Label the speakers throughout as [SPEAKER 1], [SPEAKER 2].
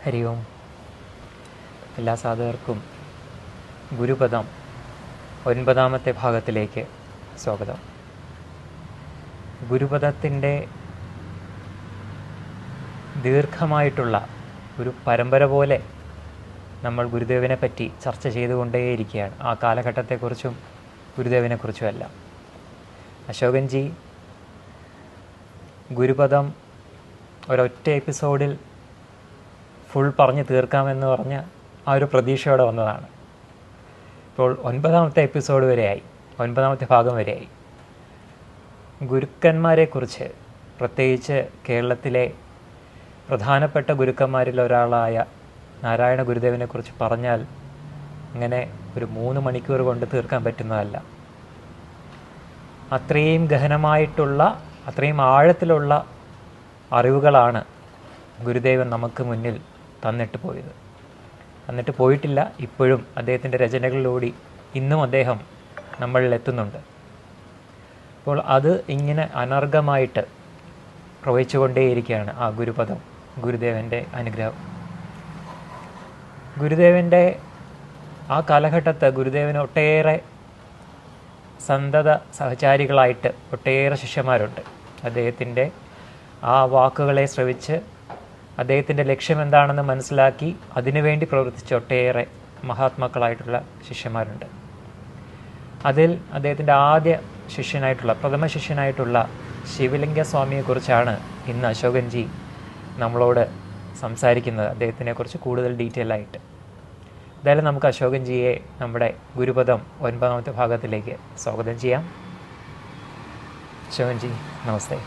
[SPEAKER 1] ഹരി ഓം. എല്ലാ സാധകർക്കും ഗുരുപദം 9ാമത്തെ ഭാഗത്തിലേക്ക് സ്വാഗതം. ഗുരുപദത്തിൻ്റെ ദീർഘമായിട്ടുള്ള ഒരു പരമ്പര പോലെ നമ്മൾ ഗുരുദേവനെ പറ്റി ചർച്ച ചെയ്തുകൊണ്ടേയിരിക്കുകയാണ്. ആ കാലഘട്ടത്തെക്കുറിച്ചും ഗുരുദേവനെക്കുറിച്ചുമെല്ലാം. അശോകൻജി ഗുരുപദം ഒരൊറ്റ എപ്പിസോഡിൽ ഫുൾ പറഞ്ഞ് തീർക്കാമെന്ന് പറഞ്ഞ് ആ ഒരു പ്രതീക്ഷയോടെ വന്നതാണ്. ഇപ്പോൾ 9ാമത്തെ എപ്പിസോഡ് വരെയായി, 9ാമത്തെ ഭാഗം വരെയായി. ഗുരുക്കന്മാരെക്കുറിച്ച്, പ്രത്യേകിച്ച് കേരളത്തിലെ പ്രധാനപ്പെട്ട ഗുരുക്കന്മാരിൽ ഒരാളായ നാരായണ ഗുരുദേവനെക്കുറിച്ച് പറഞ്ഞാൽ അങ്ങനെ ഒരു 3 മണിക്കൂർ കൊണ്ട് തീർക്കാൻ പറ്റുന്നതല്ല. അത്രയും ഗഹനമായിട്ടുള്ള, അത്രയും ആഴത്തിലുള്ള അറിവുകളാണ് ഗുരുദേവൻ നമുക്ക് മുന്നിൽ തന്നിട്ട് പോയിട്ടില്ല. ഇപ്പോഴും അദ്ദേഹത്തിൻ്റെ രചനകളിലൂടെ ഇന്നും അദ്ദേഹം നമ്മളിൽ എത്തുന്നുണ്ട്. അപ്പോൾ അത് ഇങ്ങനെ അനർഘമായിട്ട് പ്രവഹിച്ചുകൊണ്ടേയിരിക്കുകയാണ് ആ ഗുരുപദം, ഗുരുദേവൻ്റെ അനുഗ്രഹം. ഗുരുദേവൻ്റെ ആ കാലഘട്ടത്ത് ഗുരുദേവന് ഒട്ടേറെ സന്തത സഹചാരികളായിട്ട് ഒട്ടേറെ ശിഷ്യന്മാരുണ്ട്. അദ്ദേഹത്തിൻ്റെ ആ വാക്കുകളെ ശ്രവിച്ച് അദ്ദേഹത്തിൻ്റെ ലക്ഷ്യം എന്താണെന്ന് മനസ്സിലാക്കി അതിനുവേണ്ടി പ്രവർത്തിച്ച ഒട്ടേറെ മഹാത്മാക്കളായിട്ടുള്ള ശിഷ്യന്മാരുണ്ട്. അതിൽ അദ്ദേഹത്തിൻ്റെ ആദ്യ ശിഷ്യനായിട്ടുള്ള, പ്രഥമ ശിഷ്യനായിട്ടുള്ള ശിവലിംഗ സ്വാമിയെക്കുറിച്ചാണ് ഇന്ന് അശോകൻജി നമ്മളോട് സംസാരിക്കുന്നത്, അദ്ദേഹത്തിനെക്കുറിച്ച് കൂടുതൽ ഡീറ്റെയിൽ ആയിട്ട്. എന്തായാലും നമുക്ക് അശോകൻജിയെ നമ്മുടെ ഗുരുപദം 9ാമത്തെ ഭാഗത്തിലേക്ക് സ്വാഗതം ചെയ്യാം. അശോകൻജി നമസ്തേ.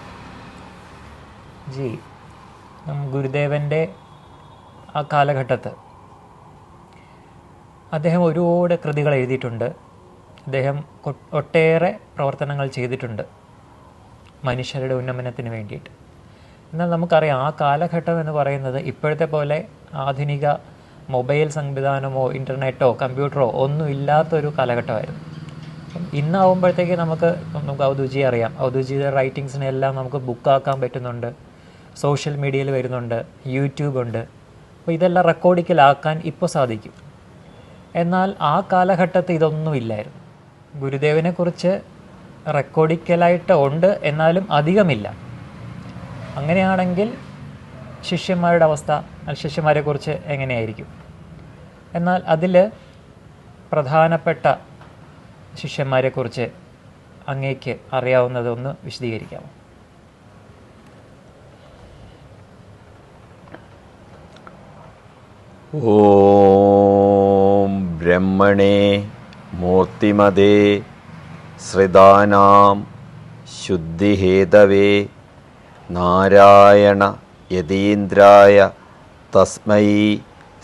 [SPEAKER 1] ജി, ഗുരുദേവൻ്റെ ആ കാലഘട്ടത്ത് അദ്ദേഹം ഒരുപാട് കൃതികൾ എഴുതിയിട്ടുണ്ട്. അദ്ദേഹം ഒട്ടേറെ പ്രവർത്തനങ്ങൾ ചെയ്തിട്ടുണ്ട് മനുഷ്യരുടെ ഉന്നമനത്തിന് വേണ്ടിയിട്ട്. എന്നാൽ നമുക്കറിയാം, ആ കാലഘട്ടം എന്ന് പറയുന്നത് ഇപ്പോഴത്തെ പോലെ ആധുനിക മൊബൈൽ സംവിധാനമോ ഇൻ്റർനെറ്റോ കമ്പ്യൂട്ടറോ ഒന്നും ഇല്ലാത്തൊരു കാലഘട്ടമായിരുന്നു. ഇന്നാവുമ്പോഴത്തേക്ക് നമുക്ക് ഔദൂജിയെ അറിയാം. ഔദൂജിയുടെ റൈറ്റിങ്സിനെല്ലാം നമുക്ക് ബുക്കാക്കാൻ പറ്റുന്നുണ്ട്, സോഷ്യൽ മീഡിയയിൽ വരുന്നുണ്ട്, യൂട്യൂബ് ഉണ്ട്. അപ്പോൾ ഇതെല്ലാം റെക്കോർഡിക്കലാക്കാൻ ഇപ്പോൾ സാധിക്കും. എന്നാൽ ആ കാലഘട്ടത്തിൽ ഇതൊന്നുമില്ലായിരുന്നു. ഗുരുദേവനെക്കുറിച്ച് റെക്കോർഡിക്കലായിട്ട് ഉണ്ട്, എന്നാലും അധികമില്ല. അങ്ങനെയാണെങ്കിൽ ശിഷ്യന്മാരുടെ അവസ്ഥ, ശിഷ്യന്മാരെക്കുറിച്ച് എങ്ങനെയായിരിക്കും? എന്നാൽ അതിൽ പ്രധാനപ്പെട്ട ശിഷ്യന്മാരെക്കുറിച്ച് അങ്ങേക്ക് അറിയാവുന്നതൊന്ന് വിശദീകരിക്കാമോ?
[SPEAKER 2] ഓം ബ്രഹ്മണേ മൂർത്തിമതേ ശ്രിതാനാം ശുദ്ധിഹേതവേ നാരായണ യതീന്ദ്രായ തസ്മൈ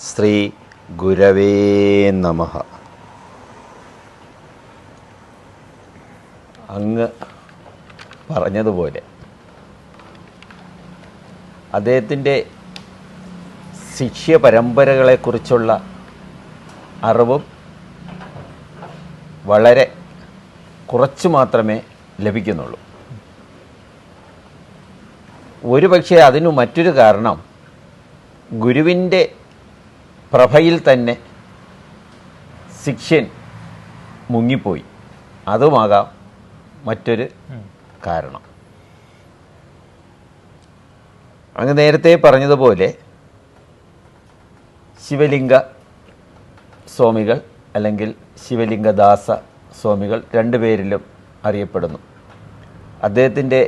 [SPEAKER 2] ശ്രീ ഗുരവേ നമഃ. അങ്ങ് പറഞ്ഞതുപോലെ അദ്ദേഹത്തിൻ്റെ ശിഷ്യ പരമ്പരകളെക്കുറിച്ചുള്ള അറിവും വളരെ കുറച്ചു മാത്രമേ ലഭിക്കുന്നുള്ളൂ. ഒരുപക്ഷെ അതിനു മറ്റൊരു കാരണം ഗുരുവിൻ്റെ പ്രഭയിൽ തന്നെ ശിഷ്യൻ മുങ്ങിപ്പോയി. അതുമാകാം മറ്റൊരു കാരണം. അങ്ങ് നേരത്തെ പറഞ്ഞതുപോലെ ശിവലിംഗ സ്വാമികൾ അല്ലെങ്കിൽ ശിവലിംഗദാസ സ്വാമികൾ 2 പേരിലും അറിയപ്പെടുന്നു. അദ്ദേഹത്തിൻ്റെ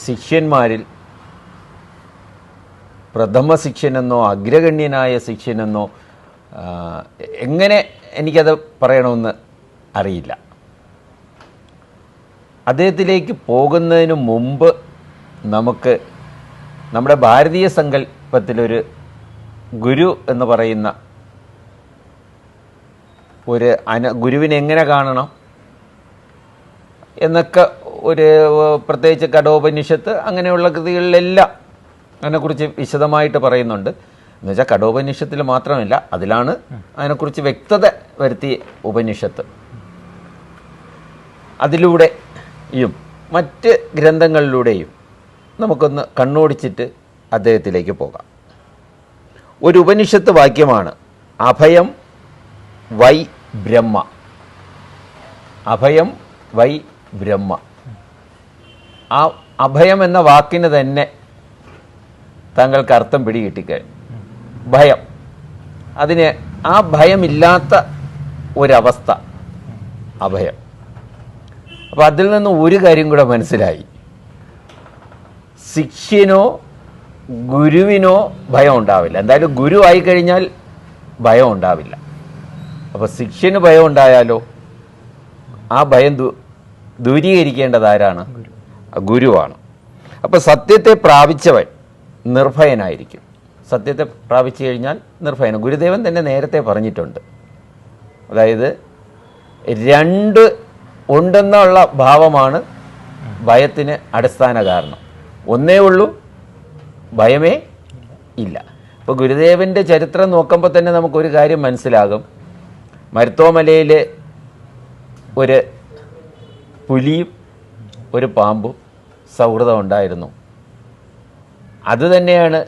[SPEAKER 2] ശിഷ്യന്മാരിൽ പ്രഥമ ശിഷ്യനെന്നോ അഗ്രഗണ്യനായ ശിഷ്യനെന്നോ എങ്ങനെ എനിക്കത് പറയണമെന്ന് അറിയില്ല. അദ്ദേഹത്തിലേക്ക് പോകുന്നതിന് മുമ്പ് നമുക്ക് നമ്മുടെ ഭാരതീയ സങ്കല്പത്തിലൊരു ഗുരു എന്ന് പറയുന്ന ഒരു ഗുരുവിനെ എങ്ങനെ കാണണം എന്നൊക്കെ ഒരു പ്രത്യേകിച്ച് കഠോപനിഷത്ത് അങ്ങനെയുള്ള കൃതികളിലെല്ലാം അതിനെക്കുറിച്ച് വിശദമായിട്ട് പറയുന്നുണ്ട്. എന്നുവെച്ചാൽ കഠോപനിഷത്തിൽ മാത്രമല്ല, അതിലാണ് അതിനെക്കുറിച്ച് വ്യക്തത വരുത്തിയ ഉപനിഷത്ത്. അതിലൂടെയും മറ്റ് ഗ്രന്ഥങ്ങളിലൂടെയും നമുക്കൊന്ന് കണ്ണോടിച്ചിട്ട് അദ്ദേഹത്തിലേക്ക് പോകാം. ഒരു ഉപനിഷത്ത് വാക്യമാണ് അഭയം വൈ ബ്രഹ്മ. അഭയം വൈ ബ്രഹ്മ. ആ അഭയം എന്ന വാക്കിന് തന്നെ താങ്കൾക്ക് അർത്ഥം പിടികിട്ടിക്കഴിഞ്ഞു. ഭയം, അതിന് ആ ഭയമില്ലാത്ത ഒരവസ്ഥ അഭയം. അപ്പം അതിൽ നിന്ന് ഒരു കാര്യം കൂടെ മനസ്സിലായി, ശിഷ്യനോ ഗുരുവിനോ ഭയം ഉണ്ടാവില്ല. എന്തായാലും ഗുരു ആയിക്കഴിഞ്ഞാൽ ഭയം ഉണ്ടാവില്ല. അപ്പോൾ ശിഷ്യന് ഭയം ഉണ്ടായാലോ ആ ഭയം ദൂരീകരിക്കേണ്ടത് ആരാണ്? ഗുരുവാണ്. അപ്പോൾ സത്യത്തെ പ്രാപിച്ചവൻ നിർഭയനായിരിക്കും. സത്യത്തെ പ്രാപിച്ചു കഴിഞ്ഞാൽ നിർഭയന. ഗുരുദേവൻ തന്നെ നേരത്തെ പറഞ്ഞിട്ടുണ്ട്. അതായത് രണ്ട് ഉണ്ടെന്നുള്ള ഭാവമാണ് ഭയത്തിന് അടിസ്ഥാന കാരണം. ഒന്നേ ഉള്ളൂ, ഭയമേ ഇല്ല. ഇപ്പോൾ ഗുരുദേവൻ്റെ ചരിത്രം നോക്കുമ്പോൾ തന്നെ നമുക്കൊരു കാര്യം മനസ്സിലാകും. മരുത്തോമലയിൽ ഒരു പുലിയും ഒരു പാമ്പും സൗഹൃദം ഉണ്ടായിരുന്നു. അതുതന്നെയാണ്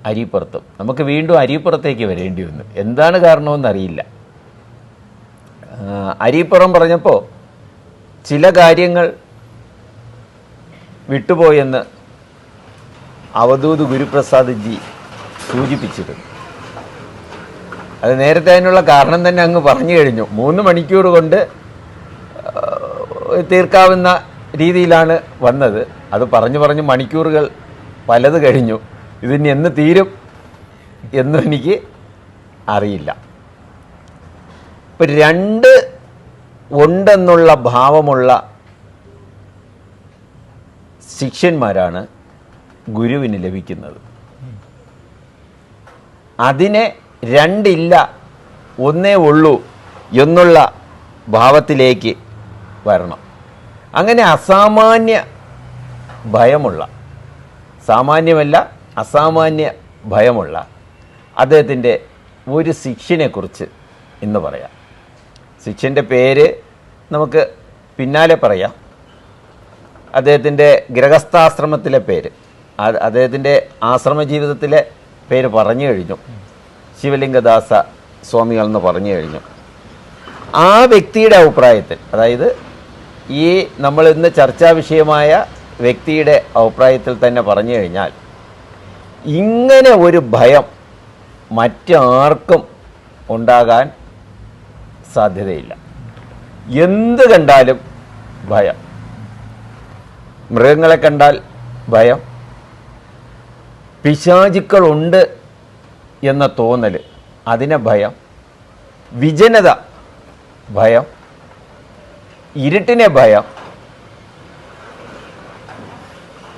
[SPEAKER 2] അരിപ്പുറത്തും. നമുക്ക് വീണ്ടും അരിപ്പുറത്തേക്ക് വരേണ്ടി വന്നു. എന്താണ് കാരണമെന്നറിയില്ല. അരിപ്പുറം പറഞ്ഞപ്പോൾ ചില കാര്യങ്ങൾ വിട്ടുപോയെന്ന് അവധൂത് ഗുരുപ്രസാദ് ജി സൂചിപ്പിച്ചിരുന്നു. അത് നേരത്തെ അതിനുള്ള കാരണം തന്നെ അങ്ങ് പറഞ്ഞു കഴിഞ്ഞു. 3 മണിക്കൂർ കൊണ്ട് തീർക്കാവുന്ന രീതിയിലാണ് വന്നത്. അത് പറഞ്ഞു മണിക്കൂറുകൾ പലത് കഴിഞ്ഞു. ഇതിന് എന്ന് തീരും എന്നും എനിക്ക് അറിയില്ല. ഇപ്പം രണ്ട് ഉണ്ടെന്നുള്ള ഭാവമുള്ള ശിഷ്യന്മാരാണ് ഗുരുവിന് ലഭിക്കുന്നത്. അതിനെ രണ്ടില്ല ഒന്നേ ഉള്ളൂ എന്നുള്ള ഭാവത്തിലേക്ക് വരണം. അങ്ങനെ അസാമാന്യ ഭയമുള്ള, സാമാന്യമല്ല അസാമാന്യ ഭയമുള്ള അദ്ദേഹത്തിൻ്റെ ഒരു ശിഷ്യനെക്കുറിച്ച് ഇന്ന് പറയാം. ശിഷ്യൻ്റെ പേര് നമുക്ക് പിന്നാലെ പറയാം. അദ്ദേഹത്തിൻ്റെ ഗൃഹസ്ഥാശ്രമത്തിലെ പേര്, അദ്ദേഹത്തിൻ്റെ ആശ്രമ ജീവിതത്തിലെ പേര് പറഞ്ഞു കഴിഞ്ഞു. ശിവലിംഗദാസ സ്വാമികൾ എന്ന് പറഞ്ഞു കഴിഞ്ഞു. ആ വ്യക്തിയുടെ അഭിപ്രായത്തിൽ, അതായത് ഈ നമ്മൾ ഇന്ന് ചർച്ചാ വിഷയമായ വ്യക്തിയുടെ അഭിപ്രായത്തിൽ തന്നെ പറഞ്ഞു കഴിഞ്ഞാൽ, ഇങ്ങനെ ഒരു ഭയം മറ്റാർക്കും ഉണ്ടാകാൻ സാധ്യതയില്ല. എന്ത് കണ്ടാലും ഭയം. മൃഗങ്ങളെ കണ്ടാൽ ഭയം, പിശാചുക്കളുണ്ട് എന്ന തോന്നൽ, അതിനെ ഭയം, വിജനത ഭയം, ഇരുട്ടിനെ ഭയം.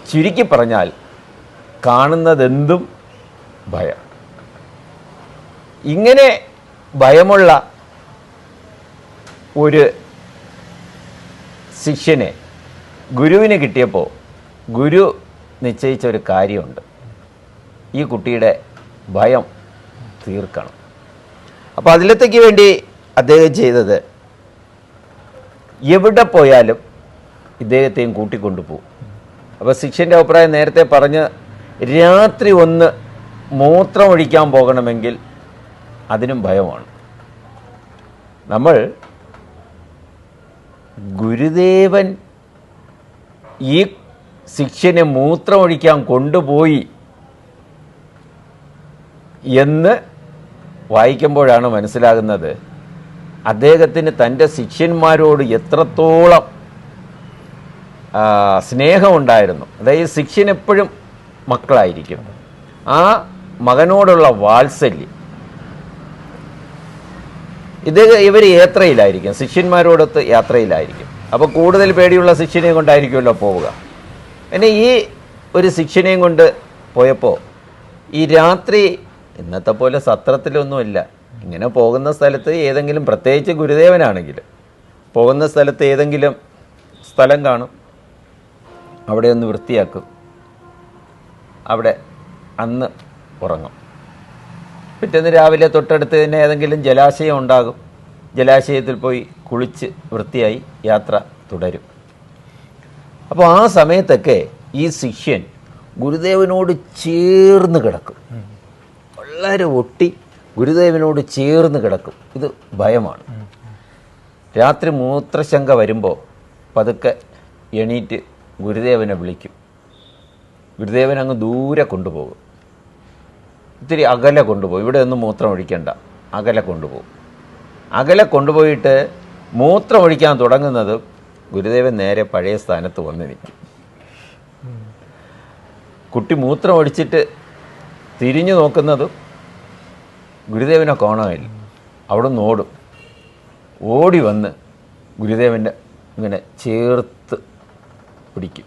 [SPEAKER 2] ചുരുക്കി പറഞ്ഞാൽ കാണുന്നതെന്തും ഭയം. ഇങ്ങനെ ഭയമുള്ള ഒരു ശിഷ്യനെ ഗുരുവിന് കിട്ടിയപ്പോൾ ഗുരു നിശ്ചയിച്ച ഒരു കാര്യമുണ്ട്. ഈ കുട്ടിയുടെ ഭയം തീർക്കണം. അപ്പോൾ അതിലത്തേക്ക് വേണ്ടി അദ്ദേഹം ചെയ്തത്, എവിടെ പോയാലും ഇദ്ദേഹത്തെയും കൂട്ടിക്കൊണ്ടുപോകും. അപ്പോൾ ശിഷ്യൻ്റെ അഭിപ്രായം നേരത്തെ പറഞ്ഞ്, രാത്രി ഒന്ന് മൂത്രമൊഴിക്കാൻ പോകണമെങ്കിൽ അതിനും ഭയമാണ്. നമ്മൾ ഗുരുദേവൻ ഈ ശിഷ്യനെ മൂത്രമൊഴിക്കാൻ കൊണ്ടുപോയി എന്ന് വായിക്കുമ്പോഴാണ് മനസ്സിലാകുന്നത് അദ്ദേഹത്തിന് തൻ്റെ ശിഷ്യന്മാരോട് എത്രത്തോളം സ്നേഹമുണ്ടായിരുന്നു. അതായത് ശിഷ്യൻ എപ്പോഴും മക്കളായിരിക്കും. ആ മകനോടുള്ള വാത്സല്യം, ഇവർ യാത്രയിലായിരിക്കും, ശിഷ്യന്മാരോടൊത്ത് യാത്രയിലായിരിക്കും. അപ്പോൾ കൂടുതൽ പേടിയുള്ള ശിഷ്യനെയും കൊണ്ടായിരിക്കുമല്ലോ പോവുക. പിന്നെ ഈ ഒരു ശിഷ്യനെയും കൊണ്ട് പോയപ്പോൾ ഈ രാത്രി ഇന്നത്തെ പോലെ സത്രത്തിലൊന്നുമില്ല. ഇങ്ങനെ പോകുന്ന സ്ഥലത്ത് ഏതെങ്കിലും, പ്രത്യേകിച്ച് ഗുരുദേവനാണെങ്കിൽ പോകുന്ന സ്ഥലത്ത് ഏതെങ്കിലും സ്ഥലം കാണും, അവിടെ ഒന്ന് വൃത്തിയാക്കും, അവിടെ അന്ന് ഉറങ്ങും. പിറ്റേന്ന് രാവിലെ തൊട്ടടുത്ത് തന്നെ ഏതെങ്കിലും ജലാശയം ഉണ്ടാകും, ജലാശയത്തിൽ പോയി കുളിച്ച് വൃത്തിയായി യാത്ര തുടരും. അപ്പോൾ ആ സമയത്തൊക്കെ ഈ ശിഷ്യൻ ഗുരുദേവനോട് ചേർന്ന് കിടക്കും, വളരെ ഒട്ടി ഗുരുദേവനോട് ചേർന്ന് കിടക്കും. ഇത് ഭയമാണ്. രാത്രി മൂത്രശങ്ക വരുമ്പോൾ പതുക്കെ എണീറ്റ് ഗുരുദേവനെ വിളിക്കും. ഗുരുദേവൻ അങ്ങ് ദൂരെ കൊണ്ടുപോകും, ഇത്തിരി അകലെ കൊണ്ടുപോകും. ഇവിടെ ഒന്നും മൂത്രം ഒഴിക്കണ്ട, അകലെ കൊണ്ടുപോകും. അകലെ കൊണ്ടുപോയിട്ട് മൂത്രം ഒഴിക്കാൻ തുടങ്ങുന്നത് ഗുരുദേവൻ നേരെ പഴയ സ്ഥാനത്ത് വന്ന് നിൽക്കും. കുട്ടി മൂത്രം ഒഴിച്ചിട്ട് തിരിഞ്ഞു നോക്കുന്നതും ഗുരുദേവനെ കാണാനില്ല. അവിടെ നിന്ന് ഓടും. ഓടി വന്ന് ഗുരുദേവൻ്റെ ഇങ്ങനെ ചേർത്ത് പിടിക്കും.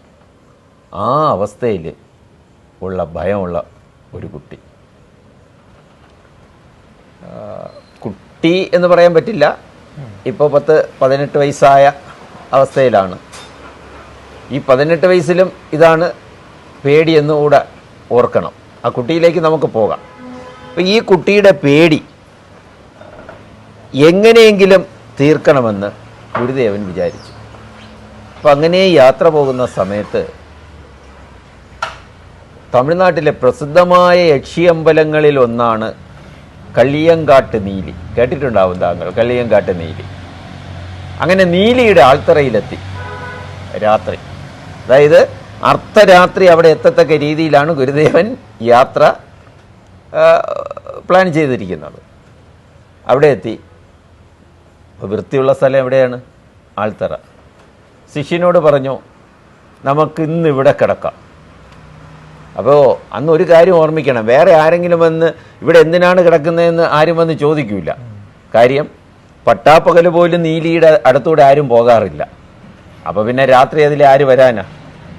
[SPEAKER 2] ആ അവസ്ഥയിൽ ഉള്ള ഭയമുള്ള ഒരു കുട്ടി. കുട്ടി എന്ന് പറയാൻ പറ്റില്ല, ഇപ്പോൾ 10-18 വയസ്സായ അവസ്ഥയിലാണ്. ഈ 18 വയസ്സിലും ഇതാണ് പേടിയെന്ന് കൂടെ ഓർക്കണം. ആ കുട്ടിയിലേക്ക് നമുക്ക് പോകാം. അപ്പം ഈ കുട്ടിയുടെ പേടി എങ്ങനെയെങ്കിലും തീർക്കണമെന്ന് ഗുരുദേവൻ വിചാരിച്ചു. അപ്പം അങ്ങനെ യാത്ര പോകുന്ന സമയത്ത് തമിഴ്നാട്ടിലെ പ്രസിദ്ധമായ യക്ഷിയമ്പലങ്ങളിൽ ഒന്നാണ് കള്ളിയങ്കാട്ട് നീലി. കേട്ടിട്ടുണ്ടാവും താങ്കൾ കള്ളിയങ്കാട്ട് നീലി. അങ്ങനെ നീലിയുടെ ആൾത്തറയിലെത്തി രാത്രി. അതായത് അർദ്ധരാത്രി അവിടെ എത്തത്തക്ക രീതിയിലാണ് ഗുരുദേവൻ യാത്ര പ്ലാൻ ചെയ്തിരിക്കുന്നത്. അവിടെ എത്തി. വൃത്തിയുള്ള സ്ഥലം എവിടെയാണ്? ആൾത്തറ. ശിഷ്യനോട് പറഞ്ഞു, നമുക്കിന്ന് ഇവിടെ കിടക്കാം. അപ്പോൾ അന്ന് ഒരു കാര്യം ഓർമ്മിക്കണം, വേറെ ആരെങ്കിലും വന്ന് ഇവിടെ എന്തിനാണ് കിടക്കുന്നതെന്ന് ആരും വന്ന് ചോദിക്കില്ല. കാര്യം പട്ടാപ്പകൽ പോലും നീലിയുടെ അടുത്തൂടെ ആരും പോകാറില്ല. അപ്പോൾ പിന്നെ രാത്രി അതിൽ ആര് വരാനാ?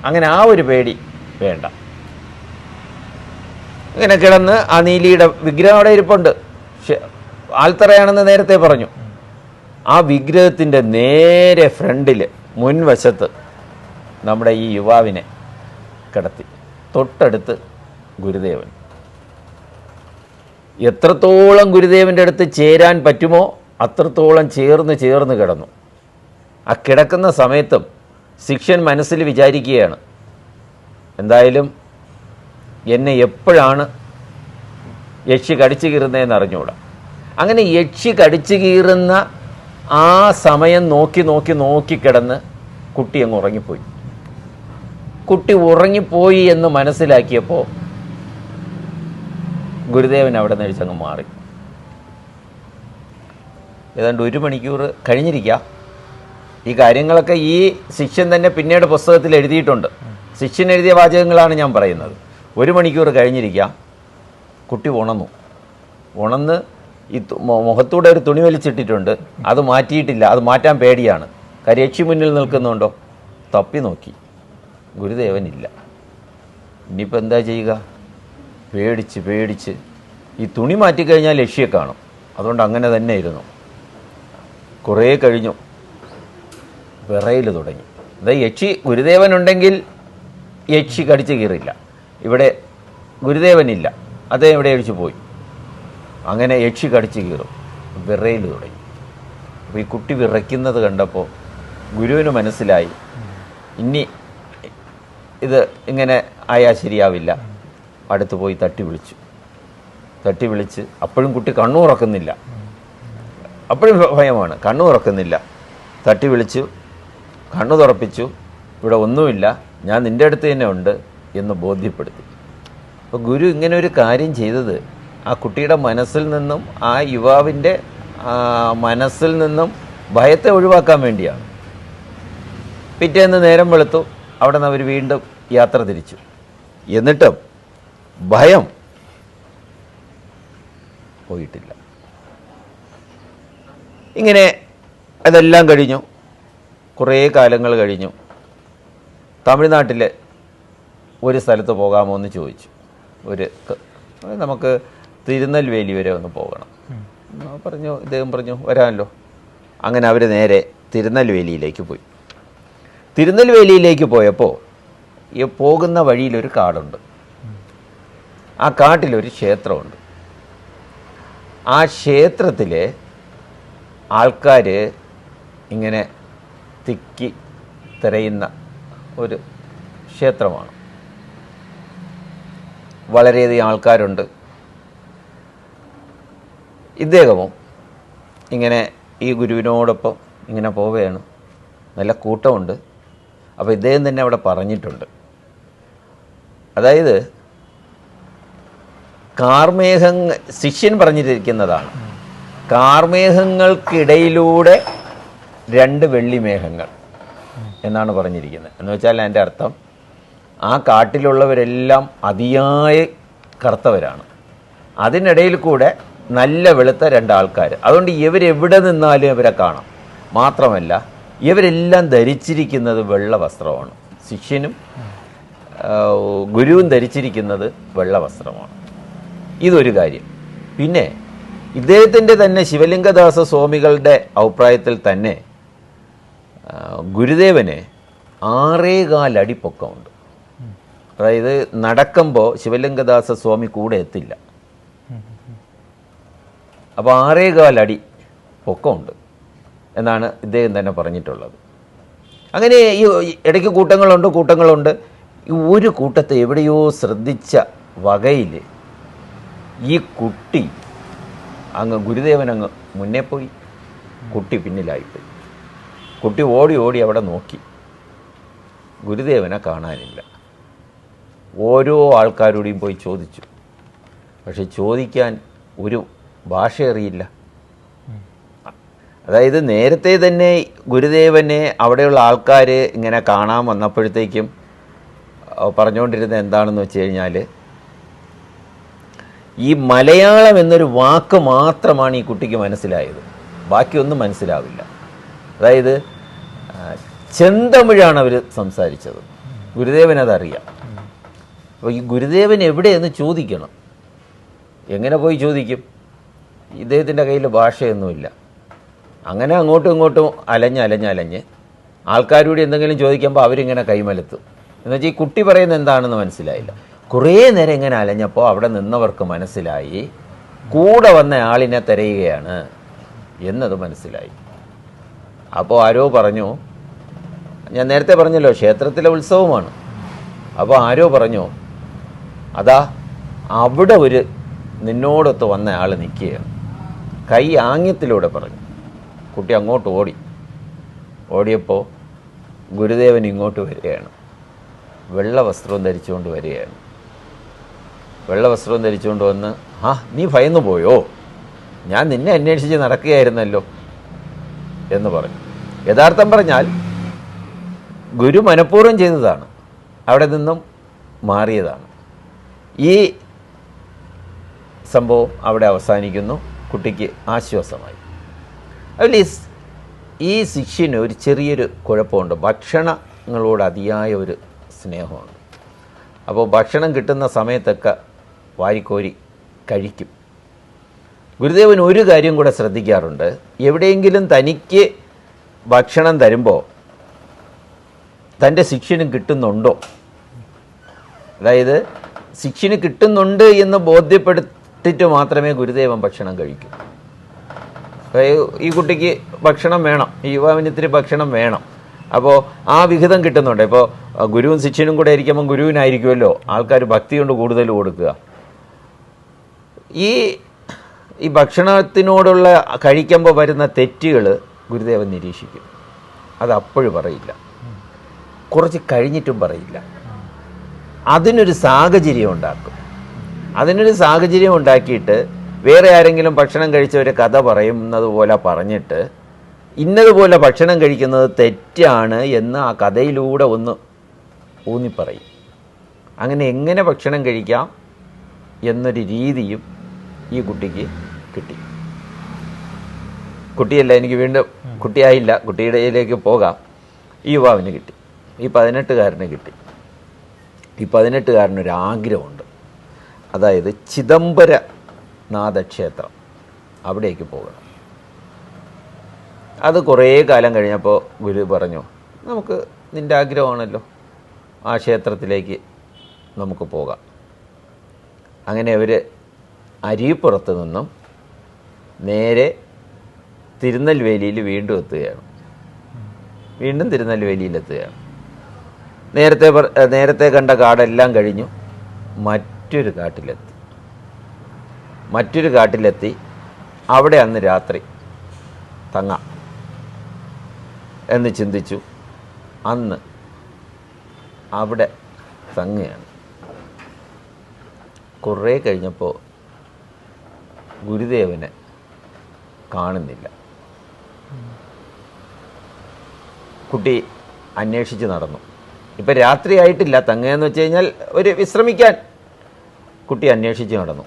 [SPEAKER 2] അങ്ങനെ ആ ഒരു പേടി വേണ്ട. ഇങ്ങനെ കിടന്ന് ആ നീലിയുടെ വിഗ്രഹം അവിടെ ഇരിപ്പുണ്ട്. ആൽത്തറയാണെന്ന് നേരത്തെ പറഞ്ഞു. ആ വിഗ്രഹത്തിൻ്റെ നേരെ ഫ്രണ്ടിൽ മുൻവശത്ത് നമ്മുടെ ഈ യുവാവിനെ കിടത്തി. തൊട്ടടുത്ത് ഗുരുദേവൻ. എത്രത്തോളം ഗുരുദേവൻ്റെ അടുത്ത് ചേരാൻ പറ്റുമോ അത്രത്തോളം ചേർന്ന് കിടന്നു. ആ കിടക്കുന്ന സമയത്തും ശിഷ്യൻ മനസ്സിൽ വിചാരിക്കുകയാണ്, എന്തായാലും എന്നെ എപ്പോഴാണ് യക്ഷി കടിച്ചു കീറുന്നതെന്ന് അറിഞ്ഞുകൂടാ. അങ്ങനെ യക്ഷി കടിച്ചു കീറുന്ന ആ സമയം നോക്കി കിടന്ന് കുട്ടി അങ്ങ് ഉറങ്ങിപ്പോയി. കുട്ടി ഉറങ്ങിപ്പോയി എന്ന് മനസ്സിലാക്കിയപ്പോൾ ഗുരുദേവൻ അവിടെ നിന്ന് എഴുച്ചങ്ങ് മാറി. ഏതാണ്ട് 1 മണിക്കൂർ കഴിഞ്ഞിരിക്കുക. ഈ കാര്യങ്ങളൊക്കെ ഈ ശിഷ്യൻ തന്നെ പിന്നീട് പുസ്തകത്തിൽ എഴുതിയിട്ടുണ്ട്. ശിഷ്യൻ എഴുതിയ വാചകങ്ങളാണ് ഞാൻ പറയുന്നത്. 1 മണിക്കൂർ കഴിഞ്ഞിരിക്കുക. കുട്ടി ഉണന്ന് ഈ മുഖത്തൂടെ ഒരു തുണി വലിച്ചിട്ടിട്ടുണ്ട്. അത് മാറ്റിയിട്ടില്ല. അത് മാറ്റാൻ പേടിയാണ്. കാര്യം യക്ഷി മുന്നിൽ നിൽക്കുന്നുണ്ടോ? തപ്പി നോക്കി, ഗുരുദേവനില്ല. ഇനിയിപ്പോൾ എന്താ ചെയ്യുക? പേടിച്ച് ഈ തുണി മാറ്റിക്കഴിഞ്ഞാൽ യക്ഷിയെ കാണും. അതുകൊണ്ട് അങ്ങനെ തന്നെ ഇരുന്നു. കുറേ കഴിഞ്ഞു, വിറയിൽ തുടങ്ങി. അതായത് യക്ഷി ഗുരുദേവനുണ്ടെങ്കിൽ യക്ഷി കടിച്ചു കീറില്ല. ഇവിടെ ഗുരുദേവനില്ല, അദ്ദേഹം ഇവിടെ അഴിച്ചു പോയി. അങ്ങനെ യക്ഷി കടിച്ചു കീറും, വിറയിൽ തുടങ്ങി. അപ്പോൾ ഈ കുട്ടി വിറയ്ക്കുന്നത് കണ്ടപ്പോൾ ഗുരുവിന് മനസ്സിലായി, ഇനി ഇത് ഇങ്ങനെ ആയാൽ ശരിയാവില്ല. അടുത്ത് പോയി തട്ടി വിളിച്ച് അപ്പോഴും കുട്ടി കണ്ണുറക്കുന്നില്ല. അപ്പോഴും ഭയമാണ്, കണ്ണുറക്കുന്നില്ല. തട്ടി വിളിച്ചു, കണ്ണു തുറപ്പിച്ചു. ഇവിടെ ഒന്നുമില്ല, ഞാൻ നിൻ്റെ അടുത്ത് തന്നെ ഉണ്ട് എന്ന് ബോധ്യപ്പെടുത്തി. അപ്പോൾ ഗുരു ഇങ്ങനെ ഒരു കാര്യം ചെയ്തത് ആ കുട്ടിയുടെ മനസ്സിൽ നിന്നും ആ യുവാവിൻ്റെ മനസ്സിൽ നിന്നും ഭയത്തെ ഒഴിവാക്കാൻ വേണ്ടിയാണ്. പിറ്റേന്ന് നേരം വെളുത്തു. അവിടെ നിന്ന് അവർ വീണ്ടും യാത്ര തിരിച്ചു. എന്നിട്ടും ഭയം പോയിട്ടില്ല. ഇങ്ങനെ അതെല്ലാം കഴിഞ്ഞു. കുറേ കാലങ്ങൾ കഴിഞ്ഞു. തമിഴ്നാട്ടിലെ ഒരു സ്ഥലത്ത് പോകാമോ എന്ന് ചോദിച്ചു. നമുക്ക് തിരുനെൽവേലി വരെ ഒന്ന് പോകണം. ഇദ്ദേഹം പറഞ്ഞു വരാമല്ലോ. അങ്ങനെ അവർ നേരെ തിരുനെൽവേലിയിലേക്ക് പോയി. തിരുനെൽവേലിയിലേക്ക് പോയപ്പോൾ ഈ പോകുന്ന വഴിയിലൊരു കാടുണ്ട്. ആ കാട്ടിലൊരു ക്ഷേത്രമുണ്ട്. ആ ക്ഷേത്രത്തിലെ ആൾക്കാർ ഇങ്ങനെ തിക്കി തിരയുന്ന ഒരു ക്ഷേത്രമാണ്. വളരെയധികം ആൾക്കാരുണ്ട്. ഇദ്ദേഹവും ഇങ്ങനെ ഈ ഗുരുവിനോടൊപ്പം ഇങ്ങനെ പോവുകയാണ്. നല്ല കൂട്ടമുണ്ട്. അപ്പോൾ ഇദ്ദേഹം തന്നെ അവിടെ പറഞ്ഞിട്ടുണ്ട്, അതായത് ശിഷ്യൻ പറഞ്ഞിരിക്കുന്നതാണ്, കാർമേഘങ്ങൾക്കിടയിലൂടെ 2 വെള്ളിമേഘങ്ങൾ എന്നാണ് പറഞ്ഞിരിക്കുന്നത്. എന്ന് വെച്ചാൽ അതിൻ്റെ അർത്ഥം ആ കാട്ടിലുള്ളവരെല്ലാം അതിയായ കറുത്തവരാണ്, അതിനിടയിൽ കൂടെ നല്ല വെളുത്ത 2 ആൾക്കാർ. അതുകൊണ്ട് ഇവരെവിടെ നിന്നാലും ഇവരെ കാണാം. മാത്രമല്ല ഇവരെല്ലാം ധരിച്ചിരിക്കുന്നത് വെള്ള വസ്ത്രമാണ്. ശിഷ്യനും ഗുരുവും ധരിച്ചിരിക്കുന്നത് വെള്ള വസ്ത്രമാണ്. ഇതൊരു കാര്യം. പിന്നെ ഇദ്ദേഹത്തിൻ്റെ തന്നെ ശിവലിംഗദാസ സ്വാമികളുടെ അഭിപ്രായത്തിൽ തന്നെ ഗുരുദേവന് 6.25 അടി പൊക്കമുണ്ട്. അതായത് നടക്കുമ്പോൾ ശിവലിംഗദാസ സ്വാമി കൂടെ എത്തില്ല. അപ്പോൾ 6.25 അടി പൊക്കമുണ്ട് എന്നാണ് ഇദ്ദേഹം തന്നെ പറഞ്ഞിട്ടുള്ളത്. അങ്ങനെ ഈ ഇടയ്ക്ക് കൂട്ടങ്ങളുണ്ട്. ഒരു കൂട്ടത്തെ എവിടെയോ ശ്രദ്ധിച്ച വകയിൽ ഈ കുട്ടി ഗുരുദേവൻ അങ്ങ് മുന്നേ പോയി, കുട്ടി പിന്നിലായിപ്പോയി. കുട്ടി ഓടി അവിടെ നോക്കി, ഗുരുദേവനെ കാണാനില്ല. ഓരോ ആൾക്കാരോടെയും പോയി ചോദിച്ചു, പക്ഷെ ചോദിക്കാൻ ഒരു ഭാഷ അറിയില്ല. അതായത് നേരത്തെ തന്നെ ഗുരുദേവനെ അവിടെയുള്ള ആൾക്കാർ ഇങ്ങനെ കാണാൻ വന്നപ്പോഴത്തേക്കും പറഞ്ഞുകൊണ്ടിരുന്നത് എന്താണെന്ന് വെച്ച് കഴിഞ്ഞാൽ, ഈ മലയാളം എന്നൊരു വാക്ക് മാത്രമാണ് ഈ കുട്ടിക്ക് മനസ്സിലായത്, ബാക്കിയൊന്നും മനസ്സിലാവില്ല. അതായത് ചെന്തമിഴാണ് അവർ സംസാരിച്ചത്. ഗുരുദേവൻ അതറിയാം. അപ്പോൾ ഈ ഗുരുദേവൻ എവിടെയെന്ന് ചോദിക്കണം. എങ്ങനെ പോയി ചോദിക്കും? ഇദ്ദേഹത്തിൻ്റെ കയ്യിൽ ഭാഷയൊന്നുമില്ല. അങ്ങനെ അങ്ങോട്ടും ഇങ്ങോട്ടും അലഞ്ഞ് ആൾക്കാരോട് എന്തെങ്കിലും ചോദിക്കുമ്പോൾ അവരിങ്ങനെ കൈമലത്തും. എന്നുവെച്ചാൽ ഈ കുട്ടി പറയുന്നത് എന്താണെന്ന് മനസ്സിലായില്ല. കുറേ നേരം ഇങ്ങനെ അലഞ്ഞപ്പോൾ അവിടെ നിന്നവർക്ക് മനസ്സിലായി കൂടെ വന്ന ആളിനെ തിരയുകയാണ് എന്നത് മനസ്സിലായി. അപ്പോൾ ആരോ പറഞ്ഞു, ഞാൻ നേരത്തെ പറഞ്ഞല്ലോ ക്ഷേത്രത്തിലെ ഉത്സവമാണ്. അപ്പോൾ ആരോ പറഞ്ഞു, അതാ അവിടെ ഒരു നിന്നോടൊത്ത് വന്ന ആൾ നിൽക്കുകയാണ്. കൈ ആംഗ്യത്തിലൂടെ പറഞ്ഞു. കുട്ടി അങ്ങോട്ട് ഓടിയപ്പോൾ ഗുരുദേവൻ ഇങ്ങോട്ട് വരികയാണ്. വെള്ള വസ്ത്രവും ധരിച്ചുകൊണ്ട് വരികയാണ്. വെള്ള വസ്ത്രവും ധരിച്ചുകൊണ്ട് വന്ന്, നീ ഭയന്നു പോയോ? ഞാൻ നിന്നെ അന്വേഷിച്ച് നടക്കുകയായിരുന്നല്ലോ എന്ന് പറഞ്ഞു. യഥാർത്ഥം പറഞ്ഞാൽ ഗുരു മനഃപൂർവ്വം ചെയ്തതാണ്, അവിടെ നിന്നും മാറിയതാണ്. ഈ സംഭവം അവിടെ അവസാനിക്കുന്നു. കുട്ടിക്ക് ആശ്വാസമായി. അതിൽ ഈ ശിഷ്യന് ഒരു ചെറിയൊരു കുഴപ്പമുണ്ട്. ഭക്ഷണങ്ങളോട് അതിയായ ഒരു സ്നേഹമാണ്. അപ്പോൾ ഭക്ഷണം കിട്ടുന്ന സമയത്തൊക്കെ വാരിക്കോരി കഴിക്കും. ഗുരുദേവൻ ഒരു കാര്യം കൂടെ ശ്രദ്ധിക്കാറുണ്ട്. എവിടെയെങ്കിലും തനിക്ക് ഭക്ഷണം തരുമ്പോൾ തൻ്റെ ശിഷ്യനും കിട്ടുന്നുണ്ടോ, അതായത് ശിഷ്യന് കിട്ടുന്നുണ്ട് എന്ന് ബോധ്യപ്പെടുത്തിയിട്ട് മാത്രമേ ഗുരുദേവൻ ഭക്ഷണം കഴിക്കൂ. ഈ കുട്ടിക്ക് ഭക്ഷണം വേണം, ഈ യുവാവിന് ഇത്തിരി ഭക്ഷണം വേണം. അപ്പോൾ ആ വിഹിതം കിട്ടുന്നുണ്ട്. ഇപ്പോൾ ഗുരുവും ശിഷ്യനും കൂടെ ഇരിക്കുമ്പോൾ ഗുരുവിനായിരിക്കുമല്ലോ ആൾക്കാർ ഭക്തി കൊണ്ട് കൂടുതൽ കൊടുക്കുക. ഈ ഭക്ഷണത്തിനോടുള്ള കഴിക്കുമ്പോൾ വരുന്ന തെറ്റുകൾ ഗുരുദേവൻ നിരീക്ഷിക്കും. അത് അപ്പോഴും പറയില്ല, കുറച്ച് കഴിഞ്ഞിട്ടും പറയില്ല. അതിനൊരു സാഹചര്യം ഉണ്ടാക്കും. അതിനൊരു സാഹചര്യം ഉണ്ടാക്കിയിട്ട് വേറെ ആരെങ്കിലും ഭക്ഷണം കഴിച്ചവരെ കഥ പറയുന്നത് പോലെ പറഞ്ഞിട്ട് ഇന്നതുപോലെ ഭക്ഷണം കഴിക്കുന്നത് തെറ്റാണ് എന്ന് ആ കഥയിലൂടെ ഒന്ന് ഊന്നിപ്പറയും. അങ്ങനെ എങ്ങനെ ഭക്ഷണം കഴിക്കാം എന്നൊരു രീതിയും ഈ കുട്ടിക്ക് കിട്ടി. കുട്ടിയല്ല, എനിക്ക് വീണ്ടും കുട്ടിയായില്ല, കുട്ടിയുടെയിലേക്ക് പോകാം. ഈ യുവാവിന് കിട്ടി, ഈ 18-കാരന് കിട്ടി. ഈ 18-കാരനൊരാഗ്രഹമുണ്ട്. അതായത് ചിദംബരനാഥക്ഷേത്രം, അവിടേക്ക് പോകണം. അത് കുറേ കാലം കഴിഞ്ഞപ്പോൾ ഗുരു പറഞ്ഞു, നമുക്ക് നിൻ്റെ ആഗ്രഹമാണല്ലോ, ആ ക്ഷേത്രത്തിലേക്ക് നമുക്ക് പോകാം. അങ്ങനെ അവർ അരീപ്പുറത്ത് നിന്നും നേരെ തിരുനെൽവേലിയിൽ വീണ്ടും എത്തുകയാണ്. വീണ്ടും തിരുനെൽവേലിയിലെത്തുകയാണ്. നേരത്തെ കണ്ട കാടെല്ലാം കഴിഞ്ഞു മറ്റൊരു കാട്ടിലെത്തി. അവിടെ അന്ന് രാത്രി തങ്ങാം എന്ന് ചിന്തിച്ചു. അന്ന് അവിടെ തങ്ങുകയാണ്. കുറേ കഴിഞ്ഞപ്പോൾ ഗുരുദേവനെ കാണുന്നില്ല. കുട്ടി അന്വേഷിച്ച് നടന്നു. ഇപ്പം രാത്രി ആയിട്ടില്ല, തങ്ങുകയെന്ന് വെച്ച് കഴിഞ്ഞാൽ ഒരു വിശ്രമിക്കാൻ കുട്ടി അന്വേഷിച്ച് നടന്നു.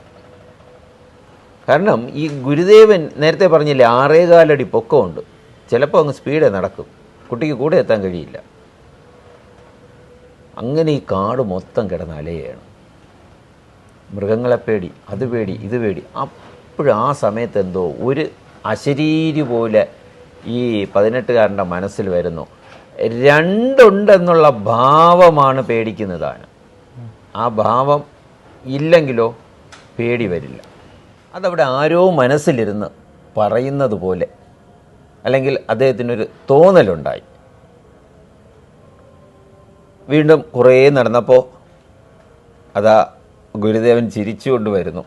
[SPEAKER 2] കാരണം ഈ ഗുരുദേവൻ നേരത്തെ പറഞ്ഞില്ലേ 6.25 അടി പൊക്കമുണ്ട്. ചിലപ്പോൾ അങ്ങ് സ്പീഡേ നടക്കും, കുട്ടിക്ക് കൂടെ എത്താൻ കഴിയില്ല. അങ്ങനെ ഈ കാട് മൊത്തം കിടന്ന് അലയാണ്. മൃഗങ്ങളെ പേടി, അത് പേടി, ഇത് പേടി. അപ്പോഴും ആ സമയത്ത് എന്തോ ഒരു അശരീരി പോലെ ഈ 18-കാരൻ്റെ മനസ്സിൽ വരുന്നു. രണ്ടുണ്ടെന്നുള്ള ഭാവമാണ് പേടിക്കുന്നതാണ്. ആ ഭാവം ഇല്ലെങ്കിലോ പേടി വരില്ല. അതവിടെ ആരോ മനസ്സിലിരുന്ന് പറയുന്നത് പോലെ, അല്ലെങ്കിൽ അദ്ദേഹത്തിനൊരു തോന്നലുണ്ടായി. വീണ്ടും കുറേ നടന്നപ്പോൾ അതാ ഗുരുദേവൻ ചിരിച്ചുകൊണ്ട് വരുന്നു.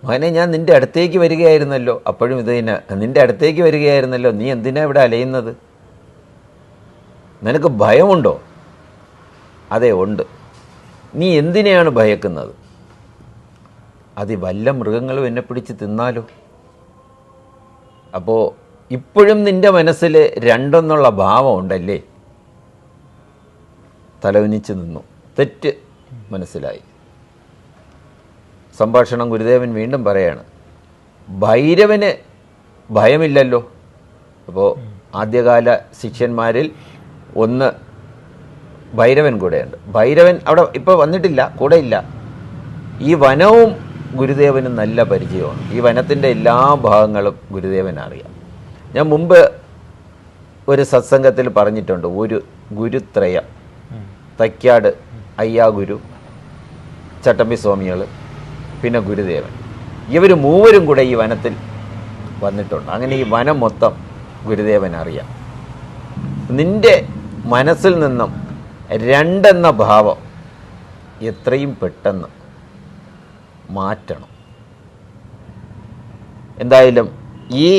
[SPEAKER 2] മകനെ, ഞാൻ നിൻ്റെ അടുത്തേക്ക് വരികയായിരുന്നല്ലോ. അപ്പോഴും ഇത് തന്നെ, നിൻ്റെ അടുത്തേക്ക് വരികയായിരുന്നല്ലോ. നീ എന്തിനാ ഇവിടെ അലയുന്നത്? നിനക്ക് ഭയമുണ്ടോ? അതെ, ഉണ്ട്. നീ എന്തിനെയാണ് ഭയക്കുന്നത്? അത് വല്ല മൃഗങ്ങളും എന്നെ പിടിച്ച് തിന്നാലോ? അപ്പോൾ ഇപ്പോഴും നിൻ്റെ മനസ്സിൽ രണ്ടെന്നുള്ള ഭാവം ഉണ്ടല്ലേ? തലകുനിച്ച് നിന്നു. തെറ്റ് മനസ്സിലായി. സംഭാഷണം ഗുരുദേവൻ വീണ്ടും പറയാണ്, ഭൈരവന് ഭയമില്ലല്ലോ. അപ്പോൾ ആദ്യകാല ശിഷ്യന്മാരിൽ ഒന്ന് ഭൈരവൻ കൂടെയുണ്ട്. ഭൈരവൻ അവിടെ ഇപ്പോൾ വന്നിട്ടില്ല, കൂടെ ഇല്ല. ഈ വനവും ഗുരുദേവന് നല്ല പരിചയമാണ്. ഈ വനത്തിൻ്റെ എല്ലാ ഭാഗങ്ങളും ഗുരുദേവൻ അറിയാം. ഞാൻ മുമ്പ് ഒരു സത്സംഗത്തിൽ പറഞ്ഞിട്ടുണ്ട്, ഒരു ഗുരുത്രയം, തൈക്കാട് അയ്യാഗുരു, ചട്ടമ്പി സ്വാമികൾ, പിന്നെ ഗുരുദേവൻ. ഇവർ മൂവരും കൂടെ ഈ വനത്തിൽ വന്നിട്ടുണ്ട്. അങ്ങനെ ഈ വനം മൊത്തം ഗുരുദേവൻ അറിയാം. നിൻ്റെ മനസ്സിൽ നിന്നും രണ്ടെന്ന ഭാവം എത്രയും പെട്ടെന്ന് മാറ്റണം. എന്തായാലും ഈ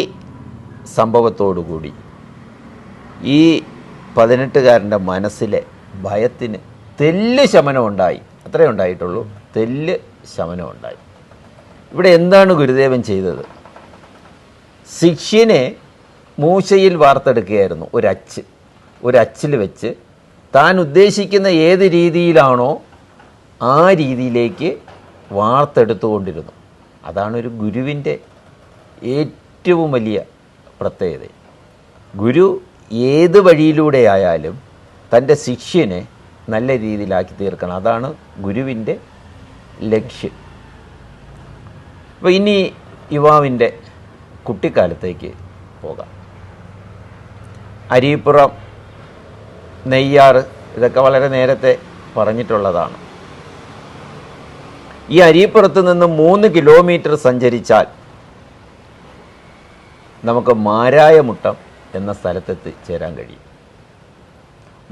[SPEAKER 2] സംഭവത്തോടുകൂടി ഈ 18-കാരൻ്റെ മനസ്സിലെ ഭയത്തിന് തെല്ല് ശമനമുണ്ടായി. അത്രേ ഉണ്ടായിട്ടുള്ളൂ, തെല്ല് ശമനമുണ്ടായി. ഇവിടെ എന്താണ് ഗുരുദേവൻ ചെയ്തത്? ശിഷ്യനെ മൂശയിൽ വാർത്തെടുക്കുകയായിരുന്നു. ഒരു അച്ചിൽ വെച്ച് താൻ ഉദ്ദേശിക്കുന്ന ഏത് രീതിയിലാണോ ആ രീതിയിലേക്ക് വാർത്തെടുത്തുകൊണ്ടിരുന്നു. അതാണ് ഒരു ഗുരുവിൻ്റെ ഏറ്റവും വലിയ പ്രത്യേകത. ഗുരു ഏത് വഴിയിലൂടെ ആയാലും തൻ്റെ ശിഷ്യനെ നല്ല രീതിയിലാക്കി തീർക്കണം. അതാണ് ഗുരുവിൻ്റെ ലക്ഷ്യം. അപ്പോൾ ഇനി യുവാവിൻ്റെ കുട്ടിക്കാലത്തേക്ക് പോകാം. അരീപ്പുറം, നെയ്യാറ്, ഇതൊക്കെ വളരെ നേരത്തെ പറഞ്ഞിട്ടുള്ളതാണ്. ഈ അരീപ്പുറത്ത് നിന്ന് 3 കിലോമീറ്റർ സഞ്ചരിച്ചാൽ നമുക്ക് മാരായമുട്ടം എന്ന സ്ഥലത്തെത്തിച്ചേരാൻ കഴിയും.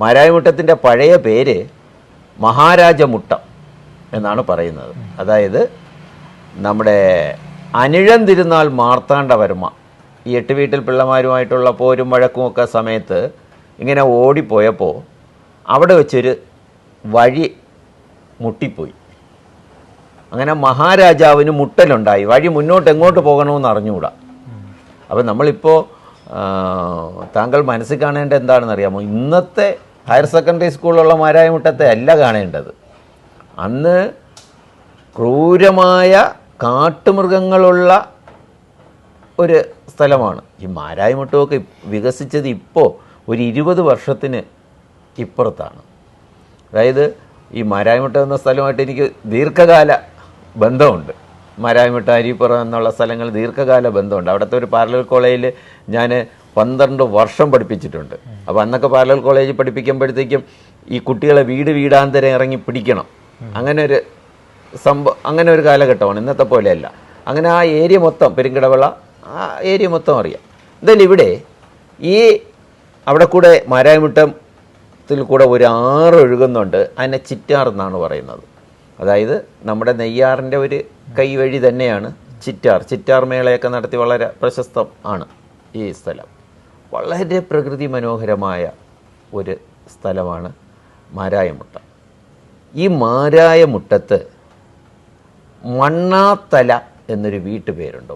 [SPEAKER 2] മാരായമുട്ടത്തിൻ്റെ പഴയ പേര് മഹാരാജമുട്ടം എന്നാണ് പറയുന്നത്. അതായത് നമ്മുടെ അനിഴം തിരുനാൾ മാർത്താണ്ഡവർമ്മ ഈ 8 വീട്ടിൽ പിള്ളമാരുമായിട്ടുള്ള പോരും വഴക്കുമൊക്കെ സമയത്ത് ഇങ്ങനെ ഓടിപ്പോയപ്പോൾ അവിടെ വെച്ചൊരു വഴി മുട്ടിപ്പോയി. അങ്ങനെ മഹാരാജാവിന് മുട്ടലുണ്ടായി. വഴി മുന്നോട്ട് എങ്ങോട്ട് പോകണമെന്ന് അറിഞ്ഞുകൂടാ. അപ്പം നമ്മളിപ്പോൾ താങ്കൾ മനസ്സിൽ കാണേണ്ടത് എന്താണെന്ന് അറിയാമോ? ഇന്നത്തെ ഹയർ സെക്കൻഡറി സ്കൂളിലുള്ള മാരായമുട്ടത്തെ അല്ല കാണേണ്ടത്. അന്ന് ക്രൂരമായ കാട്ടുമൃഗങ്ങളുള്ള ഒരു സ്ഥലമാണ്. ഈ മാരായമുട്ടമൊക്കെ വികസിച്ചത് ഇപ്പോൾ ഒരു 20 വർഷത്തിന് ഇപ്പുറത്താണ്. അതായത് ഈ മാരായമുട്ടം എന്ന സ്ഥലമായിട്ട് എനിക്ക് ദീർഘകാല ബന്ധമുണ്ട്. മാരായമുട്ട, അരീപ്പുറം എന്നുള്ള സ്ഥലങ്ങൾ ദീർഘകാല ബന്ധമുണ്ട്. അവിടുത്തെ ഒരു പാരലൽ കോളേജിൽ ഞാൻ 12 വർഷം പഠിപ്പിച്ചിട്ടുണ്ട്. അപ്പോൾ അന്നൊക്കെ പാരലൽ കോളേജിൽ പഠിപ്പിക്കുമ്പോഴത്തേക്കും ഈ കുട്ടികളെ വീടാന്തരം ഇറങ്ങി പിടിക്കണം. അങ്ങനെ ഒരു കാലഘട്ടമാണ്, ഇന്നത്തെ പോലെയല്ല. അങ്ങനെ ആ ഏരിയ മൊത്തം, പെരുങ്കടവിള ആ ഏരിയ മൊത്തം അറിയാം. എന്തായാലും ഇവിടെ അവിടെ കൂടെ മാരായമുട്ടത്തിൽ കൂടെ ഒരു ആറ് ഒഴുകുന്നുണ്ട്. അതിനെ ചിറ്റാർ എന്നാണ് പറയുന്നത്. അതായത് നമ്മുടെ നെയ്യാറിൻ്റെ ഒരു കൈവഴി തന്നെയാണ് ചിറ്റാർ മേളയൊക്കെ നടത്തി വളരെ പ്രശസ്തം ആണ് ഈ സ്ഥലം. വളരെ പ്രകൃതി മനോഹരമായ ഒരു സ്ഥലമാണ് മാരായമുട്ടം. ഈ മാരായമുട്ടത്ത് മണ്ണാത്തല എന്നൊരു വീട്ടുപേരുണ്ട്.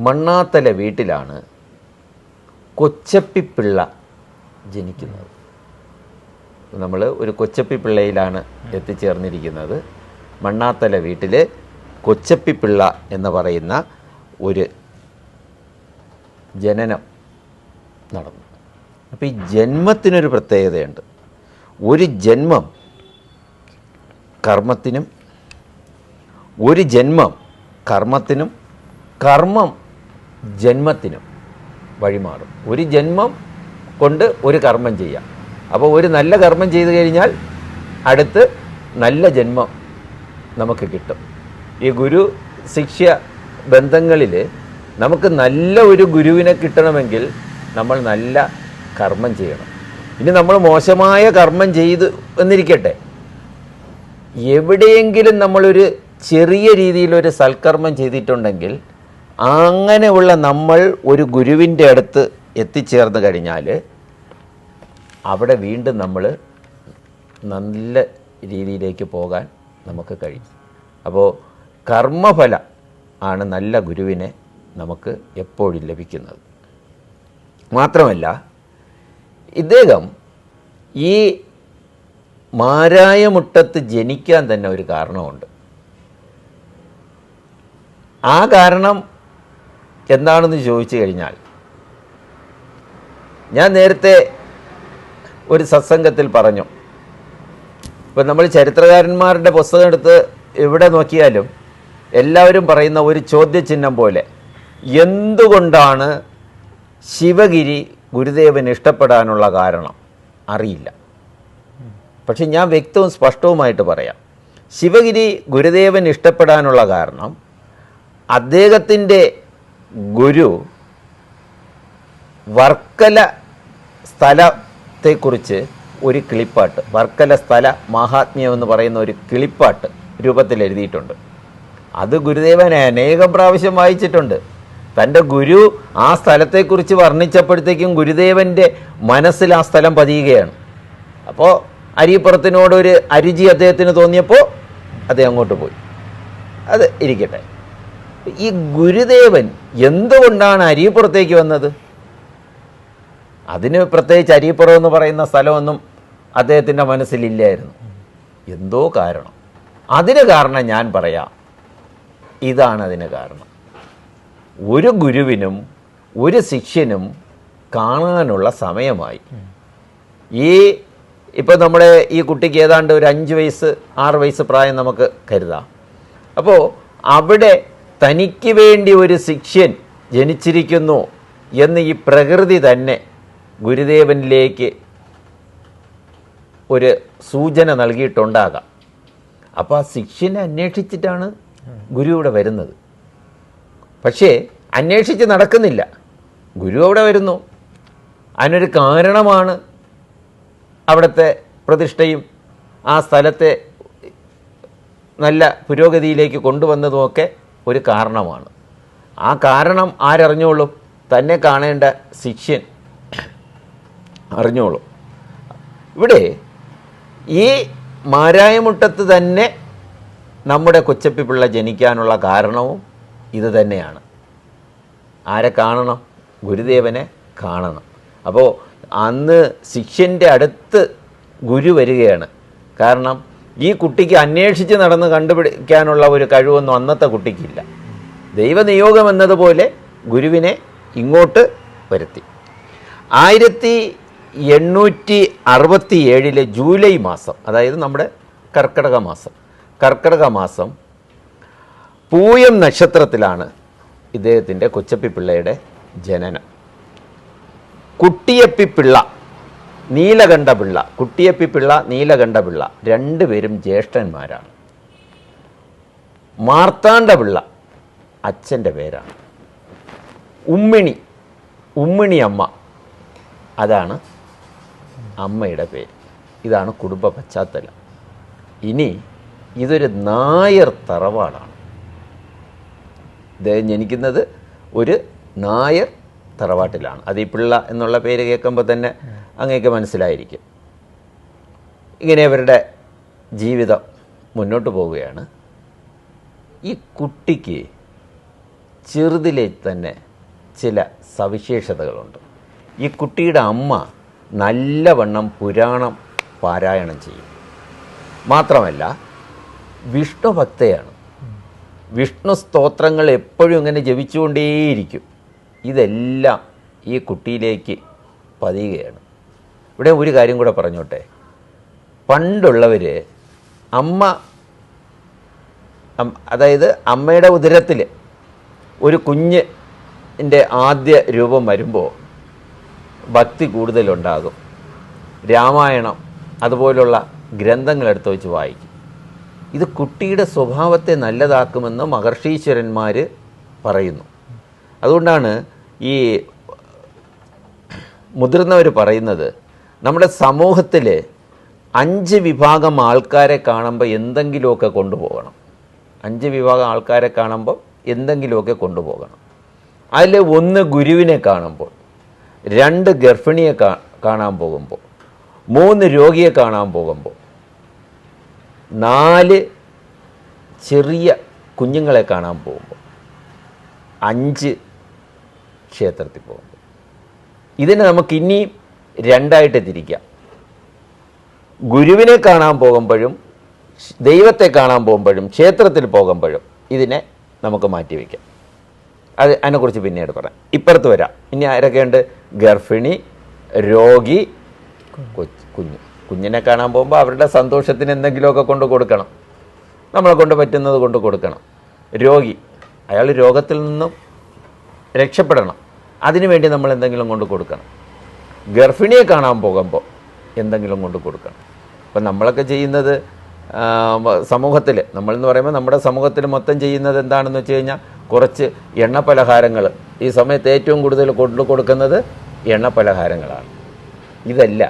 [SPEAKER 2] മണ്ണാത്തല വീട്ടിലാണ് കൊച്ചപ്പിപ്പിള്ള ജനിക്കുന്നത്. നമ്മൾ ഒരു കൊച്ചപ്പിപ്പിള്ളയിലാണ് എത്തിച്ചേർന്നിരിക്കുന്നത്. മണ്ണാത്തല വീട്ടിൽ കൊച്ചപ്പിപ്പിള്ള എന്ന് പറയുന്ന ഒരു ജനനം നടന്നു. അപ്പോൾ ഈ ജന്മത്തിനൊരു പ്രത്യേകതയുണ്ട്. ഒരു ജന്മം കർമ്മത്തിനും, ഒരു ജന്മം കർമ്മത്തിനും, കർമ്മം ജന്മത്തിനും വഴിമാറും. ഒരു ജന്മം കൊണ്ട് ഒരു കർമ്മം ചെയ്യാം. അപ്പോൾ ഒരു നല്ല കർമ്മം ചെയ്തു കഴിഞ്ഞാൽ അടുത്ത് നല്ല ജന്മം നമുക്ക് കിട്ടും. ഈ ഗുരു ശിഷ്യ ബന്ധങ്ങളിൽ നമുക്ക് നല്ല ഒരു ഗുരുവിനെ കിട്ടണമെങ്കിൽ നമ്മൾ നല്ല കർമ്മം ചെയ്യണം. ഇനി നമ്മൾ മോശമായ കർമ്മം ചെയ്തു എന്നിരിക്കട്ടെ, എവിടെയെങ്കിലും നമ്മളൊരു ചെറിയ രീതിയിലൊരു സൽക്കർമ്മം ചെയ്തിട്ടുണ്ടെങ്കിൽ അങ്ങനെയുള്ള നമ്മൾ ഒരു ഗുരുവിൻ്റെ അടുത്ത് എത്തിച്ചേർന്ന് കഴിഞ്ഞാൽ അവിടെ വീണ്ടും നമ്മൾ നല്ല രീതിയിലേക്ക് പോകാൻ നമുക്ക് കഴിയും. അപ്പോൾ കർമ്മഫല ആണ് നല്ല ഗുരുവിനെ നമുക്ക് എപ്പോഴും ലഭിക്കുന്നത്. മാത്രമല്ല ഇദ്ദേഹം ഈ മാരായമുട്ടത്ത് ജനിക്കാൻ തന്നെ ഒരു കാരണമുണ്ട്. ആ കാരണം എന്താണെന്ന് ചോദിച്ചു കഴിഞ്ഞാൽ, ഞാൻ നേരത്തെ ഒരു സത്സംഗത്തിൽ പറഞ്ഞു, ഇപ്പം നമ്മൾ ചരിത്രകാരന്മാരുടെ പുസ്തകം എടുത്ത് എവിടെ നോക്കിയാലും എല്ലാവരും പറയുന്ന ഒരു ചോദ്യചിഹ്നം പോലെ, എന്തുകൊണ്ടാണ് ശിവഗിരി ഗുരുദേവന് ഇഷ്ടപ്പെടാനുള്ള കാരണം അറിയില്ല. പക്ഷെ ഞാൻ വ്യക്തവും സ്പഷ്ടവുമായിട്ട് പറയാം. ശിവഗിരി ഗുരുദേവൻ ഇഷ്ടപ്പെടാനുള്ള കാരണം അദ്ദേഹത്തിൻ്റെ ഗുരു വർക്കല സ്ഥലത്തെക്കുറിച്ച് ഒരു കിളിപ്പാട്ട്, വർക്കല സ്ഥല മാഹാത്മ്യം എന്ന് പറയുന്ന ഒരു കിളിപ്പാട്ട് രൂപത്തിൽ എഴുതിയിട്ടുണ്ട്. അത് ഗുരുദേവൻ അനേകം പ്രാവശ്യം വായിച്ചിട്ടുണ്ട്. തൻ്റെ ഗുരു ആ സ്ഥലത്തെക്കുറിച്ച് വർണ്ണിച്ചപ്പോഴത്തേക്കും ഗുരുദേവൻ്റെ മനസ്സിൽ ആ സ്ഥലം പതിയുകയാണ്. അപ്പോൾ അരിപ്പുറത്തിനോടൊരു അരുചി അദ്ദേഹത്തിന് തോന്നിയപ്പോൾ അദ്ദേഹം അങ്ങോട്ട് പോയി. അത് ഇരിക്കട്ടെ. ഈ ഗുരുദേവൻ എന്തുകൊണ്ടാണ് അരിപ്പുറത്തേക്ക് വന്നത്? അതിന് പ്രത്യേകിച്ച് അരിപ്പുറം എന്ന് പറയുന്ന സ്ഥലമൊന്നും അദ്ദേഹത്തിൻ്റെ മനസ്സിലില്ലായിരുന്നു. എന്തോ കാരണം. അതിന് കാരണം ഞാൻ പറയാം. ഇതാണ് അതിന് കാരണം. ഒരു ഗുരുവിനും ഒരു ശിഷ്യനും കാണാനുള്ള സമയമായി. ഇപ്പം നമ്മുടെ ഈ കുട്ടിക്ക് ഏതാണ്ട് ഒരു 5 വയസ്സ് 6 വയസ്സ് പ്രായം നമുക്ക് കരുതാം. അപ്പോൾ അവിടെ തനിക്ക് വേണ്ടി ഒരു ശിഷ്യൻ ജനിച്ചിരിക്കുന്നു എന്ന് ഈ പ്രകൃതി തന്നെ ഗുരുദേവനിലേക്ക് ഒരു സൂചന നൽകിയിട്ടുണ്ടാകാം. അപ്പോൾ ആ ശിഷ്യനെ അന്വേഷിച്ചിട്ടാണ് ഗുരു ഇവിടെ വരുന്നത്. പക്ഷേ അന്വേഷിച്ച് നടക്കുന്നില്ല. ഗുരു അവിടെ വരുന്നു. അതിനൊരു കാരണമാണ് അവിടുത്തെ പ്രതിഷ്ഠയും ആ സ്ഥലത്തെ നല്ല പുരോഗതിയിലേക്ക് കൊണ്ടുവന്നതുമൊക്കെ ഒരു കാരണമാണ്. ആ കാരണം ആരറിഞ്ഞോളും? തന്നെ കാണേണ്ട ശിഷ്യൻ അറിഞ്ഞോളും. ഇവിടെ ഈ മാരായമുട്ടത്ത് തന്നെ നമ്മുടെ കൊച്ചപ്പിപ്പിള്ള ജനിക്കാനുള്ള കാരണവും ഇത് തന്നെയാണ്. ആരെ കാണണം? ഗുരുദേവനെ കാണണം. അപ്പോൾ അന്ന് ശിഷ്യൻ്റെ അടുത്ത് ഗുരു വരികയാണ്. കാരണം ഈ കുട്ടിക്ക് അന്വേഷിച്ച് നടന്ന് കണ്ടുപിടിക്കാനുള്ള ഒരു കഴിവൊന്നും അന്നത്തെ കുട്ടിക്കില്ല. ദൈവനിയോഗം എന്നതുപോലെ ഗുരുവിനെ ഇങ്ങോട്ട് വരുത്തി. 1867 ജൂലൈ മാസം, അതായത് നമ്മുടെ കർക്കിടക മാസം പൂയം നക്ഷത്രത്തിലാണ് ഇദ്ദേഹത്തിൻ്റെ കൊച്ചപ്പിപ്പിള്ളയുടെ ജനനം. കുട്ടിയപ്പിപ്പിള്ള, നീലകണ്ഠപിള്ള, കുട്ടിയപ്പിപ്പിള്ള, നീലകണ്ഠപിള്ള രണ്ടുപേരും ജ്യേഷ്ഠന്മാരാണ്. മാർത്താണ്ഡപിള്ള അച്ഛൻ്റെ പേരാണ്. ഉമ്മിണി അമ്മ, അതാണ് അമ്മയുടെ പേര്. ഇതാണ് കുടുംബ പശ്ചാത്തലം. ഇനി ഇതൊരു നായർ തറവാടാണ്. ഇദ്ദേഹം ജനിക്കുന്നത് ഒരു നായർ തറവാട്ടിലാണ്. അത് ഈ പിള്ള എന്നുള്ള പേര് കേൾക്കുമ്പോൾ തന്നെ അങ്ങേക്ക് മനസ്സിലായിരിക്കും. ഇങ്ങനെ അവരുടെ ജീവിതം മുന്നോട്ട് പോവുകയാണ്. ഈ കുട്ടിക്ക് ചെറുതിലെ തന്നെ ചില സവിശേഷതകളുണ്ട്. ഈ കുട്ടിയുടെ അമ്മ നല്ലവണ്ണം പുരാണം പാരായണം ചെയ്യും. മാത്രമല്ല വിഷ്ണു ഭക്തയാണ്. വിഷ്ണു സ്തോത്രങ്ങൾ എപ്പോഴും ഇങ്ങനെ ജപിച്ചുകൊണ്ടേയിരിക്കും. ഇതെല്ലാം ഈ കുട്ടിയിലേക്ക് പതിയുകയാണ്. ഇവിടെ ഒരു കാര്യം കൂടെ പറഞ്ഞോട്ടെ. പണ്ടുള്ളവർ അതായത് അമ്മയുടെ ഉദരത്തിൽ ഒരു കുഞ്ഞിൻ്റെ ആദ്യ രൂപം വരുമ്പോൾ ഭക്തി കൂടുതലുണ്ടാകും. രാമായണം അതുപോലുള്ള ഗ്രന്ഥങ്ങളെടുത്ത് വെച്ച് വായിക്കും. ഇത് കുട്ടിയുടെ സ്വഭാവത്തെ നല്ലതാക്കുമെന്ന് മഹർഷീശ്വരന്മാർ പറയുന്നു. അതുകൊണ്ടാണ് ഈ മുതിർന്നവർ പറയുന്നത്, നമ്മുടെ സമൂഹത്തിൽ 5 വിഭാഗം ആൾക്കാരെ കാണുമ്പോൾ എന്തെങ്കിലുമൊക്കെ കൊണ്ടുപോകണം. 5 വിഭാഗം ആൾക്കാരെ കാണുമ്പോൾ എന്തെങ്കിലുമൊക്കെ കൊണ്ടുപോകണം. അതിൽ 1 ഗുരുവിനെ കാണുമ്പോൾ, 2 ഗർഭിണിയെ കാണാൻ പോകുമ്പോൾ, 3 രോഗിയെ കാണാൻ പോകുമ്പോൾ, 4 ചെറിയ കുഞ്ഞുങ്ങളെ കാണാൻ പോകുമ്പോൾ, 5 ക്ഷേത്രത്തിൽ പോകുമ്പോൾ. ഇതിനെ നമുക്ക് ഇനിയും 2ആയിട്ട് തിരിക്കാം. ഗുരുവിനെ കാണാൻ പോകുമ്പോഴും ദൈവത്തെ കാണാൻ പോകുമ്പോഴും ക്ഷേത്രത്തിൽ പോകുമ്പോഴും ഇതിനെ നമുക്ക് മാറ്റിവെക്കാം. അതിനെക്കുറിച്ച് പിന്നീട് പറയാം. ഇപ്പുറത്ത് വരാം. ഇനി ആരൊക്കെയുണ്ട്? ഗർഭിണി, രോഗി, കുഞ്ഞിനെ കാണാൻ പോകുമ്പോൾ അവരുടെ സന്തോഷത്തിന് എന്തെങ്കിലുമൊക്കെ കൊണ്ട് കൊടുക്കണം. നമ്മളെ കൊണ്ട് പറ്റുന്നത് കൊണ്ട് കൊടുക്കണം. രോഗി, അയാൾ രോഗത്തിൽ നിന്നും രക്ഷപ്പെടണം. അതിനുവേണ്ടി നമ്മൾ എന്തെങ്കിലും കൊണ്ട് കൊടുക്കണം. ഗർഭിണിയെ കാണാൻ പോകുമ്പോൾ എന്തെങ്കിലും കൊണ്ട് കൊടുക്കണം. അപ്പം നമ്മളൊക്കെ ചെയ്യുന്നത് സമൂഹത്തിൽ, നമ്മളെന്ന് പറയുമ്പോൾ നമ്മുടെ സമൂഹത്തിൽ മൊത്തം ചെയ്യുന്നത് എന്താണെന്ന് വെച്ച് കഴിഞ്ഞാൽ കുറച്ച് എണ്ണ പലഹാരങ്ങൾ. ഈ സമയത്ത് ഏറ്റവും കൂടുതൽ കൊണ്ടു കൊടുക്കുന്നത് എണ്ണ പലഹാരങ്ങളാണ്. ഇതല്ല,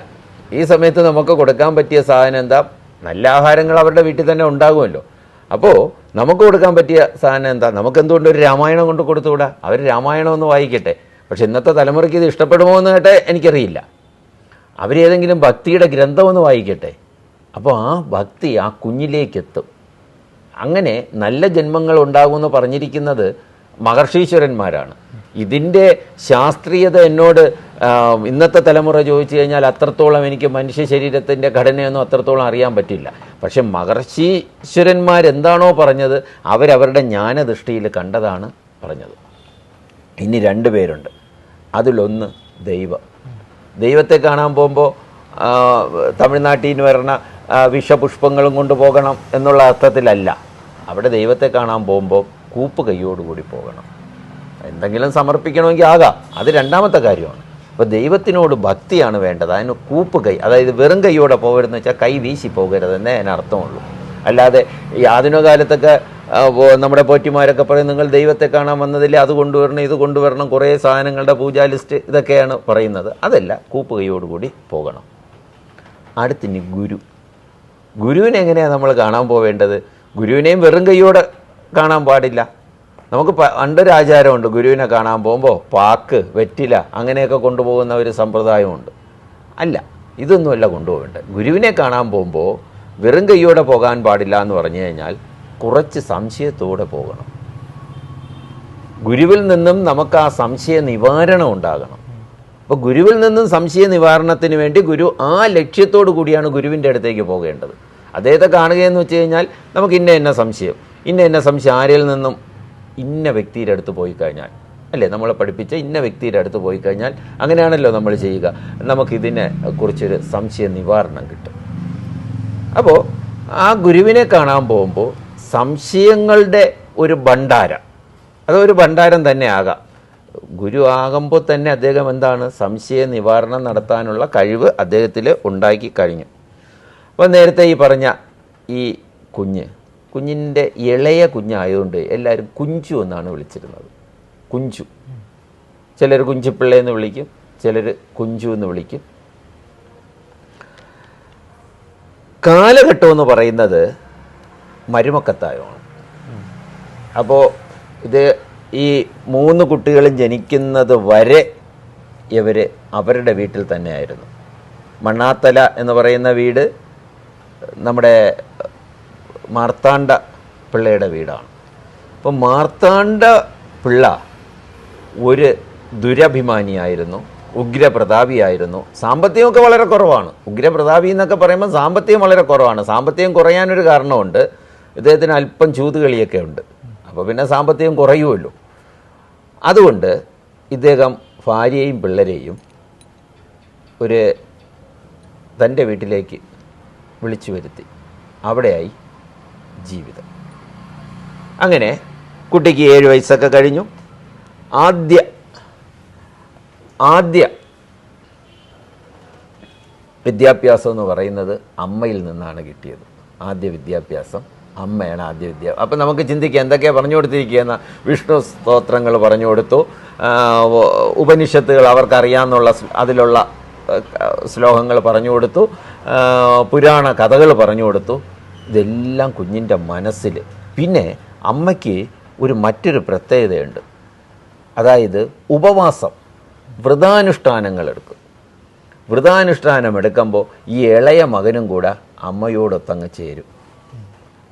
[SPEAKER 2] ഈ സമയത്ത് നമുക്ക് കൊടുക്കാൻ പറ്റിയ സാധനം എന്താ? നല്ല ആഹാരങ്ങൾ അവരുടെ വീട്ടിൽ തന്നെ ഉണ്ടാകുമല്ലോ. അപ്പോൾ നമുക്ക് കൊടുക്കാൻ പറ്റിയ സാധനം എന്താ? നമുക്കെന്തുകൊണ്ട് ഒരു രാമായണം കൊണ്ട് കൊടുത്തുകൂടാ? അവർ രാമായണം ഒന്ന് വായിക്കട്ടെ. പക്ഷെ ഇന്നത്തെ തലമുറയ്ക്ക് ഇത് ഇഷ്ടപ്പെടുമോ എന്ന് കേട്ടെ എനിക്കറിയില്ല. അവരേതെങ്കിലും ഭക്തിയുടെ ഗ്രന്ഥമൊന്ന് വായിക്കട്ടെ. അപ്പോൾ ആ ഭക്തി ആ കുഞ്ഞിലേക്കെത്തും. അങ്ങനെ നല്ല ജന്മങ്ങൾ ഉണ്ടാകുമെന്ന് പറഞ്ഞിരിക്കുന്നത് മഹർഷീശ്വരന്മാരാണ്. ഇതിൻ്റെ ശാസ്ത്രീയത എന്നോട് ഇന്നത്തെ തലമുറ ചോദിച്ചു കഴിഞ്ഞാൽ അത്രത്തോളം എനിക്ക് മനുഷ്യ ശരീരത്തിൻ്റെ ഘടനയൊന്നും അത്രത്തോളം അറിയാൻ പറ്റില്ല. പക്ഷെ മഹർഷീശ്വരന്മാരെന്താണോ പറഞ്ഞത് അവരവരുടെ ജ്ഞാനദൃഷ്ടിയിൽ കണ്ടതാണ് പറഞ്ഞത്. ഇനി 2 പേരുണ്ട്. അതിലൊന്ന് ദൈവത്തെ കാണാൻ പോകുമ്പോൾ തമിഴ്നാട്ടിൽ നിന്ന് വരുന്ന വിഷപുഷ്പങ്ങളും കൊണ്ടുപോകണം എന്നുള്ള അർത്ഥത്തിലല്ല. അവിടെ ദൈവത്തെ കാണാൻ പോകുമ്പോൾ കൂപ്പ് കൈയോടുകൂടി പോകണം. എന്തെങ്കിലും സമർപ്പിക്കണമെങ്കിൽ ആകാം, അത് 2ാമത്തെ കാര്യമാണ്. അപ്പോൾ ദൈവത്തിനോട് ഭക്തിയാണ് വേണ്ടത്. അതിന് കൂപ്പ് കൈ, അതായത് വെറും കൈയോടെ പോകരുതെന്ന് വെച്ചാൽ കൈ വീശി പോകരുതെന്നേ അതിനർത്ഥമുള്ളൂ. അല്ലാതെ ഈ ആധുനിക കാലത്തൊക്കെ നമ്മുടെ പോറ്റിമാരൊക്കെ പറയും നിങ്ങൾ ദൈവത്തെ കാണാൻ വന്നതില്ലേ, അത് കൊണ്ടുവരണം ഇത് കൊണ്ടുവരണം, കുറേ സാധനങ്ങളുടെ പൂജാ ലിസ്റ്റ് ഇതൊക്കെയാണ് പറയുന്നത്. അതല്ല, കൂപ്പ് കൈയോടുകൂടി പോകണം. അടുത്തിനി ഗുരുവിനെ എങ്ങനെയാണ് നമ്മൾ കാണാൻ പോവേണ്ടത്? ഗുരുവിനെയും വെറും കൈയോടെ കാണാൻ പാടില്ല. നമുക്ക് പണ്ടൊരു ആചാരമുണ്ട്, ഗുരുവിനെ കാണാൻ പോകുമ്പോൾ പാക്ക്, വെറ്റില അങ്ങനെയൊക്കെ കൊണ്ടുപോകുന്ന ഒരു സമ്പ്രദായമുണ്ട്. അല്ല, ഇതൊന്നുമല്ല കൊണ്ടുപോകേണ്ടത്. ഗുരുവിനെ കാണാൻ പോകുമ്പോൾ വെറും കൈയോടെ പോകാൻ പാടില്ല എന്ന് പറഞ്ഞു കഴിഞ്ഞാൽ കുറച്ച് സംശയത്തോടെ പോകണം. ഗുരുവിൽ നിന്നും നമുക്ക് ആ സംശയ നിവാരണം ഉണ്ടാകണം. അപ്പോൾ ഗുരുവിൽ നിന്നും സംശയ നിവാരണത്തിന് വേണ്ടി ഗുരു ആ ലക്ഷ്യത്തോടു കൂടിയാണ് ഗുരുവിൻ്റെ അടുത്തേക്ക് പോകേണ്ടത്. അദ്ദേഹത്തെ കാണുകയെന്ന് വെച്ച് കഴിഞ്ഞാൽ നമുക്ക് ഇന്ന സംശയം ആരിൽ നിന്നും ഇന്ന വ്യക്തിയുടെ അടുത്ത് പോയി കഴിഞ്ഞാൽ, അല്ലേ, നമ്മളെ പഠിപ്പിച്ച ഇന്ന വ്യക്തിയുടെ അടുത്ത് പോയി കഴിഞ്ഞാൽ അങ്ങനെയാണല്ലോ നമ്മൾ ചെയ്യുക, നമുക്കിതിനെ കുറിച്ചൊരു സംശയ നിവാരണം കിട്ടും. അപ്പോൾ ആ ഗുരുവിനെ കാണാൻ പോകുമ്പോൾ സംശയങ്ങളുടെ ഒരു ഭണ്ഡാരം, അതൊരു ഭണ്ഡാരം തന്നെ ആകാം. ഗുരു ആകുമ്പോൾ തന്നെ അദ്ദേഹം എന്താണ്, സംശയ നിവാരണം നടത്താനുള്ള കഴിവ് അദ്ദേഹത്തിൽ ഉണ്ടാക്കി കഴിഞ്ഞു. അപ്പോൾ നേരത്തെ ഈ പറഞ്ഞ ഈ കുഞ്ഞിൻ്റെ ഇളയ കുഞ്ഞായതുകൊണ്ട് എല്ലാവരും കുഞ്ചു എന്നാണ് വിളിച്ചിരുന്നത്. കുഞ്ചു, ചിലർ കുഞ്ചുപിള്ളയെന്ന് വിളിക്കും, ചിലർ കുഞ്ചു എന്ന് വിളിക്കും. കാലഘട്ടം എന്ന് പറയുന്നത് മരുമക്കത്തായമാണ്. അപ്പോൾ ഇത് ഈ 3 കുട്ടികളും ജനിക്കുന്നത് വരെ ഇവർ അവരുടെ വീട്ടിൽ തന്നെയായിരുന്നു. മണ്ണാത്തല എന്ന് പറയുന്ന വീട് നമ്മുടെ മാർത്താണ്ഡ പിള്ളയുടെ വീടാണ്. അപ്പോൾ മാർത്താണ്ഡ പിള്ള ഒരു ദുരഭിമാനിയായിരുന്നു, ഉഗ്രപ്രതാപിയായിരുന്നു. സാമ്പത്തികമൊക്കെ വളരെ കുറവാണ്. ഉഗ്രപ്രതാപി എന്നൊക്കെ പറയുമ്പോൾ സാമ്പത്തികം വളരെ കുറവാണ്. സാമ്പത്തികം കുറയാനൊരു കാരണമുണ്ട്, ഇദ്ദേഹത്തിന് അല്പം ചൂതുകളിയൊക്കെ ഉണ്ട്. അപ്പോൾ പിന്നെ സാമ്പത്തികം കുറയുമല്ലോ. അതുകൊണ്ട് ഇദ്ദേഹം ഭാര്യയെയും പിള്ളരെയും തൻ്റെ വീട്ടിലേക്ക് വിളിച്ചു വരുത്തി. അവിടെയായി ജീവിതം. അങ്ങനെ കുട്ടിക്ക് 7 വയസ്സൊക്കെ കഴിഞ്ഞു. ആദ്യ വിദ്യാഭ്യാസം എന്ന് പറയുന്നത് അമ്മയിൽ നിന്നാണ് കിട്ടിയത്. ആദ്യ വിദ്യാഭ്യാസം അമ്മയാണ് അപ്പം നമുക്ക് ചിന്തിക്കുക എന്തൊക്കെയാണ് പറഞ്ഞു കൊടുത്തിരിക്കുകയെന്ന. വിഷ്ണു സ്തോത്രങ്ങൾ പറഞ്ഞു കൊടുത്തു, ഉപനിഷത്തുകൾ അവർക്കറിയാമെന്നുള്ള അതിലുള്ള ശ്ലോകങ്ങൾ പറഞ്ഞു കൊടുത്തു, പുരാണ കഥകൾ പറഞ്ഞു കൊടുത്തു. ഇതെല്ലാം കുഞ്ഞിൻ്റെ മനസ്സിൽ. പിന്നെ അമ്മയ്ക്ക് മറ്റൊരു പ്രത്യേകതയുണ്ട്. അതായത് ഉപവാസം, വ്രതാനുഷ്ഠാനങ്ങൾ എടുക്കും. വ്രതാനുഷ്ഠാനം എടുക്കുമ്പോൾ ഈ ഇളയ മകനും കൂടെ അമ്മയോടൊത്തങ്ങ് ചേരും.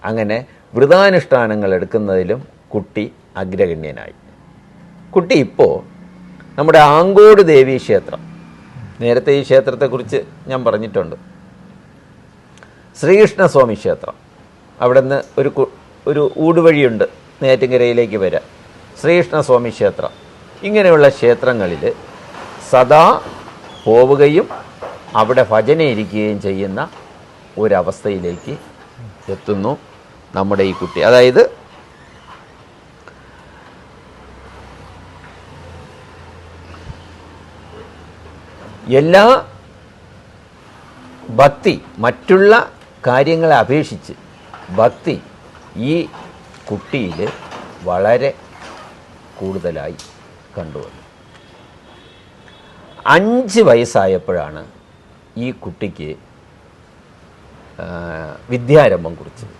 [SPEAKER 2] അങ്ങനെ വ്രതാനുഷ്ഠാനങ്ങൾ എടുക്കുന്നതിലും കുട്ടി അഗ്രഗണ്യനായി. കുട്ടി ഇപ്പോൾ നമ്മുടെ ആങ്കോട് ദേവീ ക്ഷേത്രം, നേരത്തെ ഈ ക്ഷേത്രത്തെക്കുറിച്ച് ഞാൻ പറഞ്ഞിട്ടുണ്ട്. ശ്രീകൃഷ്ണസ്വാമി ക്ഷേത്രം, അവിടെ നിന്ന് ഒരു ഊടുവഴിയുണ്ട് നെയ്യാറ്റിൻകരയിലേക്ക് വരാൻ. ശ്രീകൃഷ്ണസ്വാമി ക്ഷേത്രം, ഇങ്ങനെയുള്ള ക്ഷേത്രങ്ങളിൽ സദാ പോവുകയും അവിടെ ഭജനയിരിക്കുകയും ചെയ്യുന്ന ഒരവസ്ഥയിലേക്ക് എത്തുന്നു നമ്മുടെ ഈ കുട്ടി. അതായത് എല്ലാ ഭക്തി, മറ്റുള്ള കാര്യങ്ങളെ അപേക്ഷിച്ച് ഭക്തി ഈ കുട്ടിയിൽ വളരെ കൂടുതലായി കണ്ടുവന്നു. 5 വയസ്സായപ്പോഴാണ് ഈ കുട്ടിക്ക് വിദ്യാരംഭം കുറിച്ചത്.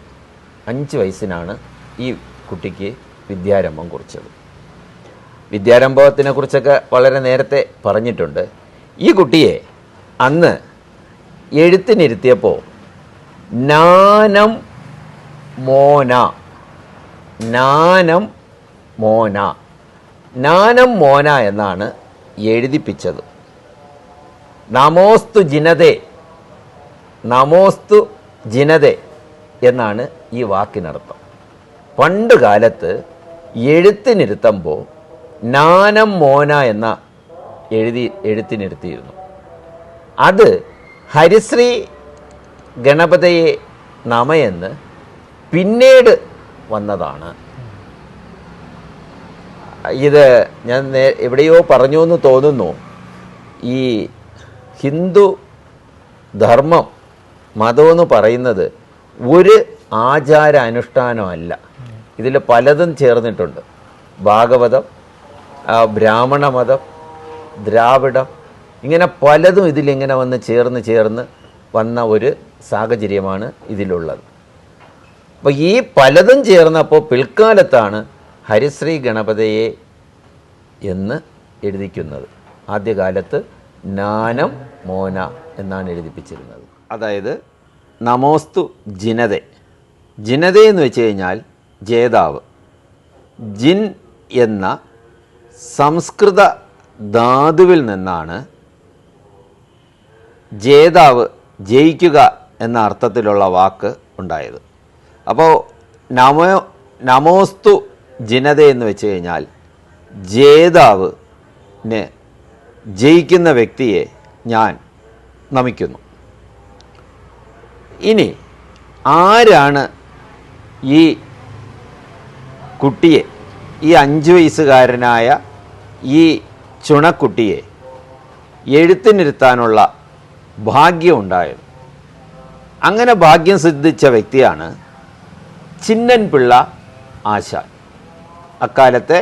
[SPEAKER 2] 5 വയസ്സിനാണ് ഈ കുട്ടിക്ക് വിദ്യാരംഭം കുറിച്ചത്. വിദ്യാരംഭത്തിനെ കുറിച്ചൊക്കെ വളരെ നേരത്തെ പറഞ്ഞിട്ടുണ്ട്. ഈ കുട്ടിയെ അന്ന് എഴുത്തിനിരുത്തിയപ്പോൾ നാനം മോന എന്നാണ് എഴുതിപ്പിച്ചത്. നമോസ്തു ജിനതേ എന്നാണ് ഈ വാക്കിനർത്ഥം. പണ്ട് കാലത്ത് എഴുത്തിനിരുത്തുമ്പോൾ നാനം മോന എന്ന എഴുത്തിനിരുത്തിയിരുന്നു. അത് ഹരിശ്രീ ഗണപതയെ നമയെന്ന് പിന്നീട് വന്നതാണ്. ഇത് ഞാൻ എവിടെയോ പറഞ്ഞു എന്ന് തോന്നുന്നു. ഈ ഹിന്ദു ധർമ്മം, മതമെന്ന് പറയുന്നത് ഒരു ആചാര അനുഷ്ഠാനമല്ല. ഇതിൽ പലതും ചേർന്നിട്ടുണ്ട്. ഭാഗവതം, ബ്രാഹ്മണ മതം, ദ്രാവിഡം, ഇങ്ങനെ പലതും ഇതിലിങ്ങനെ വന്ന് ചേർന്ന് വന്ന ഒരു സാഹചര്യമാണ് ഇതിലുള്ളത്. അപ്പോൾ ഈ പലതും ചേർന്നപ്പോൾ പിൽക്കാലത്താണ് ഹരിശ്രീ ഗണപതയെ എന്ന് എഴുതിക്കുന്നത്. ആദ്യകാലത്ത് നാനം മോന എന്നാണ് എഴുതിപ്പിച്ചിരുന്നത്. അതായത് നമോസ്തു ജിനതേ എന്ന് വെച്ച് കഴിഞ്ഞാൽ ജേതാവ്. ജിൻ എന്ന സംസ്കൃത ധാതുവിൽ നിന്നാണ് ജേതാവ്, ജയിക്കുക എന്ന അർത്ഥത്തിലുള്ള വാക്ക് ഉണ്ടായത്. അപ്പോൾ നമോസ്തു ജിനതേ എന്ന് വെച്ച് കഴിഞ്ഞാൽ ജേതാവിന്, ജയിക്കുന്ന വ്യക്തിയെ ഞാൻ നമിക്കുന്നു. ഇനി ആരാണ് ഈ കുട്ടിയെ, ഈ 5 വയസ്സുകാരനായ ഈ ചുണക്കുട്ടിയെ എഴുത്തിനിരുത്താനുള്ള ഭാഗ്യമുണ്ടായത്? അങ്ങനെ ഭാഗ്യം സിദ്ധിച്ച വ്യക്തിയാണ് ചിന്നൻപിള്ള ആശാൻ. അക്കാലത്തെ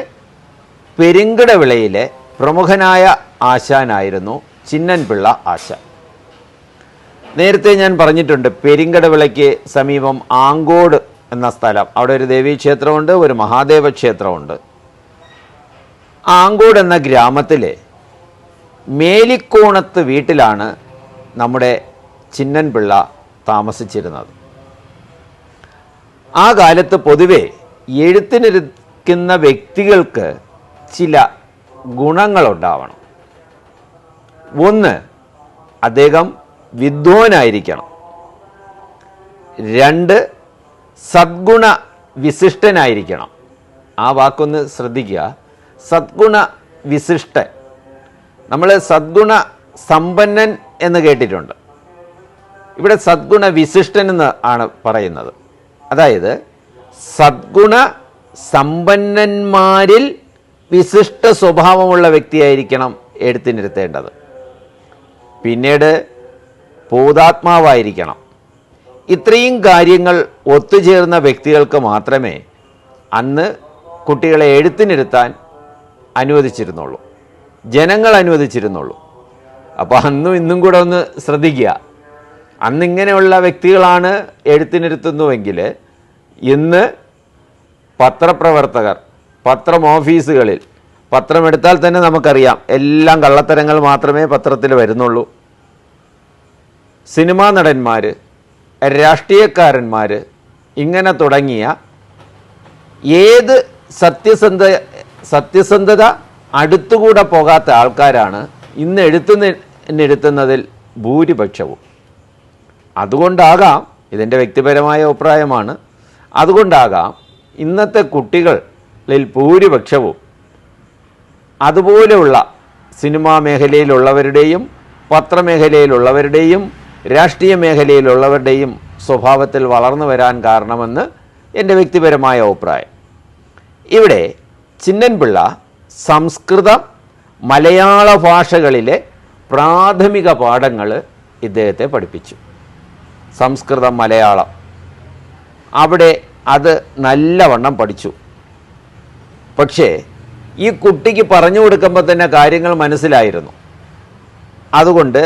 [SPEAKER 2] പെരുങ്കടവിളയിലെ പ്രമുഖനായ ആശാനായിരുന്നു ചിന്നൻപിള്ള ആശാൻ. നേരത്തെ ഞാൻ പറഞ്ഞിട്ടുണ്ട്, പെരുങ്കടവിളയ്ക്ക് സമീപം ആങ്കോട് എന്ന സ്ഥലം, അവിടെ ഒരു ദേവീക്ഷേത്രമുണ്ട്, ഒരു മഹാദേവ ക്ഷേത്രമുണ്ട്. ആങ്കോട് എന്ന ഗ്രാമത്തിലെ മേലിക്കോണത്ത് വീട്ടിലാണ് നമ്മുടെ ചിന്നൻപിള്ള താമസിച്ചിരുന്നത്. ആ കാലത്ത് പൊതുവെ എഴുത്തിനിരിക്കുന്ന വ്യക്തികൾക്ക് ചില ഗുണങ്ങളുണ്ടാവണം. ഒന്ന്, അദ്ദേഹം വിദ്വാനായിരിക്കണം. രണ്ട്, സദ്ഗുണ വിശിഷ്ടനായിരിക്കണം. ആ വാക്കൊന്ന് ശ്രദ്ധിക്കുക, സദ്ഗുണ വിശിഷ്ടൻ. നമ്മൾ സദ്ഗുണ സമ്പന്നൻ എന്ന് കേട്ടിട്ടുണ്ട്. ഇവിടെ സദ്ഗുണ വിശിഷ്ടൻ എന്ന് ആണ് പറയുന്നത്. അതായത് സദ്ഗുണ സമ്പന്നന്മാരിൽ വിശിഷ്ട സ്വഭാവമുള്ള വ്യക്തിയായിരിക്കണം എഴുത്തിനിരുത്തേണ്ടത്. പിന്നീട് ബോധാത്മാവായിരിക്കണം. ഇത്രയും കാര്യങ്ങൾ ഒത്തുചേർന്ന വ്യക്തികൾക്ക് മാത്രമേ അന്ന് കുട്ടികളെ എഴുത്തിനിരുത്താൻ അനുവദിച്ചിരുന്നുള്ളൂ, ജനങ്ങൾ അനുവദിച്ചിരുന്നുള്ളൂ. അപ്പോൾ അന്നും ഇന്നും കൂടെ ഒന്ന് ശ്രദ്ധിക്കുക. അന്നിങ്ങനെയുള്ള വ്യക്തികളാണ് എഴുത്തിനിരുത്തുന്നുവെങ്കിൽ ഇന്ന് പത്രപ്രവർത്തകർ, പത്രം ഓഫീസുകളിൽ പത്രമെടുത്താൽ തന്നെ നമുക്കറിയാം എല്ലാം കള്ളത്തരങ്ങൾ മാത്രമേ പത്രത്തിൽ വരുന്നുള്ളൂ. സിനിമാ നടന്മാർ, രാഷ്ട്രീയക്കാരന്മാർ, ഇങ്ങനെ തുടങ്ങിയ ഏത് സത്യസന്ധത അടുത്തുകൂടെ പോകാത്ത ആൾക്കാരാണ് ഇന്ന് എഴുത്തുന്നതിൽ ഭൂരിപക്ഷവും. അതുകൊണ്ടാകാം, ഇതിൻ്റെ വ്യക്തിപരമായ അഭിപ്രായമാണ്, അതുകൊണ്ടാകാം ഇന്നത്തെ കുട്ടികളിൽ ഭൂരിപക്ഷവും അതുപോലെയുള്ള സിനിമാ മേഖലയിലുള്ളവരുടെയും പത്രമേഖലയിലുള്ളവരുടെയും രാഷ്ട്രീയ മേഖലയിലുള്ളവരുടെയും സ്വഭാവത്തിൽ വളർന്നു വരാൻ കാരണമെന്ന് എൻ്റെ വ്യക്തിപരമായ അഭിപ്രായം. ഇവിടെ ചിന്നൻപിള്ള സംസ്കൃതം, മലയാള ഭാഷകളിലെ പ്രാഥമിക പാഠങ്ങൾ ഇദ്ദേഹത്തെ പഠിപ്പിച്ചു. സംസ്കൃതം, മലയാളം അവിടെ അത് നല്ലവണ്ണം പഠിച്ചു. പക്ഷേ ഈ കുട്ടിക്ക് പറഞ്ഞു കൊടുക്കുമ്പോൾ തന്നെ കാര്യങ്ങൾ മനസ്സിലായിരുന്നു. അതുകൊണ്ട്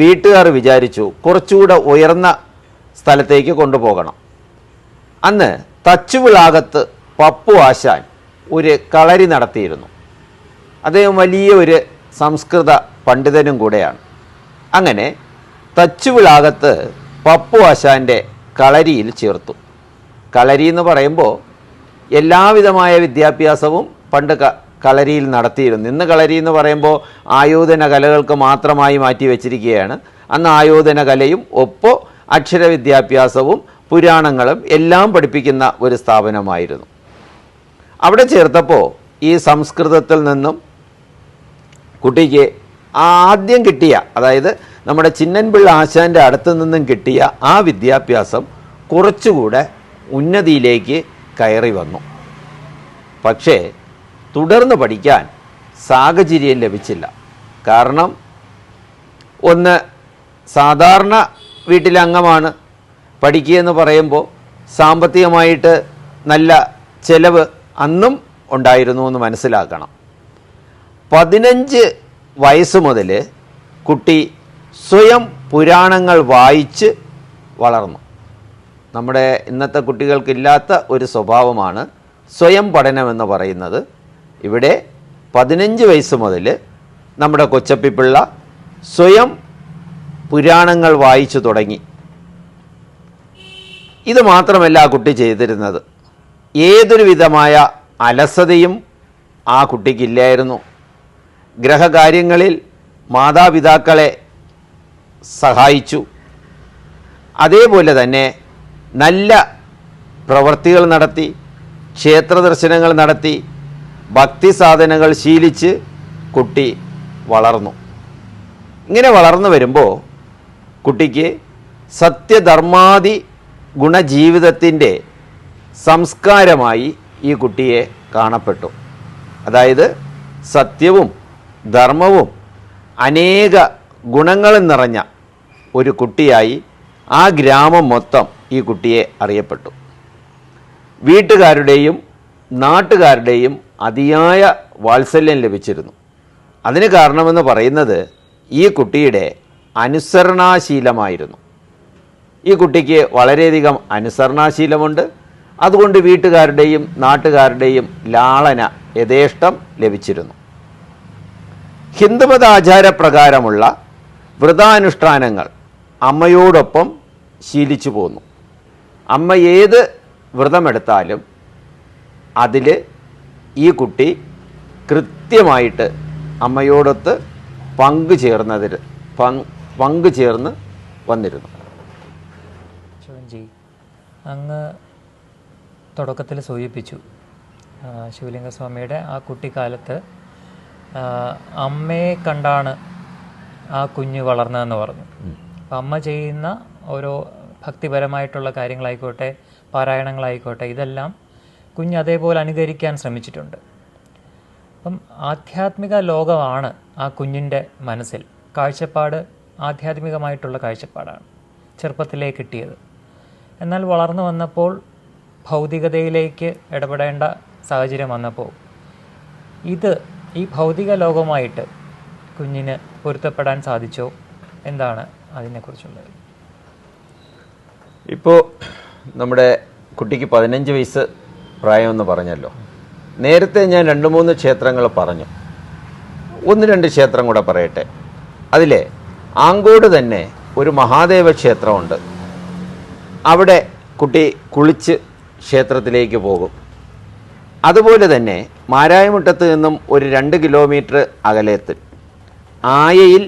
[SPEAKER 2] വീട്ടുകാർ വിചാരിച്ചു കുറച്ചുകൂടെ ഉയർന്ന സ്ഥലത്തേക്ക് കൊണ്ടുപോകണം. അന്ന് തച്ചുവിളാകത്ത് പപ്പു ആശാൻ ഒരു കളരി നടത്തിയിരുന്നു. അദ്ദേഹം വലിയ ഒരു സംസ്കൃത പണ്ഡിതനും കൂടെയാണ്. അങ്ങനെ തച്ചുവിളാകത്ത് പപ്പു ആശാൻ്റെ കളരിയിൽ ചേർത്തു. കളരി എന്ന് പറയുമ്പോൾ എല്ലാവിധമായ വിദ്യാഭ്യാസവും പണ്ട് കളരിയിൽ നടത്തിയിരുന്നു. ഇന്ന് കളരി എന്ന് പറയുമ്പോൾ ആയോധന കലകൾക്ക് മാത്രമായി മാറ്റി വച്ചിരിക്കുകയാണ്. അന്ന് ആയോധന കലയും ഒപ്പം അക്ഷരവിദ്യാഭ്യാസവും പുരാണങ്ങളും എല്ലാം പഠിപ്പിക്കുന്ന ഒരു സ്ഥാപനമായിരുന്നു. അവിടെ ചേർത്തപ്പോൾ ഈ സംസ്കൃതത്തിൽ നിന്നും കുട്ടിക്ക് ആദ്യം കിട്ടിയ, അതായത് നമ്മുടെ ചിന്നൻപിള്ള ആശാൻ്റെ അടുത്ത് നിന്നും കിട്ടിയ ആ വിദ്യാഭ്യാസം കുറച്ചുകൂടെ ഉന്നതിയിലേക്ക് കയറി വന്നു. പക്ഷേ തുടർന്ന് പഠിക്കാൻ സാഹചര്യം ലഭിച്ചില്ല. കാരണം ഒന്ന്, സാധാരണ വീട്ടിലെ അംഗമാണ്, പഠിക്കുകയെന്ന് പറയുമ്പോൾ സാമ്പത്തികമായിട്ട് നല്ല ചെലവ് അന്നും ഉണ്ടായിരുന്നു എന്ന് മനസ്സിലാക്കണം. 15 വയസ്സ് മുതൽ കുട്ടി സ്വയം പുരാണങ്ങൾ വായിച്ച് വളർന്നു. നമ്മുടെ ഇന്നത്തെ കുട്ടികൾക്കില്ലാത്ത ഒരു സ്വഭാവമാണ് സ്വയം പഠനമെന്ന് പറയുന്നത്. ഇവിടെ 15 വയസ്സ് മുതൽ നമ്മുടെ കൊച്ചപ്പിപ്പിള്ള സ്വയം പുരാണങ്ങൾ വായിച്ചു തുടങ്ങി. ഇത് മാത്രമല്ല ആ കുട്ടി ചെയ്തിരുന്നത്, ഏതൊരു വിധമായ അലസതയും ആ കുട്ടിക്കില്ലായിരുന്നു. ഗ്രഹകാര്യങ്ങളിൽ മാതാപിതാക്കളെ സഹായിച്ചു. അതേപോലെ തന്നെ നല്ല പ്രവൃത്തികൾ നടത്തി, ക്ഷേത്ര ദർശനങ്ങൾ നടത്തി, ഭക്തി സാധനങ്ങൾ ശീലിച്ച് കുട്ടി വളർന്നു. ഇങ്ങനെ വളർന്നു വരുമ്പോൾ കുട്ടിക്ക് സത്യധർമാദി ഗുണജീവിതത്തിൻ്റെ സംസ്കാരമായി ഈ കുട്ടിയെ കാണപ്പെട്ടു. അതായത് സത്യവും ധർമ്മവും അനേക ഗുണങ്ങളും നിറഞ്ഞ ഒരു കുട്ടിയായി ആ ഗ്രാമം മൊത്തം ഈ കുട്ടിയെ അറിയപ്പെട്ടു. വീട്ടുകാരുടെയും നാട്ടുകാരുടെയും അതിയായ വാത്സല്യം ലഭിച്ചിരുന്നു. അതിന് കാരണമെന്ന് പറയുന്നത് ഈ കുട്ടിയുടെ അനുസരണാശീലമായിരുന്നു. ഈ കുട്ടിക്ക് വളരെയധികം അനുസരണാശീലമുണ്ട്. അതുകൊണ്ട് വീട്ടുകാരുടെയും നാട്ടുകാരുടെയും ലാളന യഥേഷ്ടം ലഭിച്ചിരുന്നു. ഹിന്ദുമത ആചാരപ്രകാരമുള്ള വ്രതാനുഷ്ഠാനങ്ങൾ അമ്മയോടൊപ്പം ശീലിച്ചു പോന്നു. അമ്മ ഏത് വ്രതമെടുത്താലും അതിൽ ഈ കുട്ടി കൃത്യമായിട്ട് അമ്മയോടൊത്ത് പങ്കുചേർന്ന് വന്നിരുന്നു.
[SPEAKER 1] ശിവൻജി, അങ്ങ് തുടക്കത്തിൽ സൂചിപ്പിച്ചു ശിവലിംഗസ്വാമിയുടെ ആ കുട്ടിക്കാലത്ത് അമ്മയെ കണ്ടാണ് ആ കുഞ്ഞ് വളർന്നതെന്ന് പറഞ്ഞു. അപ്പം അമ്മ ചെയ്യുന്ന ഓരോ ഭക്തിപരമായിട്ടുള്ള കാര്യങ്ങളായിക്കോട്ടെ, പാരായണങ്ങളായിക്കോട്ടെ, ഇതെല്ലാം കുഞ്ഞ് അതേപോലെ അനുകരിക്കാൻ ശ്രമിച്ചിട്ടുണ്ട്. അപ്പം ആധ്യാത്മിക ലോകമാണ് ആ കുഞ്ഞിൻ്റെ മനസ്സിൽ. കാഴ്ചപ്പാട് ആധ്യാത്മികമായിട്ടുള്ള കാഴ്ചപ്പാടാണ് ചെറുപ്പത്തിലേ കിട്ടിയത്. എന്നാൽ വളർന്നു വന്നപ്പോൾ ഭൗതികതയിലേക്ക് ഇടപെടേണ്ട സാഹചര്യം വന്നപ്പോൾ ഈ ഭൗതിക ലോകവുമായിട്ട് കുഞ്ഞിന് പൊരുത്തപ്പെടാൻ സാധിച്ചോ? എന്താണ് അതിനെക്കുറിച്ചുള്ളത്?
[SPEAKER 2] ഇപ്പോൾ നമ്മുടെ കുട്ടിക്ക് 15 വയസ്സ് പ്രായമെന്ന് പറഞ്ഞല്ലോ. നേരത്തെ ഞാൻ 2-3 ക്ഷേത്രങ്ങൾ പറഞ്ഞു. 1-2 ക്ഷേത്രം കൂടെ പറയട്ടെ. അതിലെ ആങ്കോട് തന്നെ ഒരു മഹാദേവ ക്ഷേത്രമുണ്ട്. അവിടെ കുട്ടി കുളിച്ച് ക്ഷേത്രത്തിലേക്ക് പോകും. അതുപോലെ തന്നെ മാരായമുട്ടത്ത് നിന്നും ഒരു 2 കിലോമീറ്റർ അകലത്തിൽ ആയയിൽ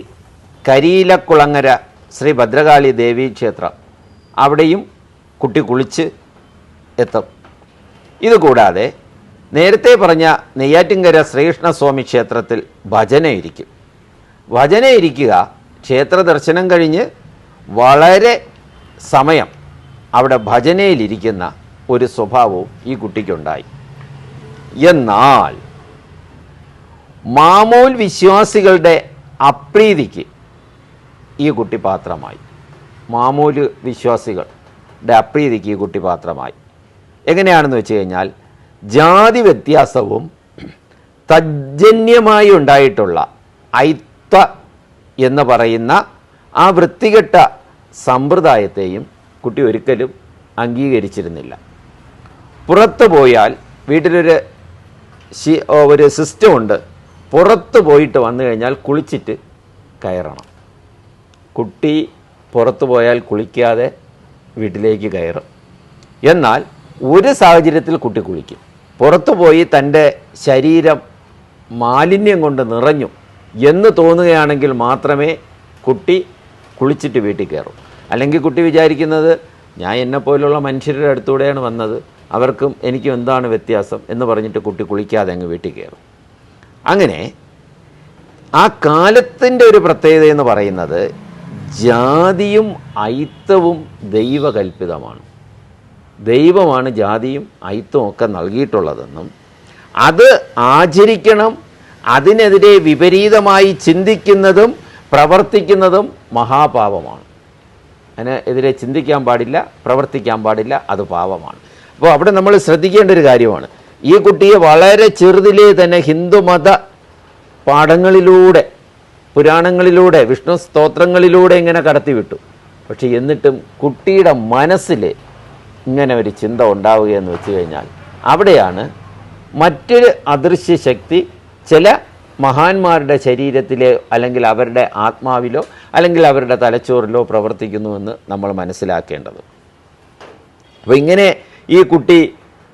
[SPEAKER 2] കരിയിലക്കുളങ്ങര ശ്രീ ഭദ്രകാളി ദേവി ക്ഷേത്രം, അവിടെയും കുട്ടി കുളിച്ച് എത്തും. ഇതുകൂടാതെ നേരത്തെ പറഞ്ഞ നെയ്യാറ്റിൻകര ശ്രീകൃഷ്ണസ്വാമി ക്ഷേത്രത്തിൽ ഭജന ഇരിക്കും. ഭജന ഇരിക്കുക, ക്ഷേത്ര ദർശനം കഴിഞ്ഞ് വളരെ സമയം അവിടെ ഭജനയിലിരിക്കുന്ന ഒരു സ്വഭാവവും ഈ കുട്ടിക്കുണ്ടായി. എന്നാൽ മാമൂൽ വിശ്വാസികളുടെ അപ്രീതിക്ക് ഈ കുട്ടി പാത്രമായി. മാമൂല് വിശ്വാസികളുടെ അപ്രീതിക്ക് ഈ കുട്ടി പാത്രമായി. എങ്ങനെയാണെന്ന് വെച്ച് കഴിഞ്ഞാൽ, ജാതി വ്യത്യാസവും തജ്ജന്യമായി ഉണ്ടായിട്ടുള്ള ഐത്ത എന്ന് പറയുന്ന ആ വൃത്തികെട്ട സമ്പ്രദായത്തെയും കുട്ടി ഒരിക്കലും അംഗീകരിച്ചിരുന്നില്ല. പുറത്തു പോയാൽ വീട്ടിലൊരു സിസ്റ്റം ഉണ്ട്. പുറത്ത് പോയിട്ട് വന്നു കഴിഞ്ഞാൽ കുളിച്ചിട്ട് കയറണം. കുട്ടി പുറത്തു പോയാൽ കുളിക്കാതെ വീട്ടിലേക്ക് കയറും. എന്നാൽ ഒരു സാഹചര്യത്തിൽ കുട്ടി കുളിക്കും. പുറത്തു പോയി തൻ്റെ ശരീരം മാലിന്യം കൊണ്ട് നിറഞ്ഞു എന്ന് തോന്നുകയാണെങ്കിൽ മാത്രമേ കുട്ടി കുളിച്ചിട്ട് വീട്ടിൽ കയറും. അല്ലെങ്കിൽ കുട്ടി വിചാരിക്കുന്നത്, ഞാൻ എന്നെപ്പോലുള്ള മനുഷ്യരുടെ അടുത്തൂടെയാണ് വന്നത്, അവർക്കും എനിക്കും എന്താണ് വ്യത്യാസം എന്ന് പറഞ്ഞിട്ട് കുട്ടി കുളിക്കാതെ അങ്ങ് വീട്ടിൽ കയറും. അങ്ങനെ ആ കാലത്തിൻ്റെ ഒരു പ്രത്യേകത എന്ന് പറയുന്നത്, ജാതിയും ഐത്തവും ദൈവകൽപ്പിതമാണ്. ദൈവമാണ് ജാതിയും ഐത്തവും ഒക്കെ നൽകിയിട്ടുള്ളതെന്നും അത് ആചരിക്കണം, അതിനെതിരെ വിപരീതമായി ചിന്തിക്കുന്നതും പ്രവർത്തിക്കുന്നതും മഹാപാപമാണ്. അതിനെതിരെ ചിന്തിക്കാൻ പാടില്ല, പ്രവർത്തിക്കാൻ പാടില്ല, അത് പാപമാണ്. അപ്പോൾ അവിടെ നമ്മൾ ശ്രദ്ധിക്കേണ്ട ഒരു കാര്യമാണ്, ഈ കുട്ടിയെ വളരെ ചെറുതിലേ തന്നെ ഹിന്ദുമത പാഠങ്ങളിലൂടെ, പുരാണങ്ങളിലൂടെ, വിഷ്ണു സ്തോത്രങ്ങളിലൂടെ ഇങ്ങനെ കടത്തിവിട്ടു. പക്ഷെ എന്നിട്ടും കുട്ടിയുടെ മനസ്സിൽ ഇങ്ങനെ ഒരു ചിന്ത ഉണ്ടാവുകയെന്ന് വെച്ച് കഴിഞ്ഞാൽ, അവിടെയാണ് മറ്റൊരു അദൃശ്യ ശക്തി ചില മഹാന്മാരുടെ ശരീരത്തിലെ അല്ലെങ്കിൽ അവരുടെ ആത്മാവിലോ അല്ലെങ്കിൽ അവരുടെ തലച്ചോറിലോ പ്രവർത്തിക്കുന്നുവെന്ന് നമ്മൾ മനസ്സിലാക്കേണ്ടത്. അപ്പോൾ ഇങ്ങനെ ഈ കുട്ടി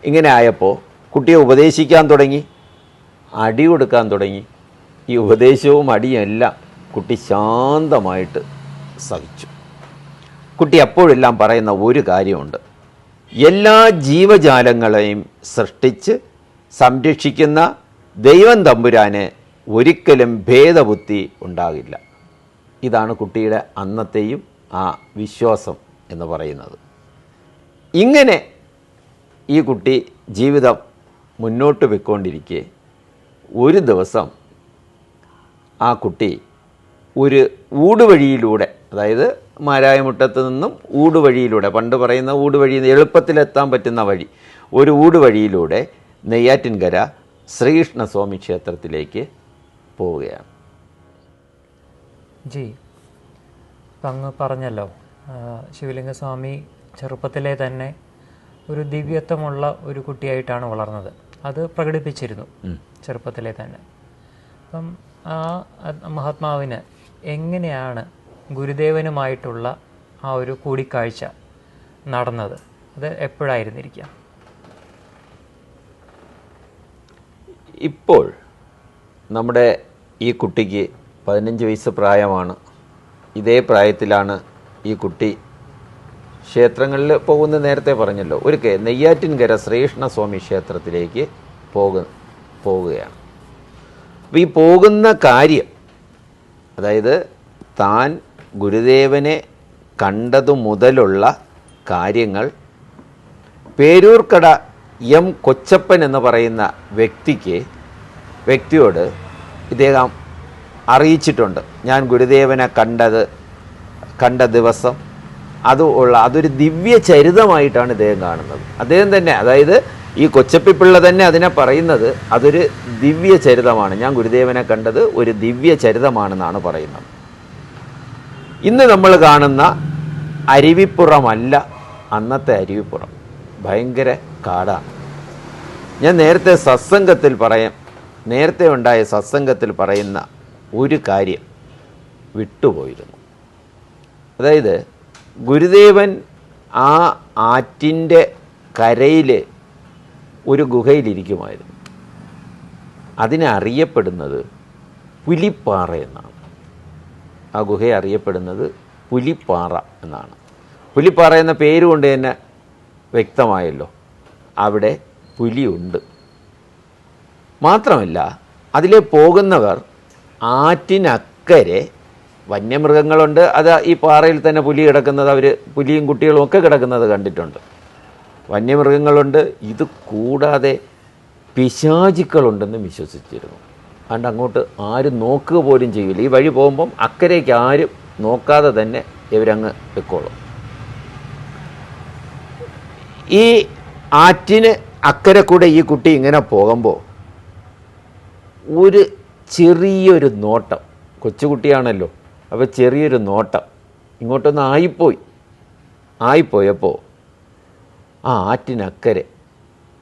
[SPEAKER 2] ഇങ്ങനെ ആയപ്പോൾ കുട്ടിയെ ഉപദേശിക്കാൻ തുടങ്ങി, അടി കൊടുക്കാൻ തുടങ്ങി. ഈ ഉപദേശവും അടിയും എല്ലാം കുട്ടി ശാന്തമായിട്ട് സഹിച്ചു. കുട്ടി അപ്പോഴെല്ലാം പറയുന്ന ഒരു കാര്യമുണ്ട്, എല്ലാ ജീവജാലങ്ങളെയും സൃഷ്ടിച്ച് സംരക്ഷിക്കുന്ന ദൈവം തമ്പുരാന് ഒരിക്കലും ഭേദബുദ്ധി ഉണ്ടാകില്ല. ഇതാണ് കുട്ടിയുടെ അന്നത്തെയും ആ വിശ്വാസം എന്ന് പറയുന്നത്. ഇങ്ങനെ ഈ കുട്ടി ജീവിതം മുന്നോട്ട് പോയിക്കൊണ്ടിരിക്കെ ഒരു ദിവസം ആ കുട്ടി ഒരു ഊടുവഴിയിലൂടെ, അതായത് മാരായമുട്ടത്ത് നിന്നും ഊടുവഴിയിലൂടെ, പണ്ട് പറയുന്ന ഊടുവഴി, എളുപ്പത്തിലെത്താൻ പറ്റുന്ന വഴി, ഒരു ഊടുവഴിയിലൂടെ നെയ്യാറ്റിൻകര ശ്രീകൃഷ്ണസ്വാമി ക്ഷേത്രത്തിലേക്ക് പോവുകയാണ്.
[SPEAKER 1] ജി, ഇപ്പം അങ്ങ് പറഞ്ഞല്ലോ ശിവലിംഗസ്വാമി ചെറുപ്പത്തിലെ തന്നെ ഒരു ദിവ്യത്വമുള്ള ഒരു കുട്ടിയായിട്ടാണ് വളർന്നത്. അത് പ്രകടിപ്പിച്ചിരുന്നു ചെറുപ്പത്തിലെ തന്നെ. അപ്പം ആ മഹാത്മാവിന് എങ്ങനെയാണ് ഗുരുദേവനുമായിട്ടുള്ള ആ ഒരു കൂടിക്കാഴ്ച നടന്നത്? അത് എപ്പോഴായിരുന്നിരിക്കാം?
[SPEAKER 2] ഇപ്പോൾ നമ്മുടെ ഈ കുട്ടിക്ക് 15 വയസ്സ് പ്രായമാണ്. ഇതേ പ്രായത്തിലാണ് ഈ കുട്ടി ക്ഷേത്രങ്ങളിൽ പോകുന്ന, നേരത്തെ പറഞ്ഞല്ലോ, നെയ്യാറ്റിൻകര ശ്രീകൃഷ്ണസ്വാമി ക്ഷേത്രത്തിലേക്ക് പോവുകയാണ്. അപ്പോൾ ഈ പോകുന്ന കാര്യം, അതായത് താൻ ഗുരുദേവനെ കണ്ടതു മുതലുള്ള കാര്യങ്ങൾ പേരൂർക്കട എം കൊച്ചപ്പൻ എന്ന് പറയുന്ന വ്യക്തിയോട് ഇദ്ദേഹം അറിയിച്ചിട്ടുണ്ട്. ഞാൻ ഗുരുദേവനെ കണ്ട ദിവസം അതൊരു ദിവ്യ ചരിതമായിട്ടാണ് ഇദ്ദേഹം കാണുന്നത്. അദ്ദേഹം തന്നെ, അതായത് ഈ കൊച്ചപ്പിള്ള തന്നെ അതിനെ പറയുന്നത് അതൊരു ദിവ്യ ചരിതമാണ്. ഞാൻ ഗുരുദേവനെ കണ്ടത് ഒരു ദിവ്യ ചരിതമാണെന്നാണ് പറയുന്നത്. ഇന്ന് നമ്മൾ കാണുന്ന അരുവിപ്പുറമല്ല അന്നത്തെ അരുവിപ്പുറം. ഭയങ്കര കാടാണ്. ഞാൻ നേരത്തെ ഉണ്ടായ സത്സംഗത്തിൽ പറയുന്ന ഒരു കാര്യം വിട്ടുപോയിരുന്നു. അതായത് ഗുരുദേവൻ ആ ആറ്റിൻ്റെ കരയിൽ ഒരു ഗുഹയിലിരിക്കുമായിരുന്നു. അതിനെ അറിയപ്പെടുന്നത് പുലിപ്പാറ എന്നാണ്. ആ ഗുഹയെ അറിയപ്പെടുന്നത് പുലിപ്പാറ എന്നാണ്. പുലിപ്പാറ എന്ന പേരുകൊണ്ട് തന്നെ വ്യക്തമായല്ലോ, അവിടെ പുലിയുണ്ട്. മാത്രമല്ല, അതിലെ പോകുന്നവർ ആറ്റിനക്കരെ വന്യമൃഗങ്ങളുണ്ട്. അത് ഈ പാറയിൽ തന്നെ പുലി കിടക്കുന്നത്, പുലിയും കുട്ടികളും ഒക്കെ കിടക്കുന്നത് കണ്ടിട്ടുണ്ട്. വന്യമൃഗങ്ങളുണ്ട്. ഇത് കൂടാതെ പിശാചുക്കളുണ്ടെന്ന് വിശ്വസിച്ചിരുന്നു. അതുകൊണ്ട് അങ്ങോട്ട് ആരും നോക്കുക പോലും ചെയ്യില്ല. ഈ വഴി പോകുമ്പം അക്കരയ്ക്ക് ആരും നോക്കാതെ തന്നെ ഇവരങ്ങ് വെക്കോളും. ഈ ആറ്റിന് അക്കരെ കൂടെ ഈ കുട്ടി ഇങ്ങനെ പോകുമ്പോൾ ഒരു ചെറിയൊരു നോട്ടം, കൊച്ചുകുട്ടിയാണല്ലോ, അപ്പോൾ ചെറിയൊരു നോട്ടം ഇങ്ങോട്ടൊന്ന് ആയിപ്പോയപ്പോൾ ആ ആറ്റിനക്കരെ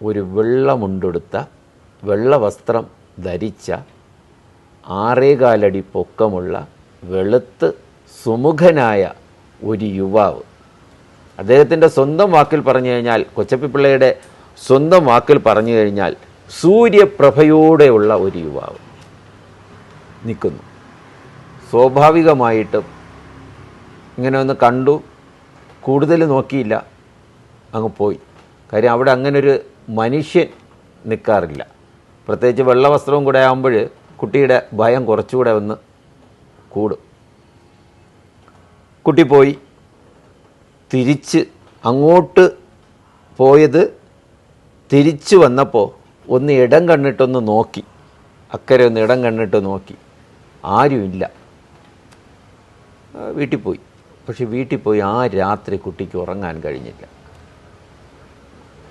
[SPEAKER 2] ഒരു വെള്ളമുണ്ടെടുത്ത, വെള്ള വസ്ത്രം ധരിച്ച, 6.25 അടി പൊക്കമുള്ള, വെളുത്ത് സുമുഖനായ ഒരു യുവാവ്, അദ്ദേഹത്തിൻ്റെ സ്വന്തം വാക്കിൽ പറഞ്ഞു കഴിഞ്ഞാൽ, കൊച്ചപ്പിള്ളയുടെ സ്വന്തം വാക്കിൽ പറഞ്ഞു കഴിഞ്ഞാൽ, സൂര്യപ്രഭയോടെയുള്ള ഒരു യുവാവ് നിൽക്കുന്നു. സ്വാഭാവികമായിട്ടും ഇങ്ങനെ ഒന്ന് കണ്ടു, കൂടുതൽ നോക്കിയില്ല, അങ്ങ് പോയി. കാര്യം അവിടെ അങ്ങനൊരു മനുഷ്യൻ നിൽക്കാറില്ല. പ്രത്യേകിച്ച് വെള്ളവസ്ത്രവും കൂടെ ആകുമ്പോൾ കുട്ടിയുടെ ഭയം കുറച്ചുകൂടെ ഒന്ന് കൂടും. കുട്ടി പോയി. തിരിച്ച് അങ്ങോട്ട് പോയത്, തിരിച്ചു വന്നപ്പോൾ ഒന്ന് ഇടം കണ്ണിട്ടൊന്ന് നോക്കി, അക്കരെ ഒന്ന് ഇടം കണ്ണിട്ട് നോക്കി, ആരുമില്ല. വീട്ടിൽ പോയി. പക്ഷെ വീട്ടിൽ പോയി ആ രാത്രി കുട്ടിക്ക് ഉറങ്ങാൻ കഴിഞ്ഞില്ല.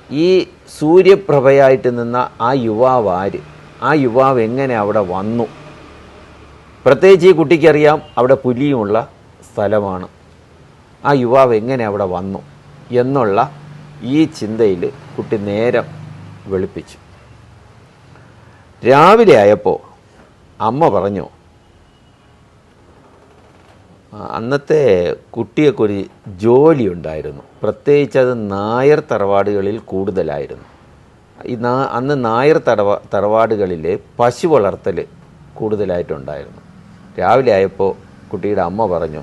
[SPEAKER 2] ഈ സൂര്യപ്രഭയായിട്ട് നിന്ന ആ യുവാവ് ആര്? ആ യുവാവ് എങ്ങനെ അവിടെ വന്നു? പ്രത്യേകിച്ച് ഈ കുട്ടിക്കറിയാം അവിടെ പുലിയുമുള്ള സ്ഥലമാണ്. ആ യുവാവ് എങ്ങനെ അവിടെ വന്നു എന്നുള്ള ഈ ചിന്തയിൽ കുട്ടി നേരം വെളുപ്പിച്ചു. രാവിലെ ആയപ്പോൾ അമ്മ പറഞ്ഞു, അന്നത്തെ കുട്ടിയൊക്കെ ജോലി ഉണ്ടായിരുന്നു. പ്രത്യേകിച്ച് അത് നായർ തറവാടുകളിൽ കൂടുതലായിരുന്നു. അന്ന് നായർ തറവാടുകളിൽ പശു വളർത്തൽ കൂടുതലായിട്ടുണ്ടായിരുന്നു. രാവിലെ ആയപ്പോൾ കുട്ടിയുടെ അമ്മ പറഞ്ഞു,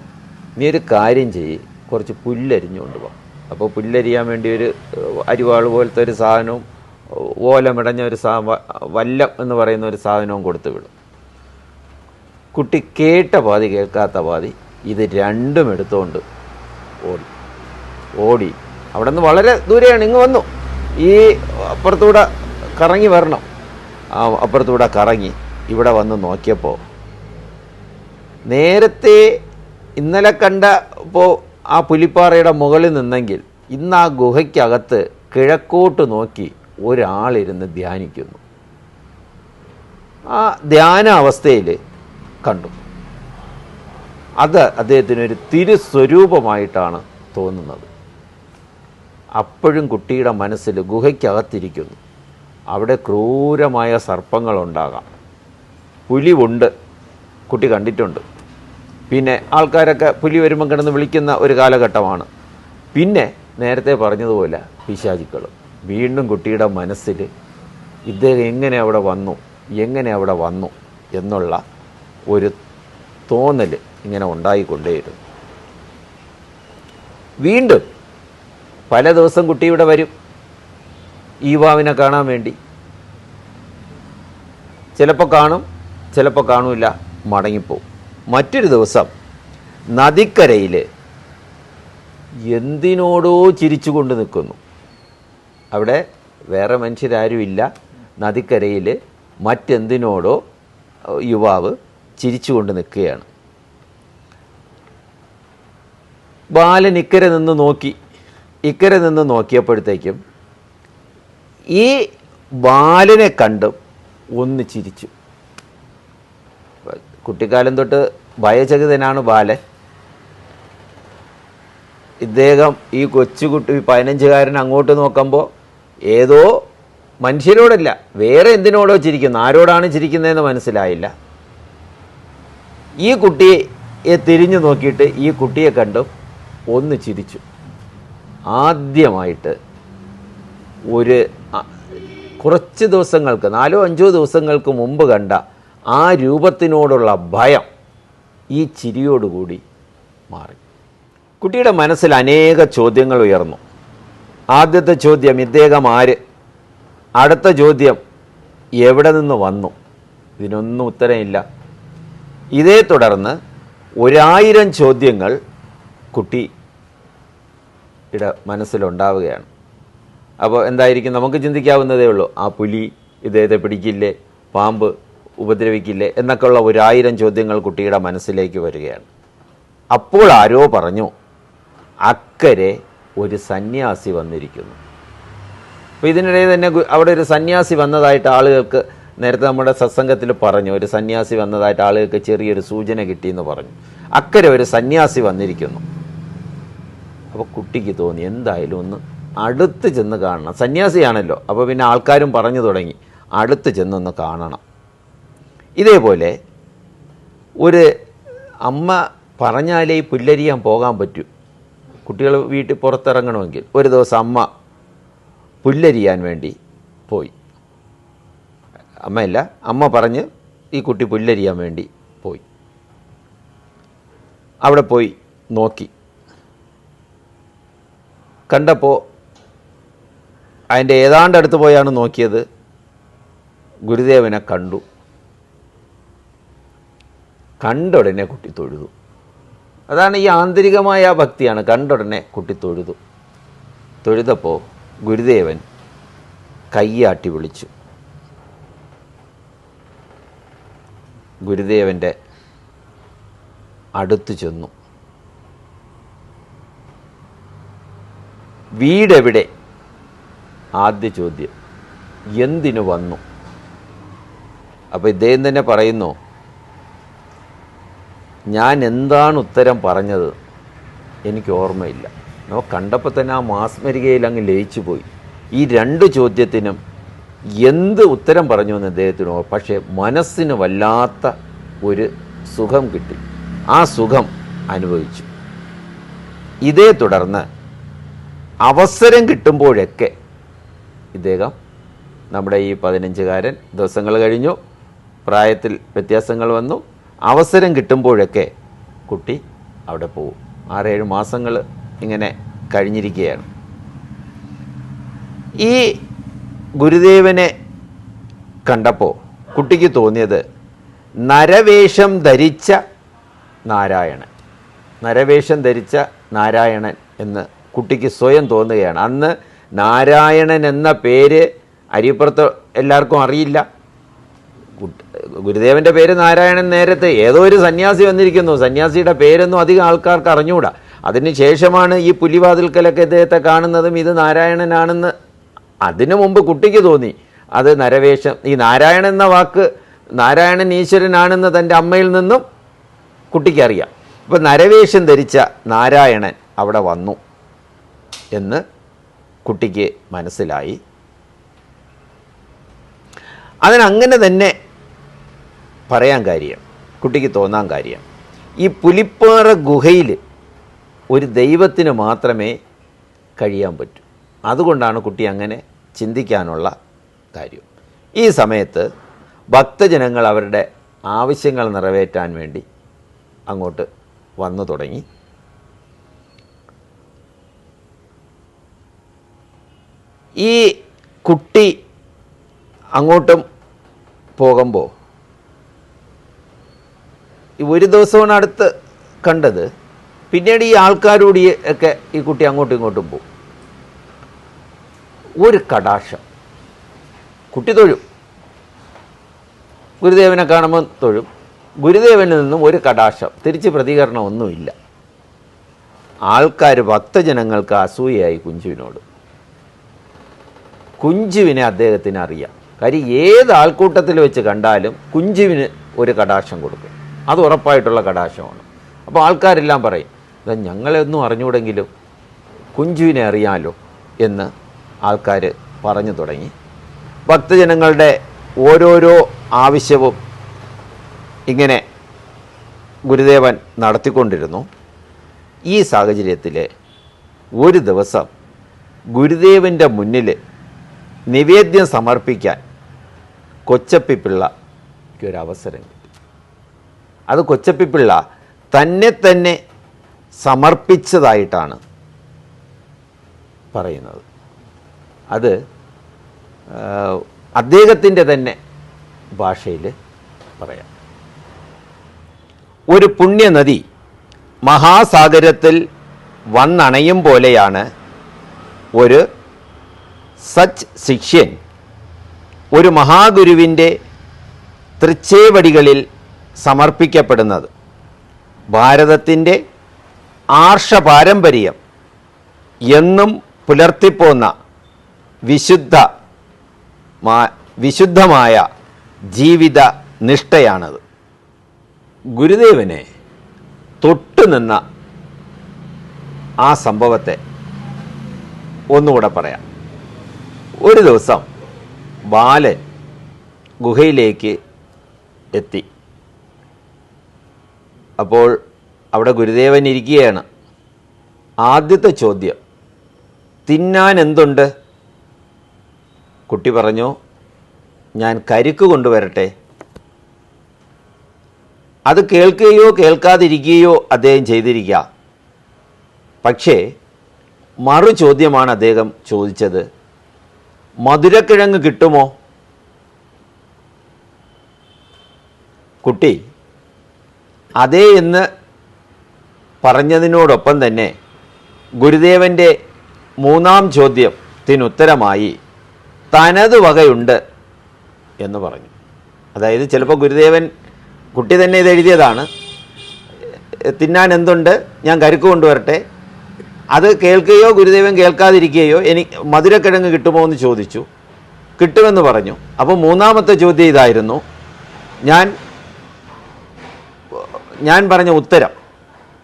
[SPEAKER 2] നീ ഒരു കാര്യം ചെയ്യ്, കുറച്ച് പുല്ലരിഞ്ഞുകൊണ്ട് പോകാം. അപ്പോൾ പുല്ലരിയാൻ വേണ്ടി ഒരു അരിവാൾ പോലത്തെ ഒരു സാധനവും ഓലമിടഞ്ഞ ഒരു വല്ലം എന്ന് പറയുന്ന ഒരു സാധനവും കൊടുത്തു വിടും. കുട്ടി കേട്ട പാതി കേൾക്കാത്ത പാതി ഇത് രണ്ടും എടുത്തുകൊണ്ട് ഓടി. അവിടെ നിന്ന് വളരെ ദൂരെയാണ്, ഇങ്ങ് വന്നു. ഈ അപ്പുറത്തൂടെ കറങ്ങി വരണം. ആ അപ്പുറത്തൂടെ കറങ്ങി ഇവിടെ വന്ന് നോക്കിയപ്പോൾ നേരത്തെ ഇന്നലെ കണ്ടപ്പോൾ ആ പുലിപ്പാറയുടെ മുകളിൽ നിന്നെങ്കിൽ ഇന്ന് ആ ഗുഹയ്ക്കകത്ത് കിഴക്കോട്ട് നോക്കി ഒരാളിരുന്ന് ധ്യാനിക്കുന്നു. ആ ധ്യാനാവസ്ഥയിൽ കണ്ടു. അത് അദ്ദേഹത്തിനൊരു തിരുസ്വരൂപമായിട്ടാണ് തോന്നുന്നത്. അപ്പോഴും കുട്ടിയുടെ മനസ്സിൽ ഗുഹയ്ക്കകത്തിരിക്കുന്നു. അവിടെ ക്രൂരമായ സർപ്പങ്ങളുണ്ടാകാം, പുലിയുണ്ട്, കുട്ടി കണ്ടിട്ടുണ്ട്. പിന്നെ ആൾക്കാരൊക്കെ പുലി വരുമ്പം കിടന്ന് വിളിക്കുന്ന ഒരു കാലഘട്ടമാണ്. പിന്നെ നേരത്തെ പറഞ്ഞതുപോലെ പിശാചുക്കൾ വീണ്ടും കുട്ടിയുടെ മനസ്സിൽ ഇദ്ദേഹം എങ്ങനെ അവിടെ വന്നു എന്നുള്ള ഒരു തോന്നൽ ഇങ്ങനെ ഉണ്ടായിക്കൊണ്ടേയിരുന്നു. വീണ്ടും പല ദിവസം കുട്ടി ഇവിടെ വരും ഈ യുവാവിനെ കാണാൻ വേണ്ടി. ചിലപ്പോൾ കാണും, ചിലപ്പോൾ കാണൂല, മടങ്ങിപ്പോവും. മറ്റൊരു ദിവസം നദിക്കരയിൽ എന്തിനോടോ ചിരിച്ചുകൊണ്ട് നിൽക്കുന്നു. അവിടെ വേറെ മനുഷ്യരാരുമില്ല. നദിക്കരയിൽ മറ്റെന്തിനോടോ യുവാവ് ചിരിച്ചുകൊണ്ട് നിൽക്കുകയാണ്. ബാലൻ ഇക്കരെ നിന്ന് നോക്കിയപ്പോഴത്തേക്കും ഈ ബാലനെ കണ്ടും ഒന്ന് ചിരിച്ചു. കുട്ടിക്കാലം തൊട്ട് ഭയചകിതനാണ് ബാലൻ. ഇദ്ദേഹം ഈ കൊച്ചുകുട്ടി 15കാരൻ അങ്ങോട്ട് നോക്കുമ്പോൾ ഏതോ മനുഷ്യരോടല്ല വേറെ എന്തിനോടോ ചിരിക്കുന്നു. ആരോടാണ് ചിരിക്കുന്നതെന്ന് മനസ്സിലായില്ല. ഈ കുട്ടിയെ തിരിഞ്ഞു നോക്കിയിട്ട് ഈ കുട്ടിയെ കണ്ടും ഒന്ന് ചിരിച്ചു. ആദ്യമായിട്ട് കുറച്ച് ദിവസങ്ങൾക്ക് 4-5 ദിവസങ്ങൾക്ക് മുമ്പ് കണ്ട ആ രൂപത്തിനോടുള്ള ഭയം ഈ ചിരിയോടുകൂടി മാറി. കുട്ടിയുടെ മനസ്സിൽ അനേക ചോദ്യങ്ങൾ ഉയർന്നു. ആദ്യത്തെ ചോദ്യം, ഇദ്ദേഹം ആര്? അടുത്ത ചോദ്യം, എവിടെ നിന്ന് വന്നു? ഇതിനൊന്നും ഉത്തരമില്ല. ഇതേ തുടർന്ന് 1000 ചോദ്യങ്ങൾ കുട്ടിയുടെ മനസ്സിലുണ്ടാവുകയാണ്. അപ്പോൾ എന്തായിരിക്കും? നമുക്ക് ചിന്തിക്കാവുന്നതേ ഉള്ളൂ. ആ പുലി ഇദ്ദേഹത്തെ പിടിക്കില്ലേ, പാമ്പ് ഉപദ്രവിക്കില്ലേ എന്നൊക്കെയുള്ള 1000 ചോദ്യങ്ങൾ കുട്ടിയുടെ മനസ്സിലേക്ക് വരികയാണ്. അപ്പോൾ ആരോ പറഞ്ഞു, അക്കരെ ഒരു സന്യാസി വന്നിരിക്കുന്നു. അപ്പോൾ ഇതിനിടയിൽ തന്നെ അവിടെ ഒരു സന്യാസി വന്നതായിട്ട് ആളുകൾക്ക്, നേരത്തെ നമ്മുടെ സത്സംഗത്തിൽ പറഞ്ഞു, ഒരു സന്യാസി വന്നതായിട്ട് ആളുകൾക്ക് ചെറിയൊരു സൂചന കിട്ടിയെന്ന് പറഞ്ഞു. അക്കരെ ഒരു സന്യാസി വന്നിരിക്കുന്നു. അപ്പോൾ കുട്ടിക്ക് തോന്നി എന്തായാലും ഒന്ന് അടുത്ത് ചെന്ന് കാണണം. സന്യാസിയാണല്ലോ, അപ്പോൾ പിന്നെ ആൾക്കാരും പറഞ്ഞു തുടങ്ങി അടുത്ത് ചെന്നൊന്ന് കാണണം. ഇതേപോലെ ഒരു അമ്മ പറഞ്ഞാലേ പുല്ലരിയാൻ പോകാൻ പറ്റൂ. കുട്ടികൾ വീട്ടിൽ പുറത്തിറങ്ങണമെങ്കിൽ ഒരു ദിവസം അമ്മ പുല്ലരിയാൻ വേണ്ടി പോയി. അമ്മ പറഞ്ഞ് ഈ കുട്ടി പുല്ലരിയാൻ വേണ്ടി പോയി. അവിടെ പോയി നോക്കി. കണ്ടപ്പോൾ അതിൻ്റെ ഏതാണ്ട് അടുത്ത് പോയാണ് നോക്കിയത്. ഗുരുദേവനെ കണ്ടുടനെ കുട്ടി തൊഴുതു. അതാണ് ഈ ആന്തരികമായ ഭക്തിയാണ്. കണ്ടുടനെ കുട്ടി തൊഴുതപ്പോൾ ഗുരുദേവൻ കയ്യാട്ടി വിളിച്ചു. ഗുരുദേവൻ്റെ അടുത്ത് ചെന്നു. വീടെവിടെ? ആദ്യ ചോദ്യം. എന്തിനു വന്നു? അപ്പോൾ ഇദ്ദേഹം തന്നെ പറയുന്നു, ഞാൻ എന്താണ് ഉത്തരം പറഞ്ഞത് എനിക്ക് ഓർമ്മയില്ല. നമുക്ക് കണ്ടപ്പോൾ തന്നെ ആ മാസ്മരികയിൽ അങ്ങ് ലയിച്ചു പോയി. ഈ 2 ചോദ്യത്തിനും എന്ത് ഉത്തരം പറഞ്ഞു എന്ന് അദ്ദേഹത്തിനോ, പക്ഷേ മനസ്സിന് വല്ലാത്ത ഒരു സുഖം കിട്ടി. ആ സുഖം അനുഭവിച്ചു. ഇതേ തുടർന്ന് അവസരം കിട്ടുമ്പോഴൊക്കെ ഇദ്ദേഹം, നമ്മുടെ ഈ 15കാരൻ, ദിവസങ്ങൾ കഴിഞ്ഞു, പ്രായത്തിൽ വ്യത്യാസങ്ങൾ വന്നു, അവസരം കിട്ടുമ്പോഴൊക്കെ കുട്ടി അവിടെ പോകും. 6-7 മാസങ്ങൾ ഇങ്ങനെ കഴിഞ്ഞിരിക്കുകയാണ്. ഈ ഗുരുദേവനെ കണ്ടപ്പോൾ കുട്ടിക്ക് തോന്നിയത് നരവേഷം ധരിച്ച നാരായണൻ എന്ന് കുട്ടിക്ക് സ്വയം തോന്നുകയാണ്. അന്ന് നാരായണൻ എന്ന പേര് അരിപ്പുറത്ത് എല്ലാവർക്കും അറിയില്ല. ഗുരുദേവൻ്റെ പേര് നാരായണൻ. നേരത്തെ ഏതോ ഒരു സന്യാസി വന്നിരിക്കുന്നു. സന്യാസിയുടെ പേരൊന്നും അധികം ആൾക്കാർക്ക് അറിഞ്ഞുകൂടാ. അതിന് ശേഷമാണ് ഈ പുലിവാതിൽക്കലൊക്കെ ഇദ്ദേഹത്തെ കാണുന്നതും ഇത് നാരായണനാണെന്ന്. അതിനു മുമ്പ് കുട്ടിക്ക് തോന്നി അത് നരവേഷം. ഈ നാരായണൻ എന്ന വാക്ക്, നാരായണൻ ഈശ്വരനാണെന്ന് തൻ്റെ അമ്മയിൽ നിന്നും കുട്ടിക്കറിയാം. അപ്പോൾ നരവേഷം ധരിച്ച നാരായണൻ അവിടെ വന്നു എന്ന് കുട്ടിക്ക് മനസ്സിലായി. അതിനങ്ങനെ തന്നെ പറയാൻ കാര്യം, കുട്ടിക്ക് തോന്നാൻ കാര്യം, ഈ പുലിപ്പാറ ഗുഹയിൽ ഒരു ദൈവത്തിന് മാത്രമേ കഴിയാൻ പറ്റൂ. അതുകൊണ്ടാണ് കുട്ടി അങ്ങനെ ചിന്തിക്കാനുള്ള കാര്യം. ഈ സമയത്ത് ഭക്തജനങ്ങൾ അവരുടെ ആവശ്യങ്ങൾ നിറവേറ്റാൻ വേണ്ടി അങ്ങോട്ട് വന്നു തുടങ്ങി. ഈ കുട്ടി അങ്ങോട്ടും പോകുമ്പോൾ ഒരു ദിവസമാണ് അടുത്ത് കണ്ടത്. പിന്നീട് ഈ ആൾക്കാരോട് ഒക്കെ ഈ കുട്ടി അങ്ങോട്ടും ഇങ്ങോട്ടും പോകും. ഒരു കടാക്ഷം, കുട്ടി തൊഴും, ഗുരുദേവനെ കാണുമ്പോൾ തൊഴും. ഗുരുദേവനിൽ നിന്നും ഒരു കടാക്ഷം, തിരിച്ച് പ്രതികരണം ഒന്നുമില്ല. ആൾക്കാർ, ഭക്തജനങ്ങൾക്ക് അസൂയയായി കുഞ്ചുവിനോട്. കുഞ്ചുവിനെ അദ്ദേഹത്തിന് അറിയാം. കാര്യം ഏത് ആൾക്കൂട്ടത്തിൽ വെച്ച് കണ്ടാലും കുഞ്ചുവിന് ഒരു കടാക്ഷം കൊടുക്കും. അത് ഉറപ്പായിട്ടുള്ള കടാക്ഷമാണ്. അപ്പോൾ ആൾക്കാരെല്ലാം പറയും, ഞങ്ങളെ ഒന്നും അറിഞ്ഞൂടെങ്കിലും കുഞ്ചുവിനെ അറിയാമല്ലോ എന്ന് ആൾക്കാർ പറഞ്ഞു തുടങ്ങി. ഭക്തജനങ്ങളുടെ ഓരോരോ ആവശ്യവും ഇങ്ങനെ ഗുരുദേവൻ നടത്തിക്കൊണ്ടിരുന്നു. ഈ സാഹചര്യത്തിൽ ഒരു ദിവസം ഗുരുദേവൻ്റെ മുന്നിൽ നിവേദ്യം സമർപ്പിക്കാൻ കൊച്ചപ്പിപ്പിള്ളയ്ക്കൊരവസരം കിട്ടി. അത് കൊച്ചപ്പിപ്പിള്ള തന്നെ സമർപ്പിച്ചതായിട്ടാണ് പറയുന്നത്. അത് അദ്ദേഹത്തിൻ്റെ തന്നെ ഭാഷയിൽ പറയാം. ഒരു പുണ്യനദി മഹാസാഗരത്തിൽ വന്നണയും പോലെയാണ് ഒരു സച്ച് ശിഷ്യൻ ഒരു മഹാഗുരുവിൻ്റെ തൃച്ചേവടികളിൽ സമർപ്പിക്കപ്പെടുന്നത്. ഭാരതത്തിൻ്റെ ആർഷപാരമ്പര്യം എന്നും പുലർത്തിപ്പോന്ന വിശുദ്ധമായ ജീവിത നിഷ്ഠയാണത്. ഗുരുദേവനെ തൊട്ടുനിന്ന ആ സംഭവത്തെ ഒന്നുകൂടെ പറയാം. ഒരു ദിവസം ബാലൻ ഗുഹയിലേക്ക് എത്തി. അപ്പോൾ അവിടെ ഗുരുദേവൻ ഇരിക്കുകയാണ്. ആദ്യത്തെ ചോദ്യം, തിന്നാൻ എന്തുണ്ട്? കുട്ടി പറഞ്ഞു, ഞാൻ കരിക്ക് കൊണ്ടുവരട്ടെ. അത് കേൾക്കുകയോ കേൾക്കാതിരിക്കുകയോ അദ്ദേഹം ചെയ്തിരിക്കാം. പക്ഷേ മറു ചോദ്യമാണ് അദ്ദേഹം ചോദിച്ചത്, മധുരക്കിഴങ്ങ് കിട്ടുമോ? കുട്ടി അതേ എന്ന് പറഞ്ഞതിനോടൊപ്പം തന്നെ ഗുരുദേവൻ്റെ മൂന്നാം ചോദ്യത്തിനുത്തരമായി തനത് വകയുണ്ട് എന്ന് പറഞ്ഞു. അതായത് ചിലപ്പോൾ ഗുരുദേവൻ, കുട്ടി തന്നെ ഇത് എഴുതിയതാണ്, തിന്നാൻ എന്തുണ്ട്, ഞാൻ കരുക്ക് കൊണ്ടുവരട്ടെ. അത് കേൾക്കുകയോ ഗുരുദേവൻ കേൾക്കാതിരിക്കുകയോ മധുരക്കിഴങ്ങ് കിട്ടുമോ എന്ന് ചോദിച്ചു. കിട്ടുമെന്ന് പറഞ്ഞു. അപ്പോൾ മൂന്നാമത്തെ ചോദ്യം ഇതായിരുന്നു, ഞാൻ പറഞ്ഞ ഉത്തരം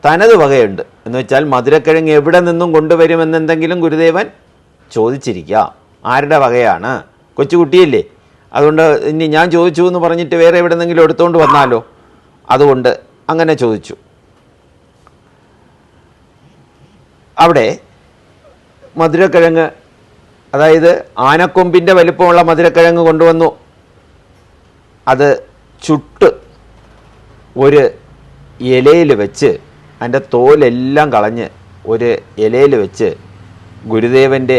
[SPEAKER 2] തനത് വകയുണ്ട് എന്ന് വെച്ചാൽ മധുരക്കിഴങ്ങ് എവിടെ നിന്നും കൊണ്ടുവരുമെന്നെന്തെങ്കിലും ഗുരുദേവൻ ചോദിച്ചിരിക്കാം. ആരുടെ വകയാണ്? കൊച്ചുകുട്ടിയല്ലേ, അതുകൊണ്ട് ഇനി ഞാൻ ചോദിച്ചു എന്ന് പറഞ്ഞിട്ട് വേറെ എവിടെന്നെങ്കിലും എടുത്തുകൊണ്ട് വന്നാലോ, അതുകൊണ്ട് അങ്ങനെ ചോദിച്ചു. അവിടെ മധുരക്കിഴങ്ങ്, അതായത് ആനക്കൊമ്പിൻ്റെ വലിപ്പമുള്ള മധുരക്കിഴങ്ങ് കൊണ്ടുവന്നു. അത് ചുട്ട് ഒരു ഇലയിൽ വെച്ച്, അതിൻ്റെ തോലെല്ലാം കളഞ്ഞ് ഒരു ഇലയിൽ വെച്ച് ഗുരുദേവൻ്റെ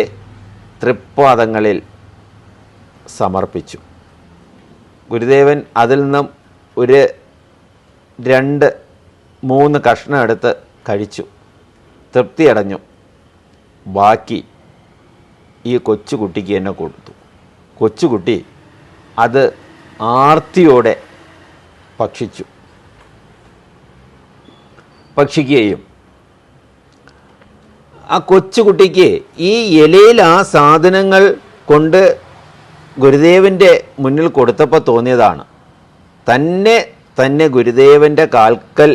[SPEAKER 2] തൃപ്പാദങ്ങളിൽ സമർപ്പിച്ചു. ഗുരുദേവൻ അതിൽ നിന്നും ഒരു 2-3 കഷ്ണം എടുത്ത് കഴിച്ചു, തൃപ്തിയടഞ്ഞു. ബാക്കി ഈ കൊച്ചുകുട്ടിക്ക് തന്നെ കൊടുത്തു. കൊച്ചുകുട്ടി അത് ആർത്തിയോടെ ഭക്ഷിക്കുകയും ആ കൊച്ചുകുട്ടിക്ക് ഈ ഇലയിൽ ആ സാധനങ്ങൾ കൊണ്ട് ഗുരുദേവൻ്റെ മുന്നിൽ കൊടുത്തപ്പോൾ തോന്നിയതാണ്, തന്നെ ഗുരുദേവൻ്റെ കാൽക്കൽ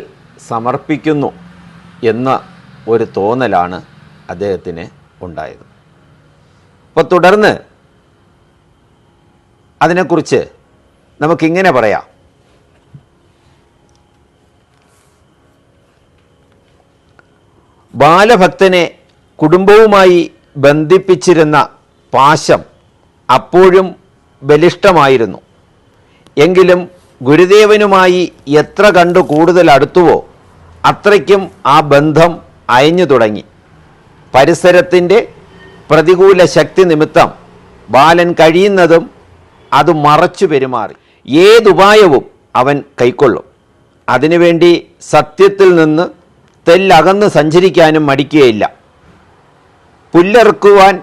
[SPEAKER 2] സമർപ്പിക്കുന്നു എന്ന ഒരു തോന്നലാണ് അദ്ദേഹത്തിന് ഉണ്ടായത്. അപ്പോൾ തുടർന്ന് അതിനെക്കുറിച്ച് നമുക്കിങ്ങനെ പറയാം. ബാലഭക്തനെ കുടുംബവുമായി ബന്ധിപ്പിച്ചിരുന്ന പാശം അപ്പോഴും ബലിഷ്ഠമായിരുന്നു. എങ്കിലും ഗുരുദേവനുമായി എത്ര കണ്ടു കൂടുതൽ അടുത്തുവോ അത്രയ്ക്കും ആ ബന്ധം അയഞ്ഞു തുടങ്ങി. പരിസരത്തിൻ്റെ പ്രതികൂല ശക്തി നിമിത്തം ബാലൻ കഴിയുന്നതും അത് മറച്ചു പെരുമാറി. ഏതുപായവും അവൻ കൈക്കൊള്ളും. അതിനുവേണ്ടി സത്യത്തിൽ നിന്ന് തെല്ലകന്ന് സഞ്ചരിക്കാനും മടിക്കുകയില്ല. പുല്ലറുക്കുവാൻ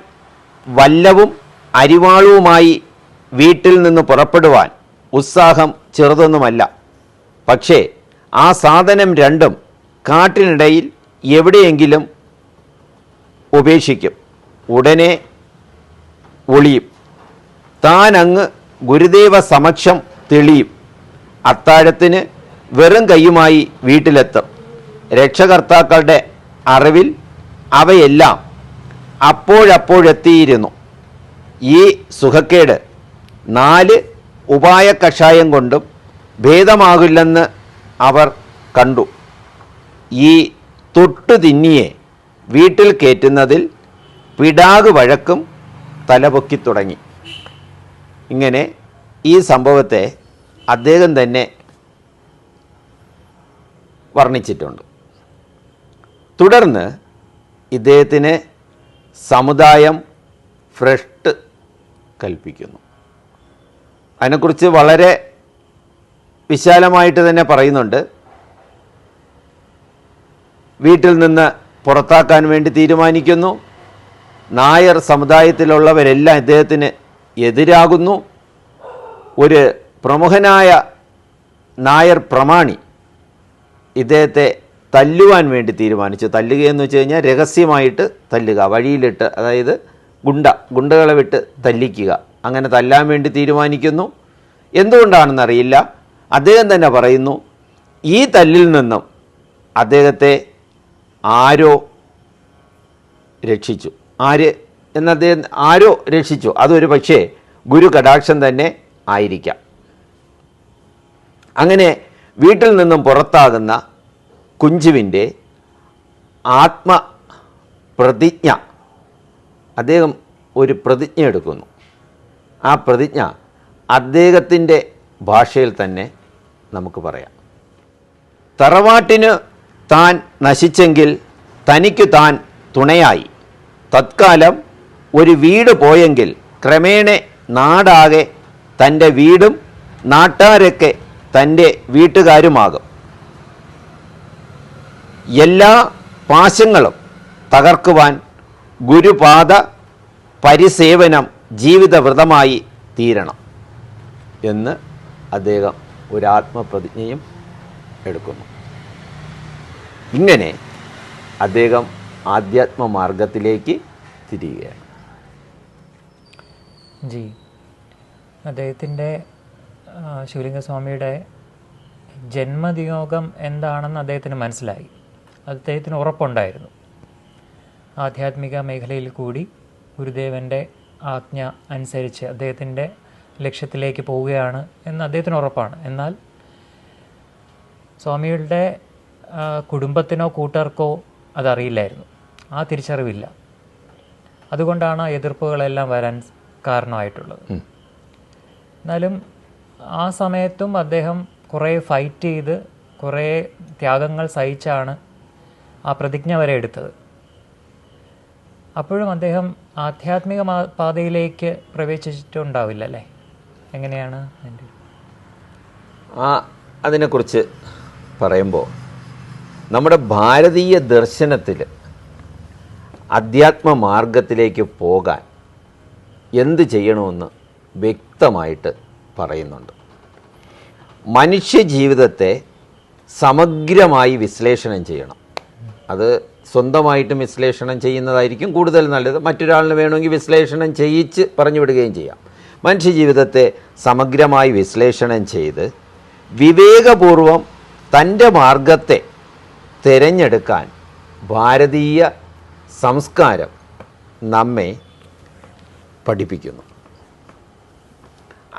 [SPEAKER 2] വല്ലവും അരിവാളുവുമായി വീട്ടിൽ നിന്ന് പുറപ്പെടുവാൻ ഉത്സാഹം ചെറുതൊന്നുമല്ല. പക്ഷേ ആ സാധനം രണ്ടും കാട്ടിനിടയിൽ എവിടെയെങ്കിലും ഉപേക്ഷിക്കും. ഉടനെ ഒളിയും. താൻ അങ്ങ് ഗുരുദേവ സമക്ഷം തെളിയും. അത്താഴത്തിന് വെറും കൈയുമായി വീട്ടിലെത്തും. രക്ഷകർത്താക്കളുടെ അറിവിൽ അവയെല്ലാം അപ്പോഴപ്പോഴെത്തിയിരുന്നു. ഈ സുഖക്കേട് 4 ഉപായ കഷായം കൊണ്ടും ഭേദമാകില്ലെന്ന് അവർ കണ്ടു. ഈ തൊട്ടു തിന്നിയെ വീട്ടിൽ കയറ്റുന്നതിൽ പിടാക് വഴക്കും തലപൊക്കി തുടങ്ങി. ഇങ്ങനെ ഈ സംഭവത്തെ അദ്ദേഹം തന്നെ വർണ്ണിച്ചിട്ടുണ്ട്. തുടർന്ന് ഇദ്ദേഹത്തിന് സമുദായം ഭ്രഷ്ട് കൽപ്പിക്കുന്നു. അതിനെക്കുറിച്ച് വളരെ വിശാലമായിട്ട് തന്നെ പറയുന്നുണ്ട്. വീട്ടിൽ നിന്ന് പുറത്താക്കാൻ വേണ്ടി തീരുമാനിക്കുന്നു. നായർ സമുദായത്തിലുള്ളവരെല്ലാം ഇദ്ദേഹത്തിന് എതിരാകുന്നു. ഒരു പ്രമുഖനായ നായർ പ്രമാണി ഇദ്ദേഹത്തെ തല്ലുവാൻ വേണ്ടി തീരുമാനിച്ചു. തല്ലുകയെന്ന് വെച്ച് കഴിഞ്ഞാൽ രഹസ്യമായിട്ട് തല്ലുക, വഴിയിലിട്ട്, അതായത് ഗുണ്ടകളെ വിട്ട് തല്ലിക്കുക. അങ്ങനെ തല്ലാൻ വേണ്ടി തീരുമാനിക്കുന്നു. എന്തുകൊണ്ടാണെന്നറിയില്ല. അദ്ദേഹം തന്നെ പറയുന്നു, ഈ തല്ലിൽ നിന്നും അദ്ദേഹത്തെ ആരോ രക്ഷിച്ചു. ആര് എന്ന് അദ്ദേഹം ആരോ രക്ഷിച്ചു. അതൊരു പക്ഷേ ഗുരു കടാക്ഷം തന്നെ ആയിരിക്കാം. അങ്ങനെ വീട്ടിൽ നിന്നും പുറത്താകുന്ന കുഞ്ചുവിൻ്റെ ആത്മപ്രതിജ്ഞ, അദ്ദേഹം ഒരു പ്രതിജ്ഞ എടുക്കുന്നു. ആ പ്രതിജ്ഞ അദ്ദേഹത്തിൻ്റെ ഭാഷയിൽ തന്നെ നമുക്ക് പറയാം. തറവാട്ടിന് താൻ നശിച്ചെങ്കിൽ തനിക്ക് താൻ തുണയായി. തത്കാലം ഒരു വീട് പോയെങ്കിൽ ക്രമേണ നാടാകെ തൻ്റെ വീടും നാട്ടാരൊക്കെ തൻ്റെ വീട്ടുകാരുമാകും. എല്ലാ പാശങ്ങളും തകർക്കുവാൻ ഗുരുപാദ പരിസേവനം ജീവിതവ്രതമായി തീരണം എന്ന് അദ്ദേഹം ഒരു ആത്മപ്രതിജ്ഞയും എടുക്കുന്നു. ഇങ്ങനെ അദ്ദേഹം ആധ്യാത്മമാർഗത്തിലേക്ക് തിരിയുകയാണ്.
[SPEAKER 1] അദ്ദേഹത്തിൻ്റെ ശിവലിംഗസ്വാമിയുടെ ജന്മനിയോഗം എന്താണെന്ന് അദ്ദേഹത്തിന് മനസ്സിലായി. അദ്ദേഹത്തിന് ഉറപ്പുണ്ടായിരുന്നു. ആധ്യാത്മിക മേഖലയിൽ കൂടി ഗുരുദേവൻ്റെ ആജ്ഞ അനുസരിച്ച് അദ്ദേഹത്തിൻ്റെ ലക്ഷ്യത്തിലേക്ക് പോവുകയാണ് എന്ന് അദ്ദേഹത്തിന് ഉറപ്പാണ്. എന്നാൽ സ്വാമികളുടെ കുടുംബത്തിനോ കൂട്ടർക്കോ അതറിയില്ലായിരുന്നു. ആ തിരിച്ചറിവില്ല. അതുകൊണ്ടാണ് ആ എതിർപ്പുകളെല്ലാം വരാൻ കാരണമായിട്ടുള്ളത്. എന്നാലും ആ സമയത്തും അദ്ദേഹം കുറേ ഫൈറ്റ് ചെയ്ത് കുറേ ത്യാഗങ്ങൾ സഹിച്ചാണ് ആ പ്രതിജ്ഞ വരെ എടുത്തത്. അപ്പോഴും അദ്ദേഹം ആധ്യാത്മിക പാതയിലേക്ക് പ്രവേശിച്ചിട്ടുണ്ടാവില്ല അല്ലേ? എങ്ങനെയാണ്
[SPEAKER 2] അതിനെക്കുറിച്ച് പറയുമ്പോൾ നമ്മുടെ ഭാരതീയ ദർശനത്തിൽ അധ്യാത്മ മാർഗത്തിലേക്ക് പോകാൻ എന്ത് ചെയ്യണമെന്ന് വ്യക്തമായിട്ട് പറയുന്നുണ്ട്. മനുഷ്യ ജീവിതത്തെ സമഗ്രമായി വിശ്ലേഷണം ചെയ്യണം. അത് സ്വന്തമായിട്ടും വിശ്ലേഷണം ചെയ്യുന്നതായിരിക്കും കൂടുതൽ നല്ലത്. മറ്റൊരാളിന് വേണമെങ്കിൽ വിശ്ലേഷണം ചെയ്യിച്ച് പറഞ്ഞു വിടുകയും ചെയ്യാം. മനുഷ്യ ജീവിതത്തെ സമഗ്രമായി വിശ്ലേഷണം ചെയ്ത് വിവേകപൂർവം തൻ്റെ മാർഗത്തെ തിരഞ്ഞെടുക്കാൻ ഭാരതീയ സംസ്കാരം നമ്മെ പഠിപ്പിക്കുന്നു.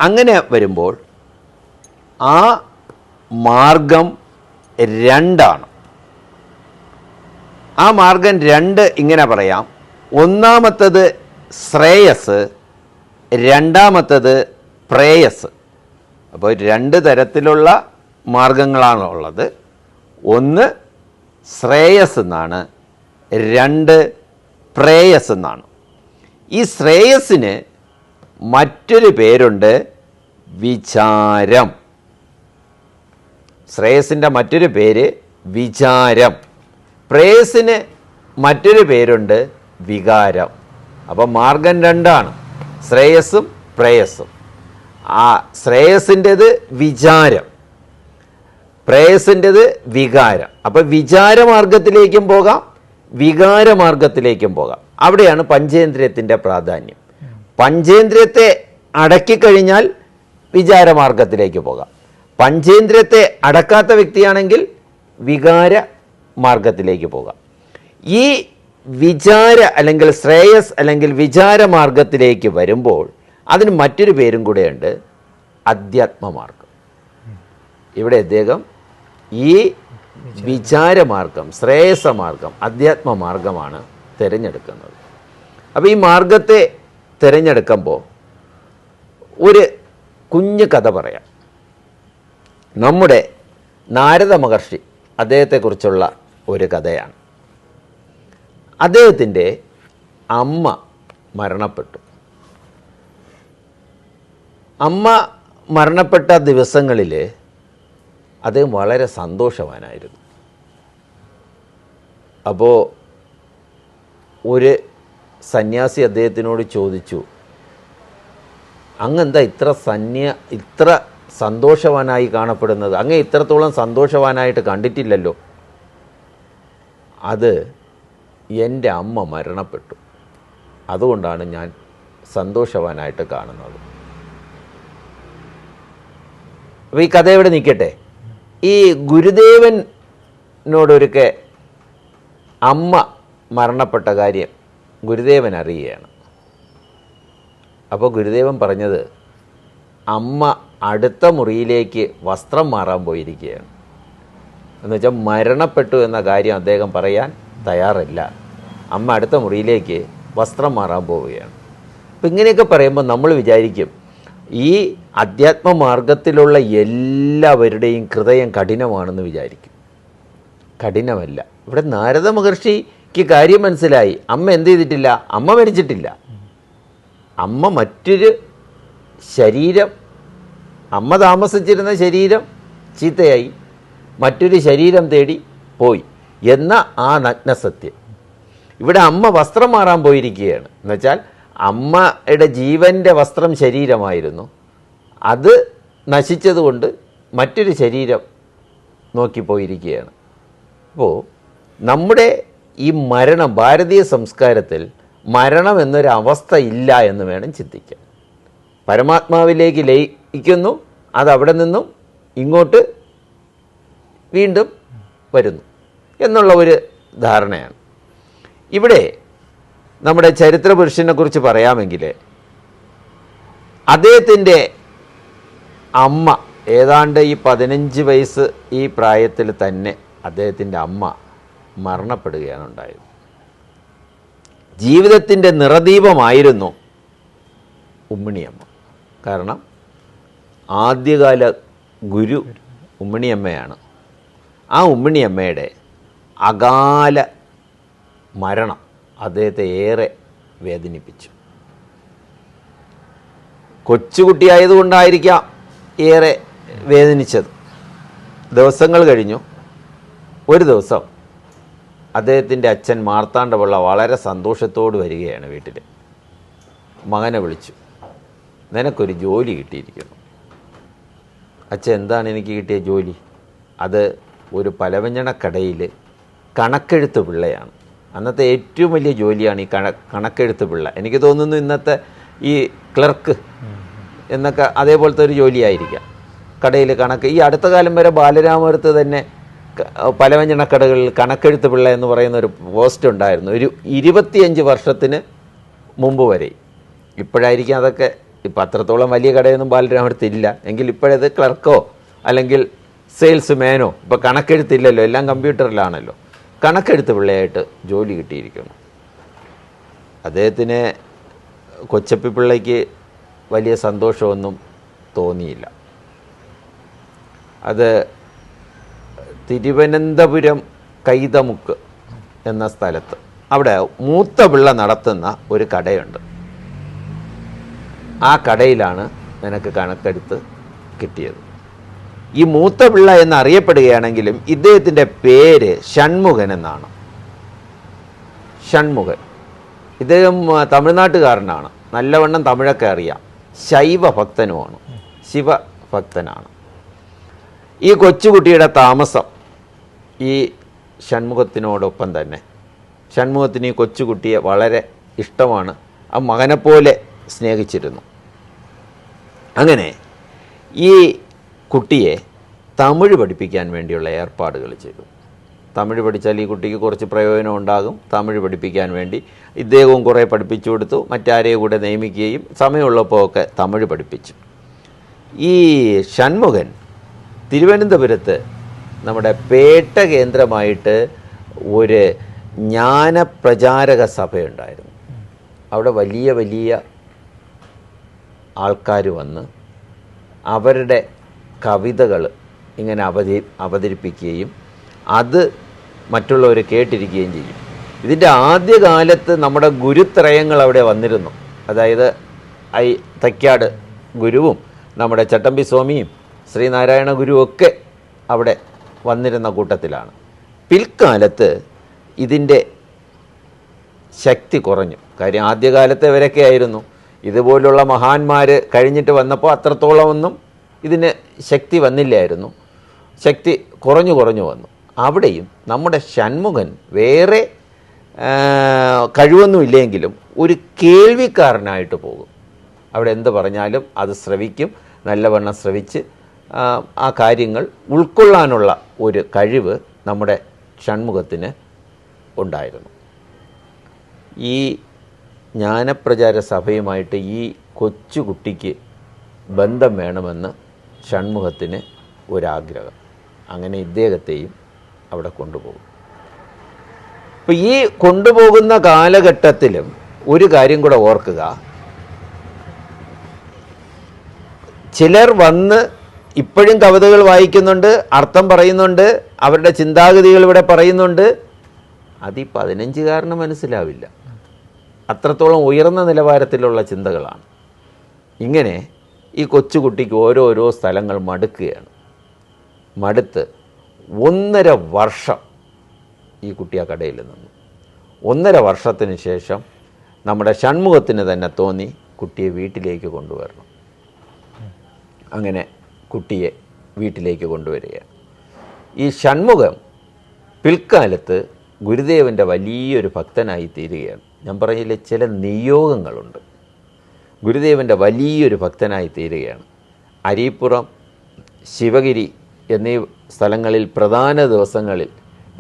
[SPEAKER 2] അങ്ങനെ വരുമ്പോൾ ആ മാർഗം രണ്ടാണ്. ആ മാർഗം 2 ഇങ്ങനെ പറയാം. ഒന്നാമത്തത് ശ്രേയസ്, രണ്ടാമത്തത് പ്രേയസ്. അപ്പോൾ 2 തരത്തിലുള്ള മാർഗങ്ങളാണ് ഉള്ളത്. ഒന്ന് ശ്രേയസ് എന്നാണ്, 2 പ്രേയസ് എന്നാണ്. ഈ ശ്രേയസിന് മറ്റൊരു പേരുണ്ട്, വിചാരം. ശ്രേയസിൻ്റെ മറ്റൊരു പേര് വിചാരം. പ്രേയസിന് മറ്റൊരു പേരുണ്ട്, വികാരം. അപ്പം മാർഗം 2 ശ്രേയസ്സും പ്രേയസ്സും. ആ ശ്രേയസിൻ്റെത് വിചാരം, പ്രേയസിൻ്റെത് വികാരം. അപ്പം വിചാരമാർഗത്തിലേക്കും പോകാം, വികാരമാർഗത്തിലേക്കും പോകാം. അവിടെയാണ് പഞ്ചേന്ദ്രിയത്തിൻ്റെ പ്രാധാന്യം. പഞ്ചേന്ദ്രിയത്തെ അടക്കിക്കഴിഞ്ഞാൽ വിചാരമാർഗത്തിലേക്ക് പോകാം. പഞ്ചേന്ദ്രിയത്തെ അടക്കാത്ത വ്യക്തിയാണെങ്കിൽ വികാര മാർഗത്തിലേക്ക് പോകാം. ഈ വിചാര അല്ലെങ്കിൽ ശ്രേയസ് അല്ലെങ്കിൽ വിചാരമാർഗത്തിലേക്ക് വരുമ്പോൾ അതിന് മറ്റൊരു പേരും കൂടെയുണ്ട്, അധ്യാത്മമാർഗം. ഇവിടെ അദ്ദേഹം ഈ വിചാരമാർഗം, ശ്രേയസമാർഗം, അധ്യാത്മമാർഗമാണ് തിരഞ്ഞെടുക്കുന്നത്. അപ്പോൾ ഈ മാർഗത്തെ തിരഞ്ഞെടുക്കുമ്പോൾ ഒരു കുഞ്ഞു കഥ പറയാം. നമ്മുടെ നാരദ മഹർഷി, അദ്ദേഹത്തെക്കുറിച്ചുള്ള ഒരു കഥയാണ്. അദ്ദേഹത്തിൻ്റെ അമ്മ മരണപ്പെട്ടു. അമ്മ മരണപ്പെട്ട ദിവസങ്ങളിൽ അദ്ദേഹം വളരെ സന്തോഷവാനായിരുന്നു. അപ്പോൾ ഒരു സന്യാസി അദ്ദേഹത്തിനോട് ചോദിച്ചു, അങ്ങെന്താ ഇത്ര സന്തോഷവാനായി കാണപ്പെടുന്നത്? അങ്ങ് ഇത്രത്തോളം സന്തോഷവാനായിട്ട് കണ്ടിട്ടില്ലല്ലോ. അത് എൻ്റെ അമ്മ മരണപ്പെട്ടു, അതുകൊണ്ടാണ് ഞാൻ സന്തോഷവാനായിട്ട് കാണുന്നത്. അപ്പോൾ ഈ കഥ ഇവിടെ നിൽക്കട്ടെ. ഈ ഗുരുദേവനോടൊരുക്കെ അമ്മ മരണപ്പെട്ട കാര്യം ഗുരുദേവൻ അറിയുകയാണ്. അപ്പോൾ ഗുരുദേവൻ പറഞ്ഞത്, അമ്മ അടുത്ത മുറിയിലേക്ക് വസ്ത്രം മാറാൻ പോയിരിക്കുകയാണ്. എന്നുവെച്ചാൽ മരണപ്പെട്ടു എന്ന കാര്യം അദ്ദേഹം പറയാൻ തയ്യാറല്ല. അമ്മ അടുത്ത മുറിയിലേക്ക് വസ്ത്രം മാറാൻ പോവുകയാണ്. അപ്പം ഇങ്ങനെയൊക്കെ പറയുമ്പോൾ നമ്മൾ വിചാരിക്കും ഈ അധ്യാത്മമാർഗത്തിലുള്ള എല്ലാവരുടെയും ഹൃദയം കഠിനമാണെന്ന് വിചാരിക്കും. കഠിനമല്ല. ഇവിടെ നാരദ മഹർഷിക്ക് കാര്യം മനസ്സിലായി. അമ്മ എന്ത് ചെയ്തിട്ടില്ല? അമ്മ മരിച്ചിട്ടില്ല. അമ്മ മറ്റൊരു ശരീരം, അമ്മ താമസിച്ചിരുന്ന ശരീരം ചീത്തയായി, മറ്റൊരു ശരീരം തേടി പോയി എന്ന ആ നഗ്നസത്യം. ഇവിടെ അമ്മ വസ്ത്രം മാറാൻ പോയിരിക്കുകയാണ്. എന്നുവെച്ചാൽ അമ്മയുടെ ജീവൻ്റെ വസ്ത്രം ശരീരമായിരുന്നു, അത് നശിച്ചതുകൊണ്ട് മറ്റൊരു ശരീരം നോക്കിപ്പോയിരിക്കുകയാണ്. അപ്പോൾ നമ്മുടെ ഈ മരണം, ഭാരതീയ സംസ്കാരത്തിൽ മരണം എന്നൊരവസ്ഥ ഇല്ല എന്ന് വേണം ചിന്തിക്കാൻ. പരമാത്മാവിലേക്ക് ലയിക്കുന്നു, അതവിടെ നിന്നും ഇങ്ങോട്ട് വീണ്ടും വരുന്നു എന്നുള്ള ഒരു ധാരണയാണ്. ഇവിടെ നമ്മുടെ ചരിത്ര പുരുഷനെ കുറിച്ച് പറയാമെങ്കിൽ അദ്ദേഹത്തിൻ്റെ അമ്മ ഏതാണ്ട് ഈ 15 വയസ്സ് ഈ പ്രായത്തിൽ തന്നെ അദ്ദേഹത്തിൻ്റെ അമ്മ മരണപ്പെടുകയാണ് ഉണ്ടായത്. ജീവിതത്തിൻ്റെ നിറദീപമായിരുന്നു ഉമ്മിണിയമ്മ. കാരണം ആദ്യകാല ഗുരു ഉമ്മിണിയമ്മയാണ്. ആ ഉമ്മിണിയമ്മയുടെ അകാല മരണം അദ്ദേഹത്തെ ഏറെ വേദനിപ്പിച്ചു. കൊച്ചുകുട്ടിയായതുകൊണ്ടായിരിക്കാം ഏറെ വേദനിച്ചത്. ദിവസങ്ങൾ കഴിഞ്ഞു. ഒരു ദിവസം അദ്ദേഹത്തിൻ്റെ അച്ഛൻ മാർത്താണ്ഡപിള്ള വളരെ സന്തോഷത്തോடு വരികയാണ് വീട്ടിൽ. മകനെ വിളിച്ചു, നിനക്കൊരു ജോലി കിട്ടിയിരിക്കുന്നു. അച്ഛൻ, എന്താണ് എനിക്ക് കിട്ടിയ ജോലി? അത് ഒരു പലവ്യഞ്ജനക്കടയിൽ കണക്കെഴുത്ത് പിള്ളയാണ്. അന്നത്തെ ഏറ്റവും വലിയ ജോലിയാണ് ഈ കണക്കെഴുത്ത് പിള്ള. എനിക്ക് തോന്നുന്നു ഇന്നത്തെ ഈ ക്ലർക്ക് എന്നൊക്കെ അതേപോലത്തെ ഒരു ജോലിയായിരിക്കാം. കടയിൽ കണക്ക്. ഈ അടുത്ത കാലം വരെ ബാലരാമപുരത്ത് തന്നെ പലവ്യഞ്ജനക്കടകളിൽ കണക്കെഴുത്ത് പിള്ള എന്ന് പറയുന്ന ഒരു പോസ്റ്റ് ഉണ്ടായിരുന്നു, ഒരു 25 വർഷത്തിന് മുമ്പ് വരെ. ഇപ്പോഴായിരിക്കും അതൊക്കെ, ഇപ്പം അത്രത്തോളം വലിയ കടയൊന്നും ബാലരാമപുരത്ത് ഇല്ല എങ്കിൽ ഇപ്പോഴത് ക്ലർക്കോ അല്ലെങ്കിൽ സെയിൽസ് മാനോ. ഇപ്പോൾ കണക്കെഴുത്തില്ലല്ലോ, എല്ലാം കമ്പ്യൂട്ടറിലാണല്ലോ. കണക്കെഴുത്ത് പിള്ളയായിട്ട് ജോലി കിട്ടിയിരിക്കുന്നു. അദ്ദേഹത്തിന് കൊച്ചപ്പിപ്പിള്ളയ്ക്ക് വലിയ സന്തോഷമൊന്നും തോന്നിയില്ല. അത് തിരുവനന്തപുരം കൈതമുക്ക് എന്ന സ്ഥലത്ത് അവിടെ മൂത്ത പിള്ള നടത്തുന്ന ഒരു കടയുണ്ട്. ആ കടയിലാണ് നിനക്ക് കണക്കെടുത്ത് കിട്ടിയത്. ഈ മൂത്ത പിള്ള എന്നറിയപ്പെടുകയാണെങ്കിലും ഇദ്ദേഹത്തിൻ്റെ പേര് ഷൺമുഖൻ എന്നാണ്. ഷൺമുഖൻ. ഇദ്ദേഹം തമിഴ്നാട്ടുകാരനാണ്. നല്ലവണ്ണം തമിഴൊക്കെ അറിയാം. ശൈവഭക്തനുമാണ്, ശിവഭക്തനാണ്. ഈ കൊച്ചുകുട്ടിയുടെ താമസം ഈ ഷൺമുഖത്തിനോടൊപ്പം തന്നെ. ഷൺമുഖത്തിന് ഈ കൊച്ചുകുട്ടിയെ വളരെ ഇഷ്ടമാണ്. ആ മകനെപ്പോലെ സ്നേഹിച്ചിരുന്നു. അങ്ങനെ ഈ കുട്ടിയെ തമിഴ് പഠിപ്പിക്കാൻ വേണ്ടിയുള്ള ഏർപ്പാടുകൾ ചെയ്തു. തമിഴ് പഠിച്ചാൽ ഈ കുട്ടിക്ക് കുറച്ച് പ്രയോജനം ഉണ്ടാകും. തമിഴ് പഠിപ്പിക്കാൻ വേണ്ടി ഇദ്ദേഹവും കുറേ പഠിപ്പിച്ചു കൊടുത്തു. മറ്റാരെയും കൂടെ നിയമിക്കുകയും സമയമുള്ളപ്പോൾ ഒക്കെ തമിഴ് പഠിപ്പിച്ചു. ഈ ഷൺമുഖൻ തിരുവനന്തപുരത്ത് നമ്മുടെ പേട്ട കേന്ദ്രമായിട്ട് ഒരു ജ്ഞാനപ്രചാരക സഭയുണ്ടായിരുന്നു. അവിടെ വലിയ വലിയ ആൾക്കാർ വന്ന് അവരുടെ കവിതകൾ ഇങ്ങനെ അവതരിപ്പിക്കുകയും അത് മറ്റുള്ളവർ കേട്ടിരിക്കുകയും ചെയ്യും. ഇതിൻ്റെ ആദ്യകാലത്ത് നമ്മുടെ ഗുരുത്രയങ്ങൾ അവിടെ വന്നിരുന്നു. അതായത് തൈക്കാട് ഗുരുവും നമ്മുടെ ചട്ടമ്പി സ്വാമിയും ശ്രീനാരായണ ഗുരുവൊക്കെ അവിടെ വന്നിരുന്ന കൂട്ടത്തിലാണ്. പിൽക്കാലത്ത് ഇതിൻ്റെ ശക്തി കുറഞ്ഞു. കാര്യം ആദ്യകാലത്ത് ഇവരൊക്കെ ആയിരുന്നു. ഇതുപോലുള്ള മഹാന്മാർ കഴിഞ്ഞിട്ട് വന്നപ്പോൾ അത്രത്തോളമൊന്നും ഇതിന് ശക്തി വന്നില്ലായിരുന്നു. ശക്തി കുറഞ്ഞു വന്നു. അവിടെയും നമ്മുടെ ഷൺമുഖൻ വേറെ കഴിവൊന്നുമില്ലെങ്കിലും ഒരു കേൾവിക്കാരനായിട്ട് പോകും. അവിടെ എന്ത് പറഞ്ഞാലും അത് ശ്രവിക്കും. നല്ലവണ്ണം ശ്രവിച്ച് ആ കാര്യങ്ങൾ ഉൾക്കൊള്ളാനുള്ള ഒരു കഴിവ് നമ്മുടെ ഷൺമുഖത്തിന് ഉണ്ടായിരുന്നു. ഈ ജ്ഞാനപ്രചാര സഭയുമായിട്ട് ഈ കൊച്ചുകുട്ടിക്ക് ബന്ധം വേണമെന്ന് ഷൺമുഖത്തിന് ഒരാഗ്രഹം. അങ്ങനെ ഇദ്ദേഹത്തെയും അവിടെ കൊണ്ടുപോകും. അപ്പോൾ ഈ കൊണ്ടുപോകുന്ന കാലഘട്ടത്തിലും ഒരു കാര്യം കൂടെ ഓർക്കുക. ചിലർ വന്ന് ഇപ്പോഴും കവിതകൾ വായിക്കുന്നുണ്ട്, അർത്ഥം പറയുന്നുണ്ട്, അവരുടെ ചിന്താഗതികൾ ഇവിടെ പറയുന്നുണ്ട്. അത് ഈ 15-കാരന് മനസ്സിലാവില്ല. അത്രത്തോളം ഉയർന്ന നിലവാരത്തിലുള്ള ചിന്തകളാണ്. ഇങ്ങനെ ഈ കൊച്ചുകുട്ടിക്ക് ഓരോരോ സ്ഥലങ്ങൾ മടുക്കുകയാണ്. മടുത്ത് 1.5 വർഷം ഈ കുട്ടി ആ കടയിൽ നിന്നു. 1.5 വർഷത്തിന് ശേഷം നമ്മുടെ ഷൺമുഖത്തിന് തന്നെ തോന്നി കുട്ടിയെ വീട്ടിലേക്ക് കൊണ്ടുവരണം. അങ്ങനെ കുട്ടിയെ വീട്ടിലേക്ക് കൊണ്ടുവരികയാണ്. ഈ ഷൺമുഖം പിൽക്കാലത്ത് ഗുരുദേവൻ്റെ വലിയൊരു ഭക്തനായി തീരുകയാണ്. ഞാൻ പറഞ്ഞില്ലേ, ചില നിയോഗങ്ങളുണ്ട്. ഗുരുദേവൻ്റെ വലിയൊരു ഭക്തനായി തീരുകയാണ്. അരീപ്പുറം, ശിവഗിരി എന്നീ സ്ഥലങ്ങളിൽ പ്രധാന ദിവസങ്ങളിൽ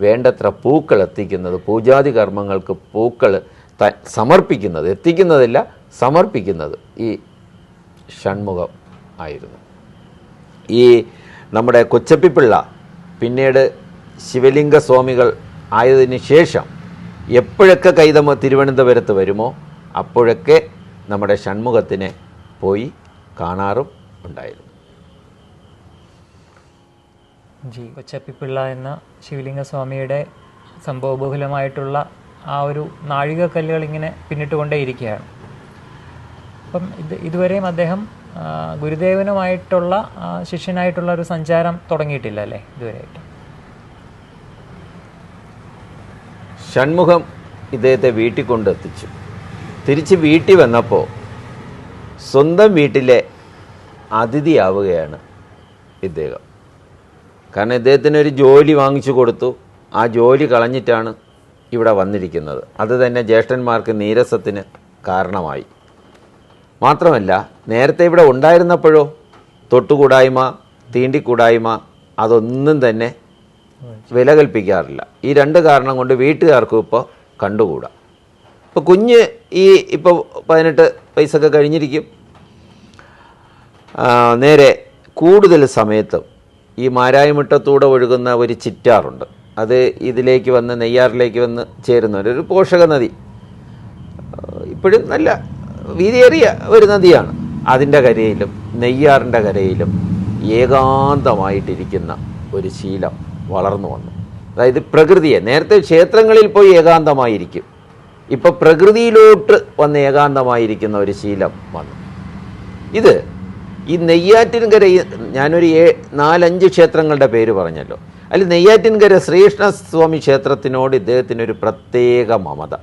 [SPEAKER 2] വേണ്ടത്ര പൂക്കൾ എത്തിക്കുന്നത്, പൂജാതി കർമ്മങ്ങൾക്ക് പൂക്കൾ സമർപ്പിക്കുന്നത്, എത്തിക്കുന്നതല്ല സമർപ്പിക്കുന്നത് ഈ ഷൺമുഖം ആയിരുന്നു. ഈ നമ്മുടെ കൊച്ചപ്പിപ്പിള്ള പിന്നീട് ശിവലിംഗ സ്വാമികൾ ആയതിന് ശേഷം എപ്പോഴൊക്കെ തിരുവനന്തപുരത്ത് വരുമോ അപ്പോഴൊക്കെ നമ്മുടെ ഷൺമുഖത്തിനെ പോയി കാണാറും ഉണ്ടായിരുന്നു.
[SPEAKER 1] കൊച്ചപ്പിപ്പിള്ള എന്ന ശിവലിംഗ സ്വാമിയുടെ സംഭവബഹുലമായിട്ടുള്ള ആ ഒരു നാഴികക്കല്ലുകൾ ഇങ്ങനെ പിന്നിട്ടുകൊണ്ടേയിരിക്കുകയാണ്. അപ്പം ഇതുവരെയും അദ്ദേഹം ഗുരുദേവനുമായിട്ടുള്ള ശിഷ്യനായിട്ടുള്ള ഒരു സഞ്ചാരം തുടങ്ങിയിട്ടില്ല അല്ലേ ഇതുവരെയായിട്ട്?
[SPEAKER 2] ഷൺമുഖം ഇദ്ദേഹത്തെ വീട്ടിൽ കൊണ്ടെത്തിച്ചു. തിരിച്ച് വീട്ടിൽ വന്നപ്പോൾ സ്വന്തം വീട്ടിലെ അതിഥിയാവുകയാണ് ഇദ്ദേഹം. കാരണം ഇദ്ദേഹത്തിനൊരു ജോലി വാങ്ങിച്ചു കൊടുത്തു. ആ ജോലി കളഞ്ഞിട്ടാണ് ഇവിടെ വന്നിരിക്കുന്നത്. അത് തന്നെ ജ്യേഷ്ഠന്മാർക്ക് നീരസത്തിന് കാരണമായി. മാത്രമല്ല നേരത്തെ ഇവിടെ ഉണ്ടായിരുന്നപ്പോഴോ തൊട്ടുകൂടായ്മ, തീണ്ടിക്കൂടായ്മ അതൊന്നും തന്നെ വില കൽപ്പിക്കാറില്ല. ഈ 2 കാരണം കൊണ്ട് വീട്ടുകാർക്കും ഇപ്പോൾ കണ്ടുകൂടാ. ഇപ്പോൾ കുഞ്ഞ് ഇപ്പോൾ 18 വയസ്സൊക്കെ കഴിഞ്ഞിരിക്കും. നേരെ കൂടുതൽ സമയത്തും ഈ മാരായമുട്ടത്തൂടെ ഒഴുകുന്ന ഒരു ചിറ്റാറുണ്ട്. അത് ഇതിലേക്ക് വന്ന് നെയ്യാറിലേക്ക് വന്ന് ചേരുന്ന ഒരു പോഷക നദി. ഇപ്പോഴും നല്ല വീതിയേറിയ ഒരു നദിയാണ്. അതിൻ്റെ കരയിലും നെയ്യാറിൻ്റെ കരയിലും ഏകാന്തമായിട്ടിരിക്കുന്ന ഒരു ശീലം വളർന്നു വന്നു. അതായത് പ്രകൃതിയെ, നേരത്തെ ക്ഷേത്രങ്ങളിൽ പോയി ഏകാന്തമായിരിക്കും, ഇപ്പം പ്രകൃതിയിലോട്ട് വന്ന് ഏകാന്തമായിരിക്കുന്ന ഒരു ശീലം വന്നു. ഇത് ഈ നെയ്യാറ്റിൻകര, ഞാനൊരു 4-5 ക്ഷേത്രങ്ങളുടെ പേര് പറഞ്ഞല്ലോ. അതിൽ നെയ്യാറ്റിൻകര ശ്രീകൃഷ്ണസ്വാമി ക്ഷേത്രത്തിനോട് ഇദ്ദേഹത്തിനൊരു പ്രത്യേക മമത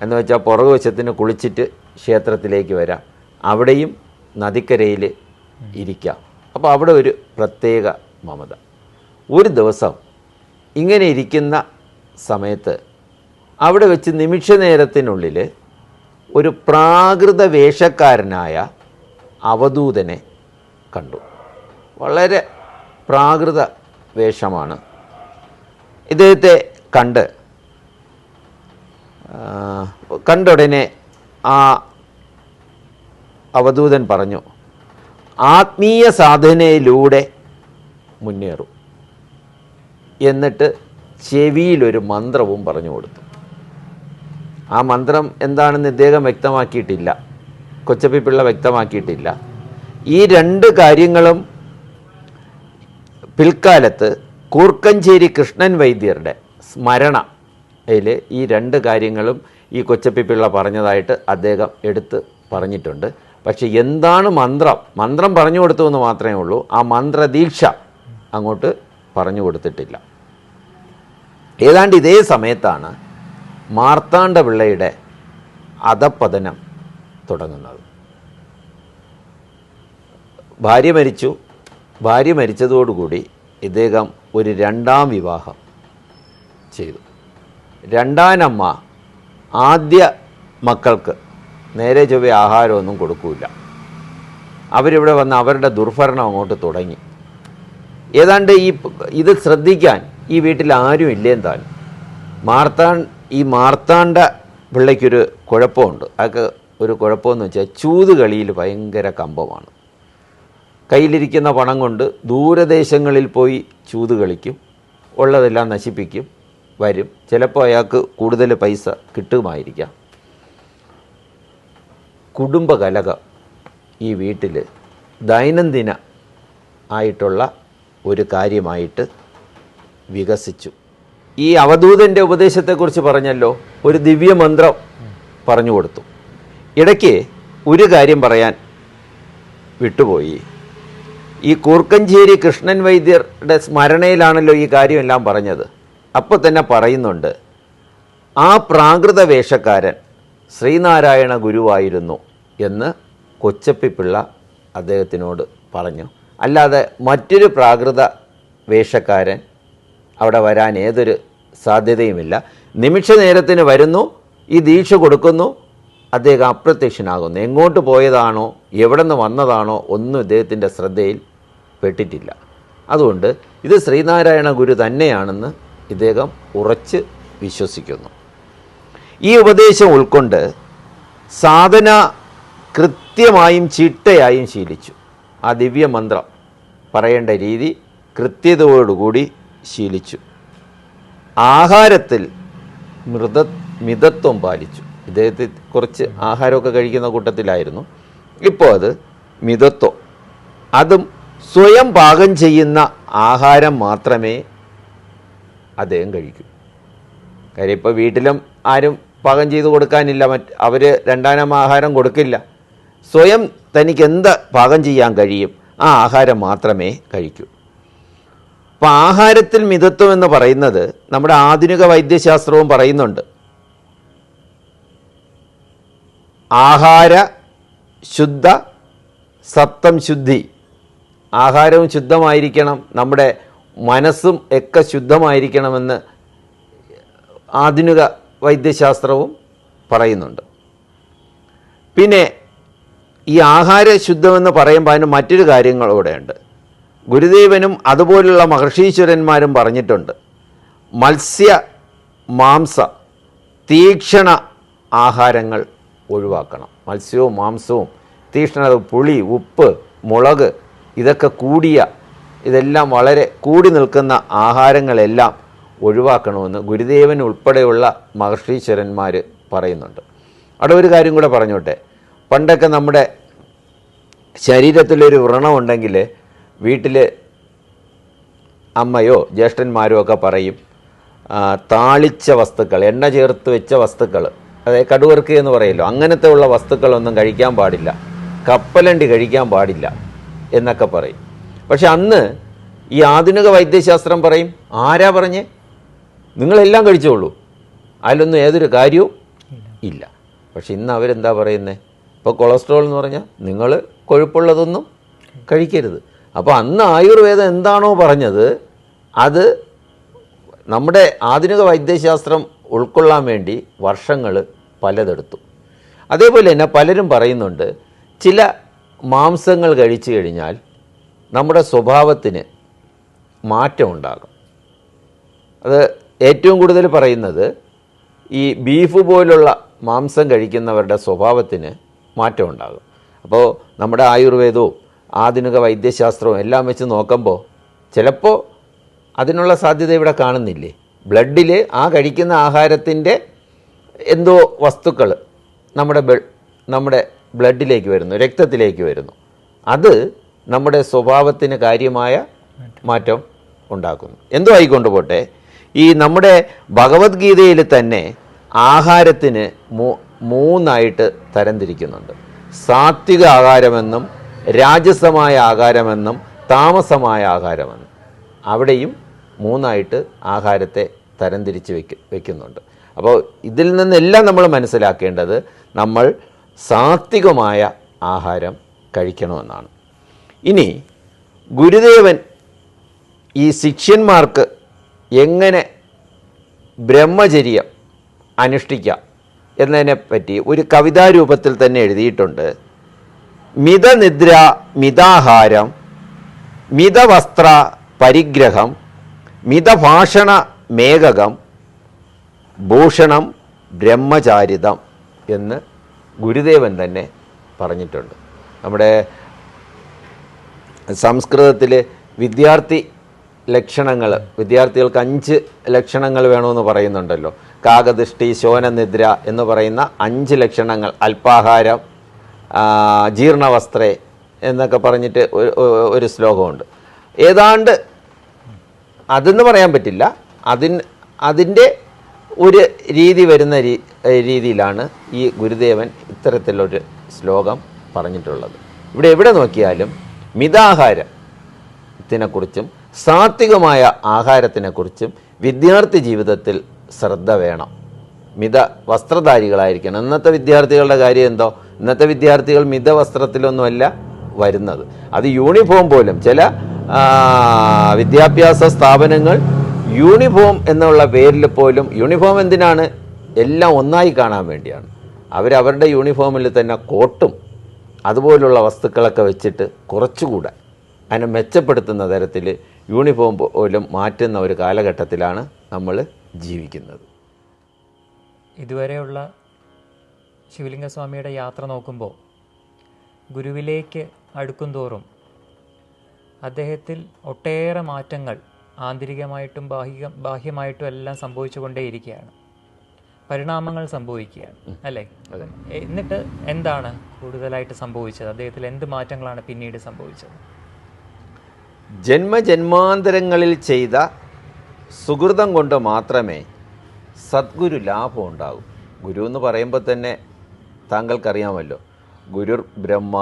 [SPEAKER 2] എന്ന് വെച്ചാൽ പുറകുവശത്തിന് കുളിച്ചിട്ട് ക്ഷേത്രത്തിലേക്ക് വരാം, അവിടെയും നദിക്കരയിൽ ഇരിക്കാം. അപ്പോൾ അവിടെ ഒരു പ്രത്യേക മമത. ഒരു ദിവസം ഇങ്ങനെ ഇരിക്കുന്ന സമയത്ത് അവിടെ വെച്ച് നിമിഷ നേരത്തിനുള്ളിൽ ഒരു പ്രാകൃത വേഷക്കാരനായ അവധൂതനെ കണ്ടു. വളരെ പ്രാകൃത വേഷമാണ്. ഇദ്ദേഹത്തെ കണ്ടുടനെ ആ അവധൂതൻ പറഞ്ഞു, ആത്മീയ സാധനയിലൂടെ മുന്നേറും. എന്നിട്ട് ചെവിയിലൊരു മന്ത്രവും പറഞ്ഞു കൊടുത്തു. ആ മന്ത്രം എന്താണെന്ന് ഇദ്ദേഹം വ്യക്തമാക്കിയിട്ടില്ല, കൊച്ചപ്പിപ്പിള്ള വ്യക്തമാക്കിയിട്ടില്ല. ഈ 2 കാര്യങ്ങളും പിൽക്കാലത്ത് കൂർക്കഞ്ചേരി കൃഷ്ണൻ വൈദ്യരുടെ സ്മരണയിൽ ഈ 2 കാര്യങ്ങളും ഈ കൊച്ചപ്പിപ്പിള്ള പറഞ്ഞതായിട്ട് അദ്ദേഹം എടുത്ത് പറഞ്ഞിട്ടുണ്ട്. പക്ഷെ എന്താണ് മന്ത്രം പറഞ്ഞു കൊടുത്തു എന്ന് മാത്രമേ ഉള്ളൂ. ആ മന്ത്രദീക്ഷ അങ്ങോട്ട് പറഞ്ഞു കൊടുത്തിട്ടില്ല. ഏതാണ്ട് ഇതേ സമയത്താണ് മാർത്താണ്ഡപിള്ളയുടെ അധപ്പതനം തുടങ്ങുന്നത്. ഭാര്യ മരിച്ചു. ഭാര്യ മരിച്ചതോടുകൂടി ഇദ്ദേഹം ഒരു 2ാം വിവാഹം ചെയ്തു. 2ാനമ്മ ആദ്യ മക്കൾക്ക് നേരെ ചൊവ്വേ ആഹാരമൊന്നും കൊടുക്കില്ല. അവരിവിടെ വന്ന് അവരുടെ ദുർഭരണം അങ്ങോട്ട് തുടങ്ങി. ഏതാണ്ട് ഇത് ശ്രദ്ധിക്കാൻ ഈ വീട്ടിൽ ആരും ഇല്ലേന്ന് താൻ. മാർത്താണ്ഡ പിള്ളയ്ക്കൊരു കുഴപ്പമുണ്ട്. അതൊക്കെ ഒരു കുഴപ്പമെന്ന് വെച്ചാൽ ചൂതുകളിയിൽ ഭയങ്കര കമ്പമാണ്. കയ്യിലിരിക്കുന്ന പണം കൊണ്ട് ദൂരദേശങ്ങളിൽ പോയി ചൂത് കളിക്കും, ഉള്ളതെല്ലാം നശിപ്പിക്കും, വരും. ചിലപ്പോൾ അയാൾക്ക് കൂടുതൽ പൈസ കിട്ടുമായിരിക്കാം. കുടുംബകലഹം ഈ വീട്ടിൽ ദൈനംദിന ആയിട്ടുള്ള ഒരു കാര്യമായിട്ട് വികസിച്ചു. ഈ അവധൂതൻ്റെ ഉപദേശത്തെക്കുറിച്ച് പറഞ്ഞല്ലോ, ഒരു ദിവ്യമന്ത്രം പറഞ്ഞു കൊടുത്തു. ഇടയ്ക്ക് ഒരു കാര്യം പറയാൻ വിട്ടുപോയി. ഈ കൂർക്കഞ്ചേരി കൃഷ്ണൻ വൈദ്യരുടെ സ്മരണയിലാണല്ലോ ഈ കാര്യമെല്ലാം പറഞ്ഞത്. അപ്പോൾ തന്നെ പറയുന്നുണ്ട്, ആ പ്രാകൃത വേഷക്കാരൻ ശ്രീനാരായണ ഗുരുവായിരുന്നു എന്ന് കൊച്ചപ്പിപ്പിള്ള അദ്ദേഹത്തിനോട് പറഞ്ഞു. അല്ലാതെ മറ്റൊരു പ്രാകൃത വേഷക്കാരൻ അവിടെ വരാൻ ഏതൊരു സാധ്യതയുമില്ല. നിമിഷ നേരത്തിന് വരുന്നു, ഈ ദീക്ഷ കൊടുക്കുന്നു, അദ്ദേഹം അപ്രത്യക്ഷനാകുന്നു. എങ്ങോട്ട് പോയതാണോ എവിടെ നിന്ന് വന്നതാണോ ഒന്നും ഇദ്ദേഹത്തിൻ്റെ ശ്രദ്ധയിൽ പെട്ടിട്ടില്ല. അതുകൊണ്ട് ഇത് ശ്രീനാരായണ ഗുരു തന്നെയാണെന്ന് ഇദ്ദേഹം ഉറച്ച് വിശ്വസിക്കുന്നു. ഈ ഉപദേശം ഉൾക്കൊണ്ട് സാധന കൃത്യമായും ചിട്ടയായും ശീലിച്ചു. ആ ദിവ്യമന്ത്രം പറയേണ്ട രീതി കൃത്യതയോടുകൂടി ശീലിച്ചു. ആഹാരത്തിൽ മിതത്വം പാലിച്ചു. ഇദ്ദേഹത്തെ കുറച്ച് ആഹാരമൊക്കെ കഴിക്കുന്ന കൂട്ടത്തിലായിരുന്നു. ഇപ്പോൾ അത് മിതത്വം. അതും സ്വയം പാകം ചെയ്യുന്ന ആഹാരം മാത്രമേ അദ്ദേഹം കഴിക്കൂ. കാര്യം ഇപ്പോൾ വീട്ടിലും ആരും പാകം ചെയ്ത് കൊടുക്കാനില്ല. അവർ 2ാം ആഹാരം കൊടുക്കില്ല. സ്വയം തനിക്ക് എന്ത് പാകം ചെയ്യാൻ കഴിയും ആ ആഹാരം മാത്രമേ കഴിക്കൂ. അപ്പോൾ ആഹാരത്തിൽ മിതത്വം എന്ന് പറയുന്നത് നമ്മുടെ ആധുനിക വൈദ്യശാസ്ത്രവും പറയുന്നുണ്ട്. ആഹാര ശുദ്ധ സപ്തം ശുദ്ധി. ആഹാരവും ശുദ്ധമായിരിക്കണം, നമ്മുടെ മനസ്സും ഒക്കെ ശുദ്ധമായിരിക്കണമെന്ന് ആധുനിക വൈദ്യശാസ്ത്രവും പറയുന്നുണ്ട്. പിന്നെ ഈ ആഹാര ശുദ്ധമെന്ന് പറയുമ്പോൾ അതിന് മറ്റൊരു കാര്യങ്ങളൂടെയുണ്ട്. ഗുരുദേവനും അതുപോലുള്ള മഹർഷീശ്വരന്മാരും പറഞ്ഞിട്ടുണ്ട്, മത്സ്യ മാംസ തീക്ഷണ ആഹാരങ്ങൾ ഒഴിവാക്കണം. മത്സ്യവും മാംസവും തീക്ഷ്ണത, പുളി, ഉപ്പ്, മുളക് ഇതൊക്കെ ഇതെല്ലാം വളരെ കൂടി നിൽക്കുന്ന ആഹാരങ്ങളെല്ലാം ഒഴിവാക്കണമെന്ന് ഗുരുദേവൻ ഉൾപ്പെടെയുള്ള മഹർഷീശ്വരന്മാർ പറയുന്നുണ്ട്. അവിടെ ഒരു കാര്യം കൂടെ പറഞ്ഞോട്ടെ. പണ്ടൊക്കെ നമ്മുടെ ശരീരത്തിലൊരു വ്രണമുണ്ടെങ്കിൽ വീട്ടിൽ അമ്മയോ ജ്യേഷ്ഠന്മാരോ ഒക്കെ പറയും, താളിച്ച വസ്തുക്കൾ, എണ്ണ ചേർത്ത് വെച്ച വസ്തുക്കൾ, അതായത് കടുവറുക്ക് എന്ന് പറയുമല്ലോ, അങ്ങനത്തെ ഉള്ള വസ്തുക്കളൊന്നും കഴിക്കാൻ പാടില്ല, കപ്പലണ്ടി കഴിക്കാൻ പാടില്ല എന്നൊക്കെ പറയും. പക്ഷെ അന്ന് ഈ ആധുനിക വൈദ്യശാസ്ത്രം പറയും, ആരാ പറഞ്ഞേ, നിങ്ങളെല്ലാം കഴിച്ചോളൂ, അതിലൊന്നും ഏതൊരു കാര്യവും ഇല്ല. പക്ഷെ ഇന്ന് അവരെന്താ പറയുന്നത്? ഇപ്പോൾ കൊളസ്ട്രോൾ എന്ന് പറഞ്ഞാൽ നിങ്ങൾ കൊഴുപ്പുള്ളതൊന്നും കഴിക്കരുത്. അപ്പോൾ അന്ന് ആയുർവേദം എന്താണോ പറഞ്ഞത് അത് നമ്മുടെ ആധുനിക വൈദ്യശാസ്ത്രം ഉൾക്കൊള്ളാൻ വേണ്ടി വർഷങ്ങൾ പലതെടുത്തു. അതേപോലെ തന്നെ പലരും പറയുന്നുണ്ട്, ചില മാംസങ്ങൾ കഴിച്ചു കഴിഞ്ഞാൽ നമ്മുടെ സ്വഭാവത്തിന് മാറ്റം ഉണ്ടാകും. അത് ഏറ്റവും കൂടുതൽ പറയുന്നത് ഈ ബീഫ് പോലുള്ള മാംസം കഴിക്കുന്നവരുടെ സ്വഭാവത്തിന് മാറ്റം ഉണ്ടാകും. അപ്പോൾ നമ്മുടെ ആയുർവേദവും ആധുനിക വൈദ്യശാസ്ത്രവും എല്ലാം വെച്ച് നോക്കുമ്പോൾ ചിലപ്പോൾ അതിനുള്ള സാധ്യത ഇവിടെ കാണുന്നില്ലേ? ബ്ലഡിൽ ആ കഴിക്കുന്ന ആഹാരത്തിൻ്റെ എന്തോ വസ്തുക്കൾ നമ്മുടെ ബ്ലഡിലേക്ക് വരുന്നു, രക്തത്തിലേക്ക് വരുന്നു. അത് നമ്മുടെ സ്വഭാവത്തിന് കാര്യമായ മാറ്റം ഉണ്ടാക്കുന്നു. എന്തോ ആയിക്കൊണ്ട് പോട്ടെ, ഈ നമ്മുടെ ഭഗവത്ഗീതയിൽ തന്നെ ആഹാരത്തിന് മൂന്നായിട്ട് തരംതിരിക്കുന്നുണ്ട്. സാത്വിക ആഹാരമെന്നും രാജസമായ ആഹാരമെന്നും താമസമായ ആഹാരമെന്നും. അവിടെയും മൂന്നായിട്ട് ആഹാരത്തെ തരംതിരിച്ച് വെക്കുന്നുണ്ട്. അപ്പോൾ ഇതിൽ നിന്നെല്ലാം നമ്മൾ മനസ്സിലാക്കേണ്ടത് നമ്മൾ സാത്വികമായ ആഹാരം കഴിക്കണമെന്നാണ്. ഇനി ഗുരുദേവൻ ഈ ശിഷ്യന്മാർക്ക് എങ്ങനെ ബ്രഹ്മചര്യം അനുഷ്ഠിക്കാം എന്നതിനെപ്പറ്റി ഒരു കവിതാരൂപത്തിൽ തന്നെ എഴുതിയിട്ടുണ്ട്. മിതനിദ്ര മിതാഹാരം മിതവസ്ത്ര പരിഗ്രഹം മിതഭാഷണ മേഘകം ഭൂഷണം ബ്രഹ്മചാരിതം എന്ന് ഗുരുദേവൻ തന്നെ പറഞ്ഞിട്ടുണ്ട്. നമ്മുടെ സംസ്കൃതത്തിൽ വിദ്യാർത്ഥി ലക്ഷണങ്ങൾ, വിദ്യാർത്ഥികൾക്ക് 5 ലക്ഷണങ്ങൾ വേണമെന്ന് പറയുന്നുണ്ടല്ലോ. കാകദൃഷ്ടി, ശോനനിദ്ര എന്ന് പറയുന്ന 5 ലക്ഷണങ്ങൾ, അല്പാഹാരം, ജീർണവസ്ത്രേ എന്നൊക്കെ പറഞ്ഞിട്ട് ഒരു ശ്ലോകമുണ്ട്. ഏതാണ്ട് അതെന്ന് പറയാൻ പറ്റില്ല, അതിൻ്റെ ഒരു രീതി വരുന്ന രീതിയിലാണ് ഈ ഗുരുദേവൻ ഇത്തരത്തിലൊരു ശ്ലോകം പറഞ്ഞിട്ടുള്ളത്. ഇവിടെ എവിടെ നോക്കിയാലും മിതാഹാരത്തിനെക്കുറിച്ചും സാത്വികമായ ആഹാരത്തിനെക്കുറിച്ചും വിദ്യാർത്ഥി ജീവിതത്തിൽ ശ്രദ്ധ വേണം. വസ്ത്രധാരികളായിരിക്കണം. ഇന്നത്തെ വിദ്യാർത്ഥികളുടെ കാര്യം എന്തോ, ഇന്നത്തെ വിദ്യാർത്ഥികൾ മിതവസ്ത്രത്തിലൊന്നുമല്ല വരുന്നത്. അത് യൂണിഫോം പോലും ചില വിദ്യാഭ്യാസ സ്ഥാപനങ്ങൾ യൂണിഫോം എന്നുള്ള പേരിൽ പോലും, യൂണിഫോം എന്തിനാണ്? എല്ലാം ഒന്നായി കാണാൻ വേണ്ടിയാണ്. അവരവരുടെ യൂണിഫോമിൽ തന്നെ കോട്ടും അതുപോലുള്ള വസ്തുക്കളൊക്കെ വെച്ചിട്ട് കുറച്ചുകൂടെ അതിനെ മെച്ചപ്പെടുത്തുന്ന തരത്തിൽ യൂണിഫോം പോലും മാറ്റുന്ന ഒരു കാലഘട്ടത്തിലാണ് നമ്മൾ ജീവിക്കുന്നത്.
[SPEAKER 1] ഇതുവരെയുള്ള ശിവലിംഗസ്വാമിയുടെ യാത്ര നോക്കുമ്പോൾ ഗുരുവിലേക്ക് അടുക്കും തോറും അദ്ദേഹത്തിൽ ഒട്ടേറെ മാറ്റങ്ങൾ ആന്തരികമായിട്ടും ബാഹ്യമായിട്ടും എല്ലാം സംഭവിച്ചുകൊണ്ടേയിരിക്കുകയാണ്, പരിണാമങ്ങൾ സംഭവിക്കുകയാണ് അല്ലേ? എന്നിട്ട് എന്താണ് കൂടുതലായിട്ട് സംഭവിച്ചത്? അദ്ദേഹത്തിൽ എന്ത് മാറ്റങ്ങളാണ് പിന്നീട് സംഭവിച്ചത്?
[SPEAKER 2] ജന്മജന്മാന്തരങ്ങളിൽ ചെയ്ത സുഹൃതം കൊണ്ട് മാത്രമേ സദ്ഗുരു ലാഭം ഉണ്ടാകും. ഗുരു എന്ന് പറയുമ്പോൾ തന്നെ താങ്കൾക്കറിയാമല്ലോ, ഗുരുർ ബ്രഹ്മ,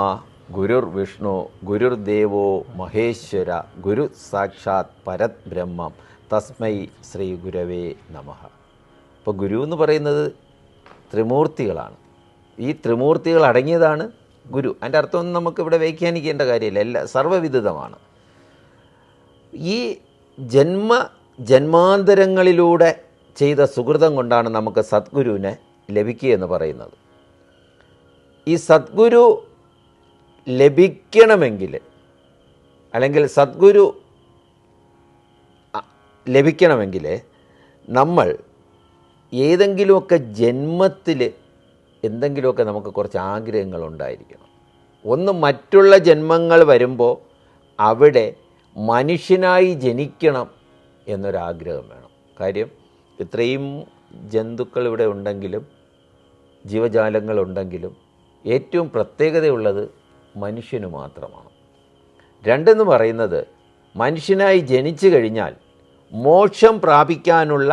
[SPEAKER 2] ഗുരുർ വിഷ്ണു, ഗുരുർ ദേവോ മഹേശ്വര, ഗുരു സാക്ഷാത് പരത് ബ്രഹ്മം, തസ്മൈ ശ്രീ ഗുരവേ നമഃ. അപ്പോൾ ഗുരു എന്ന് പറയുന്നത് ത്രിമൂർത്തികളാണ്. ഈ ത്രിമൂർത്തികൾ അടങ്ങിയതാണ് ഗുരു. അതിൻ്റെ അർത്ഥമൊന്നും നമുക്കിവിടെ വ്യാഖ്യാനിക്കേണ്ട കാര്യമില്ല, സർവ്വവിദിതമാണ്. ഈ ജന്മാന്തരങ്ങളിലൂടെ ചെയ്ത സുഹൃതം കൊണ്ടാണ് നമുക്ക് സദ്ഗുരുവിനെ ലഭിക്കുക എന്ന് പറയുന്നത്. ഈ സദ്ഗുരു ലഭിക്കണമെങ്കിൽ, അല്ലെങ്കിൽ സദ്ഗുരു ലഭിക്കണമെങ്കിൽ നമ്മൾ ഏതെങ്കിലുമൊക്കെ ജന്മത്തിൽ എന്തെങ്കിലുമൊക്കെ നമുക്ക് കുറച്ച് ആഗ്രഹങ്ങൾ ഉണ്ടായിരിക്കണം. ഒന്ന്, മറ്റുള്ള ജന്മങ്ങൾ വരുമ്പോൾ അവിടെ മനുഷ്യനായി ജനിക്കണം എന്നൊരാഗ്രഹം വേണം. കാര്യം ഇത്രയും ജന്തുക്കൾ ഇവിടെ ഉണ്ടെങ്കിലും ജീവജാലങ്ങളുണ്ടെങ്കിലും ഏറ്റവും പ്രത്യേകതയുള്ളത് മനുഷ്യന് മാത്രമാണ്. രണ്ടെന്ന് പറയുന്നത്, മനുഷ്യനായി ജനിച്ചു കഴിഞ്ഞാൽ മോക്ഷം പ്രാപിക്കാനുള്ള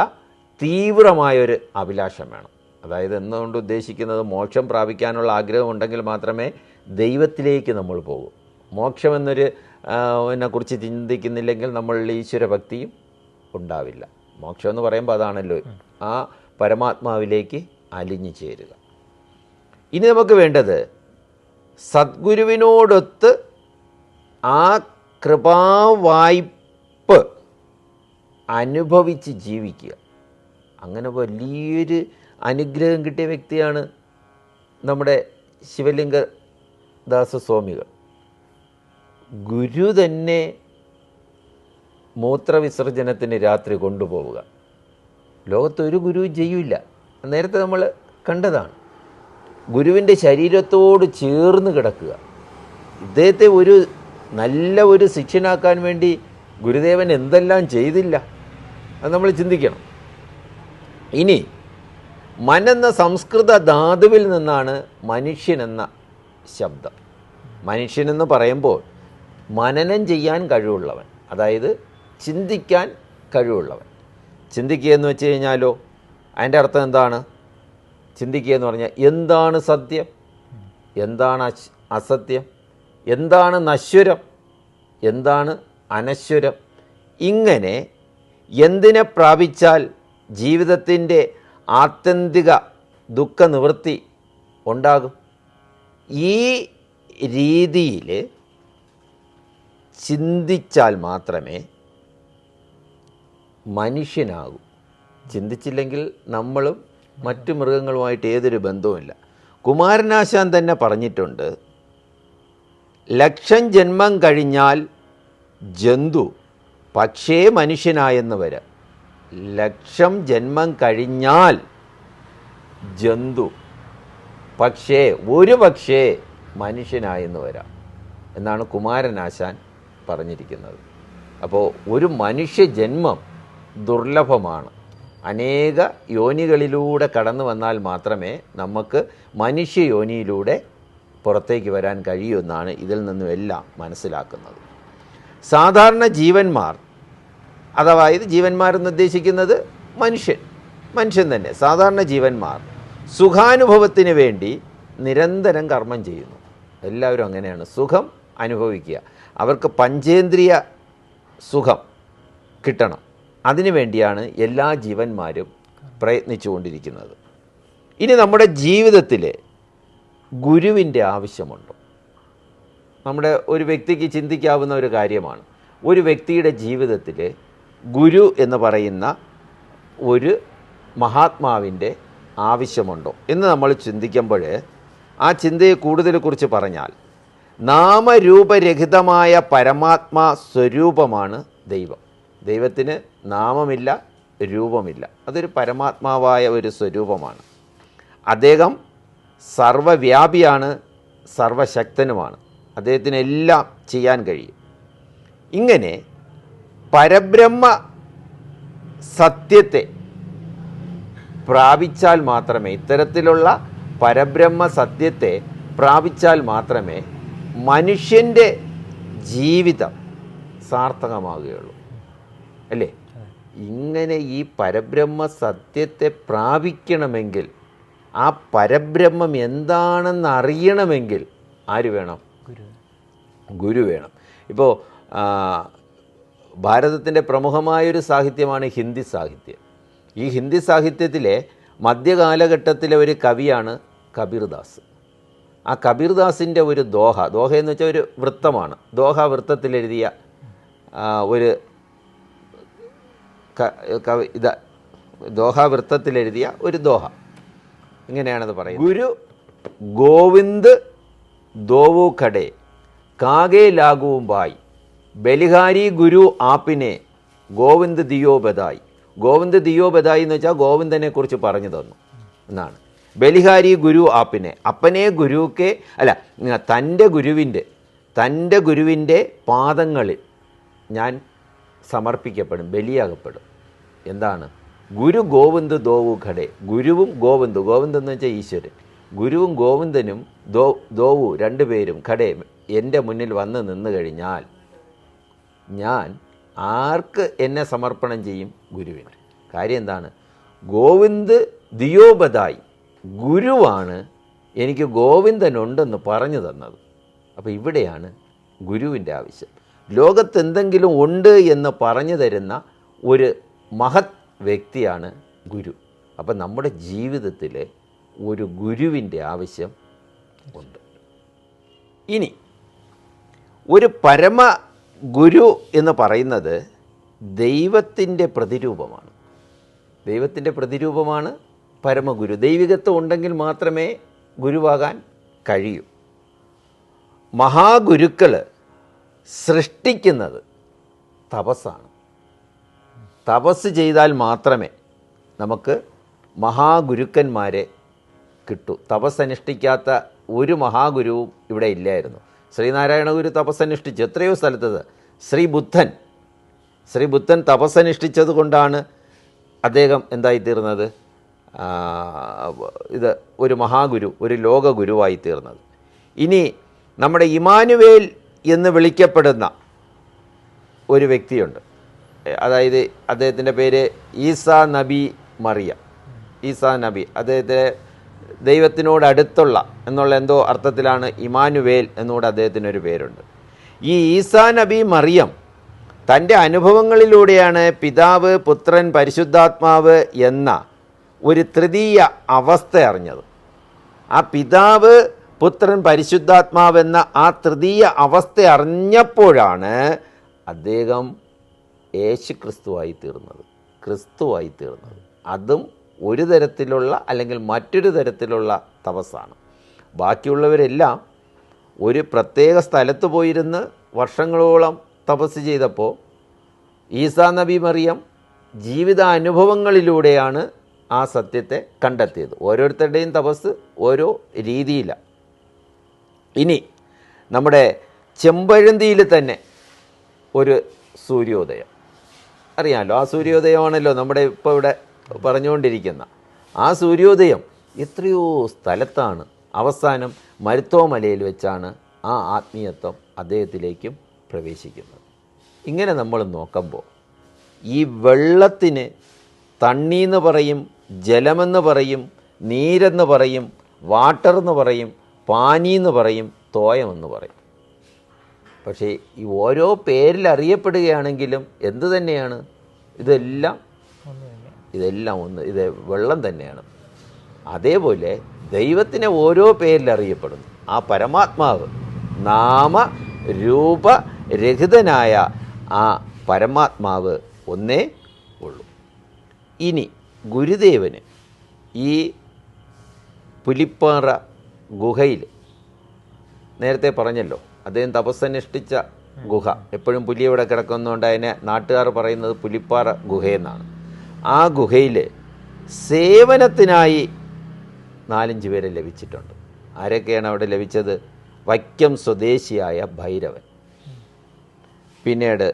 [SPEAKER 2] തീവ്രമായൊരു അഭിലാഷം വേണം. അതായത് എന്നുകൊണ്ട് ഉദ്ദേശിക്കുന്നത്, മോക്ഷം പ്രാപിക്കാനുള്ള ആഗ്രഹമുണ്ടെങ്കിൽ മാത്രമേ ദൈവത്തിലേക്ക് നമ്മൾ പോകൂ. മോക്ഷമെന്നൊരു കുറിച്ച് ചിന്തിക്കുന്നില്ലെങ്കിൽ നമ്മളിൽ ഈശ്വരഭക്തിയും ഉണ്ടാവില്ല. മോക്ഷം എന്ന് പറയുമ്പോൾ അതാണല്ലോ, ആ പരമാത്മാവിലേക്ക് അലിഞ്ഞു ചേരുക. ഇനി നമുക്ക് വേണ്ടത് സദ്ഗുരുവിനോടൊത്ത് ആ കൃപാവായ്പ് അനുഭവിച്ച് ജീവിക്കുക. അങ്ങനെ വലിയൊരു അനുഗ്രഹം കിട്ടിയ വ്യക്തിയാണ് നമ്മുടെ ശിവലിംഗദാസ സ്വാമികൾ. ഗുരു തന്നെ മൂത്രവിസർജനത്തിന് രാത്രി കൊണ്ടുപോവുക. ലോകത്തൊരു ഗുരുവും ചെയ്യില്ല. നേരത്തെ നമ്മൾ കണ്ടതാണ്. ഗുരുവിൻ്റെ ശരീരത്തോട് ചേർന്ന് കിടക്കുക. ഇദ്ദേഹത്തെ ഒരു നല്ല ഒരു ശിഷ്യനാക്കാൻ വേണ്ടി ഗുരുദേവൻ എന്തെല്ലാം ചെയ്തില്ല, അത് നമ്മൾ ചിന്തിക്കണം. ഇനി എന്ന സംസ്കൃത ധാതുവിൽ നിന്നാണ് മനുഷ്യനെന്ന ശബ്ദം. മനുഷ്യനെന്ന് പറയുമ്പോൾ മനനം ചെയ്യാൻ കഴിവുള്ളവൻ, അതായത് ചിന്തിക്കാൻ കഴിവുള്ളവൻ. ചിന്തിക്കുക എന്ന് വെച്ച് കഴിഞ്ഞാലോ അതിൻ്റെ അർത്ഥം എന്താണ്? ചിന്തിക്കുക എന്ന് പറഞ്ഞാൽ എന്താണ് സത്യം, എന്താണ് അസത്യം, എന്താണ് നശ്വരം, എന്താണ് അനശ്വരം, ഇങ്ങനെ എന്തിനെ പ്രാപിച്ചാൽ ജീവിതത്തിൻ്റെ ആത്യന്തിക ദുഃഖനിവൃത്തി ഉണ്ടാകും, ഈ രീതിയിൽ ചിന്തിച്ചാൽ മാത്രമേ മനുഷ്യനാകൂ. ചിന്തിച്ചില്ലെങ്കിൽ നമ്മളും മറ്റു മൃഗങ്ങളുമായിട്ട് ഏതൊരു ബന്ധവുമില്ല. കുമാരനാശാൻ തന്നെ പറഞ്ഞിട്ടുണ്ട്, 1,00,000 ജന്മം കഴിഞ്ഞാൽ ജന്തു പക്ഷേ മനുഷ്യനായെന്ന് വരാം. 1,00,000 ജന്മം കഴിഞ്ഞാൽ ജന്തു പക്ഷേ മനുഷ്യനായെന്ന് വരാം എന്നാണ് കുമാരനാശാൻ പറഞ്ഞിരിക്കുന്നത്. അപ്പോൾ ഒരു മനുഷ്യ ജന്മം ദുർലഭമാണ്. അനേക യോനികളിലൂടെ കടന്നു വന്നാൽ മാത്രമേ നമുക്ക് മനുഷ്യ യോനിയിലൂടെ പുറത്തേക്ക് വരാൻ കഴിയുമെന്നാണ് ഇതിൽ നിന്നും എല്ലാം മനസ്സിലാക്കുന്നത്. സാധാരണ ജീവന്മാർ, അതായത് ജീവന്മാരെന്ന് ഉദ്ദേശിക്കുന്നത് മനുഷ്യൻ തന്നെ, സാധാരണ ജീവന്മാർ സുഖാനുഭവത്തിന് വേണ്ടി നിരന്തരം കർമ്മം ചെയ്യുന്നു. എല്ലാവരും അങ്ങനെയാണ്, സുഖം അനുഭവിക്കുക. അവർക്ക് പഞ്ചേന്ദ്രിയ സുഖം കിട്ടണം. അതിനു വേണ്ടിയാണ് എല്ലാ ജീവന്മാരും പ്രയത്നിച്ചുകൊണ്ടിരിക്കുന്നത്. ഇനി നമ്മുടെ ജീവിതത്തിൽ ഗുരുവിൻ്റെ ആവശ്യമുണ്ടോ? നമ്മുടെ ഒരു വ്യക്തിക്ക് ചിന്തിക്കാവുന്ന ഒരു കാര്യമാണ്. ഒരു വ്യക്തിയുടെ ജീവിതത്തിൽ ഗുരു എന്ന് പറയുന്ന ഒരു മഹാത്മാവിൻ്റെ ആവശ്യമുണ്ടോ എന്ന് നമ്മൾ ചിന്തിക്കുമ്പോൾ, ആ ചിന്തയെ കൂടുതൽ കുറിച്ച് പറഞ്ഞാൽ, നാമരൂപരഹിതമായ പരമാത്മാ സ്വരൂപമാണ് ദൈവം. ദൈവത്തിന് നാമമില്ല, രൂപമില്ല. അതൊരു പരമാത്മാവായ ഒരു സ്വരൂപമാണ്. അദ്ദേഹം സർവവ്യാപിയാണ്, സർവശക്തനുമാണ്. അദ്ദേഹത്തിന് എല്ലാം ചെയ്യാൻ കഴിയും. ഇങ്ങനെ പരബ്രഹ്മ സത്യത്തെ പ്രാപിച്ചാൽ മാത്രമേ, ഇത്തരത്തിലുള്ള പരബ്രഹ്മ സത്യത്തെ പ്രാപിച്ചാൽ മാത്രമേ മനുഷ്യൻ്റെ ജീവിതം സാർത്ഥകമാകുകയുള്ളൂ, അല്ലേ? ഇങ്ങനെ ഈ പരബ്രഹ്മ സത്യത്തെ പ്രാപിക്കണമെങ്കിൽ, ആ പരബ്രഹ്മം എന്താണെന്ന് അറിയണമെങ്കിൽ ആര് വേണം? ഗുരു വേണം. ഇപ്പോൾ ഭാരതത്തിൻ്റെ പ്രമുഖമായൊരു സാഹിത്യമാണ് ഹിന്ദി സാഹിത്യം. ഈ ഹിന്ദി സാഹിത്യത്തിലെ മധ്യകാലഘട്ടത്തിലെ ഒരു കവിയാണ് കബീർദാസ്. ആ കബീർദാസിൻ്റെ ഒരു ദോഹ എന്ന് വെച്ചാൽ ഒരു വൃത്തമാണ്. ദോഹ വൃത്തത്തിലെഴുതിയ ഒരു ദോഹ വൃത്തത്തിലെഴുതിയ ഒരു ദോഹ ഇങ്ങനെയാണത് പറയുന്നത്. ഗുരു ഗോവിന്ദ് ദോവു ഖഡേ കാഗേ ലാഗുവും ബായ് ബലിഹാരി ഗുരു ആപ്പിനെ ഗോവിന്ദ് ദിയോ ബദായി. ഗോവിന്ദ് ദിയോ ബദായി എന്ന് വെച്ചാൽ ഗോവിന്ദനെ കുറിച്ച് പറഞ്ഞു തന്നു എന്നാണ്. ബലിഹാരി ഗുരു ആപ്പിനെ, അപ്പനെ ഗുരുക്കെ അല്ല, തൻ്റെ ഗുരുവിൻ്റെ പാദങ്ങളിൽ ഞാൻ സമർപ്പിക്കപ്പെടും, ബലിയാകപ്പെടും. എന്താണ്? ഗുരു ഗോവിന്ദ് ദോവു ഖടേ. ഗുരുവും ഗോവിന്ദ്, ഗോവിന്ദ് എന്ന് വെച്ചാൽ ഈശ്വരൻ, ഗുരുവും ഗോവിന്ദനും ദോവു രണ്ടുപേരും ഖടേ എൻ്റെ മുന്നിൽ വന്ന് നിന്ന് കഴിഞ്ഞാൽ ഞാൻ ആർക്ക് എന്നെ സമർപ്പണം ചെയ്യും? ഗുരുവിന്. കാര്യം എന്താണ്? ഗോവിന്ദ് ദിയോബദായി, ഗുരുവാണ് എനിക്ക് ഗോവിന്ദനുണ്ടെന്ന് പറഞ്ഞു തന്നത്. അപ്പോൾ ഇവിടെയാണ് ഗുരുവിൻ്റെ ആവശ്യം. ലോകത്ത് എന്തെങ്കിലും ഉണ്ട് എന്ന് പറഞ്ഞു തരുന്ന ഒരു മഹത് വ്യക്തിയാണ് ഗുരു. അപ്പം നമ്മുടെ ജീവിതത്തിൽ ഒരു ഗുരുവിൻ്റെ ആവശ്യം ഉണ്ട്. ഇനി ഒരു പരമ ഗുരു എന്ന് പറയുന്നത് ദൈവത്തിൻ്റെ പ്രതിരൂപമാണ്. ദൈവത്തിൻ്റെ പ്രതിരൂപമാണ് പരമഗുരു. ദൈവികത്വം ഉണ്ടെങ്കിൽ മാത്രമേ ഗുരുവാകാൻ കഴിയൂ. മഹാഗുരുക്കൾ സൃഷ്ടിക്കുന്നത് തപസ്സാണ്. തപസ് ചെയ്താൽ മാത്രമേ നമുക്ക് മഹാഗുരുക്കന്മാരെ കിട്ടൂ. തപസ്സനുഷ്ഠിക്കാത്ത ഒരു മഹാഗുരുവും ഇവിടെ ഇല്ലായിരുന്നു. ശ്രീനാരായണ ഗുരു തപസ്സനുഷ്ഠിച്ചു എത്രയോ സ്ഥലത്തത്. ശ്രീ ബുദ്ധൻ തപസ്സനുഷ്ഠിച്ചത് കൊണ്ടാണ് അദ്ദേഹം എന്തായിത്തീർന്നത്? ഇത് ഒരു മഹാഗുരു, ഒരു ലോക ഗുരുവായി തീർന്നത്. ഇനി നമ്മുടെ ഇമാനുവേൽ എന്ന് വിളിക്കപ്പെടുന്ന ഒരു വ്യക്തിയുണ്ട്. അതായത് അദ്ദേഹത്തിൻ്റെ പേര് ഈസാ നബി മറിയം. ഈസാ നബി, അദ്ദേഹത്തെ ദൈവത്തിനോട് അടുത്തുള്ള എന്നുള്ള എന്തോ അർത്ഥത്തിലാണ് ഇമാനുവേൽ എന്നുകൂടെ അദ്ദേഹത്തിനൊരു പേരുണ്ട്. ഈ ഈസാ നബി മറിയം തൻ്റെ അനുഭവങ്ങളിലൂടെയാണ് പിതാവ്, പുത്രൻ, പരിശുദ്ധാത്മാവ് എന്ന ഒരു തൃതീയ അവസ്ഥ അറിഞ്ഞത്. ആ പിതാവ്, പുത്രൻ, പരിശുദ്ധാത്മാവ് എന്ന ആ തൃതീയ അവസ്ഥ അറിഞ്ഞപ്പോഴാണ് അദ്ദേഹം യേശു ക്രിസ്തുവായി തീർന്നത്. അതും ഒരു തരത്തിലുള്ള അല്ലെങ്കിൽ മറ്റൊരു തരത്തിലുള്ള തപസ്സാണ്. ബാക്കിയുള്ളവരെല്ലാം ഒരു പ്രത്യേക സ്ഥലത്ത് പോയിരുന്ന് വർഷങ്ങളോളം തപസ് ചെയ്തപ്പോൾ ഈസാ നബി മറിയം ജീവിതാനുഭവങ്ങളിലൂടെയാണ് ആ സത്യത്തെ കണ്ടെത്തിയത്. ഓരോരുത്തരുടെയും തപസ് ഓരോ രീതിയിലാണ്. ഇനി നമ്മുടെ ചെമ്പഴന്തിയിൽ തന്നെ ഒരു സൂര്യോദയം അറിയാമല്ലോ. ആ സൂര്യോദയമാണല്ലോ നമ്മുടെ ഇപ്പോൾ ഇവിടെ പറഞ്ഞുകൊണ്ടിരിക്കുന്ന ആ സൂര്യോദയം. എത്രയോ സ്ഥലത്താണ് അവസാനം മരുത്തോ മലയിൽ വെച്ചാണ് ആ ആത്മീയത്വം അദ്ദേഹത്തിലേക്കും പ്രവേശിക്കുന്നത്. ഇങ്ങനെ നമ്മൾ നോക്കുമ്പോൾ ഈ വെള്ളത്തിന് തണ്ണീന്ന് പറയും, ജലമെന്ന് പറയും, നീരെന്ന് പറയും, വാട്ടർ എന്ന് പറയും, പാനീന്ന് പറയും, തോയമെന്ന് പറയും. പക്ഷേ ഈ ഓരോ പേരിൽ അറിയപ്പെടുകയാണെങ്കിലും എന്തു തന്നെയാണ്? ഇതെല്ലാം ഒന്ന്, ഇത് വെള്ളം തന്നെയാണ്. അതേപോലെ ദൈവത്തിനെ ഓരോ പേരിൽ അറിയപ്പെടുന്നു. ആ പരമാത്മാവ് നാമരൂപരഹിതനായ ആ പരമാത്മാവ് ഒന്നേ ഉള്ളൂ. ഇനി ഗുരുദേവന് ഈ പുലിപ്പാറ ഗുഹയിൽ നേരത്തെ പറഞ്ഞല്ലോ, അദ്ദേഹം തപസ്സനുഷ്ഠിച്ച ഗുഹ. എപ്പോഴും പുലി ഇവിടെ കിടക്കുന്നതുകൊണ്ട് അതിനെ നാട്ടുകാർ പറയുന്നത് പുലിപ്പാറ ഗുഹയെന്നാണ്. ആ ഗുഹയിൽ സേവനത്തിനായി 4-5 പേരെ ലഭിച്ചിട്ടുണ്ട്. ആരൊക്കെയാണ് അവിടെ ലഭിച്ചത്? വൈക്കം സ്വദേശിയായ ഭൈരവൻ, പിന്നീട്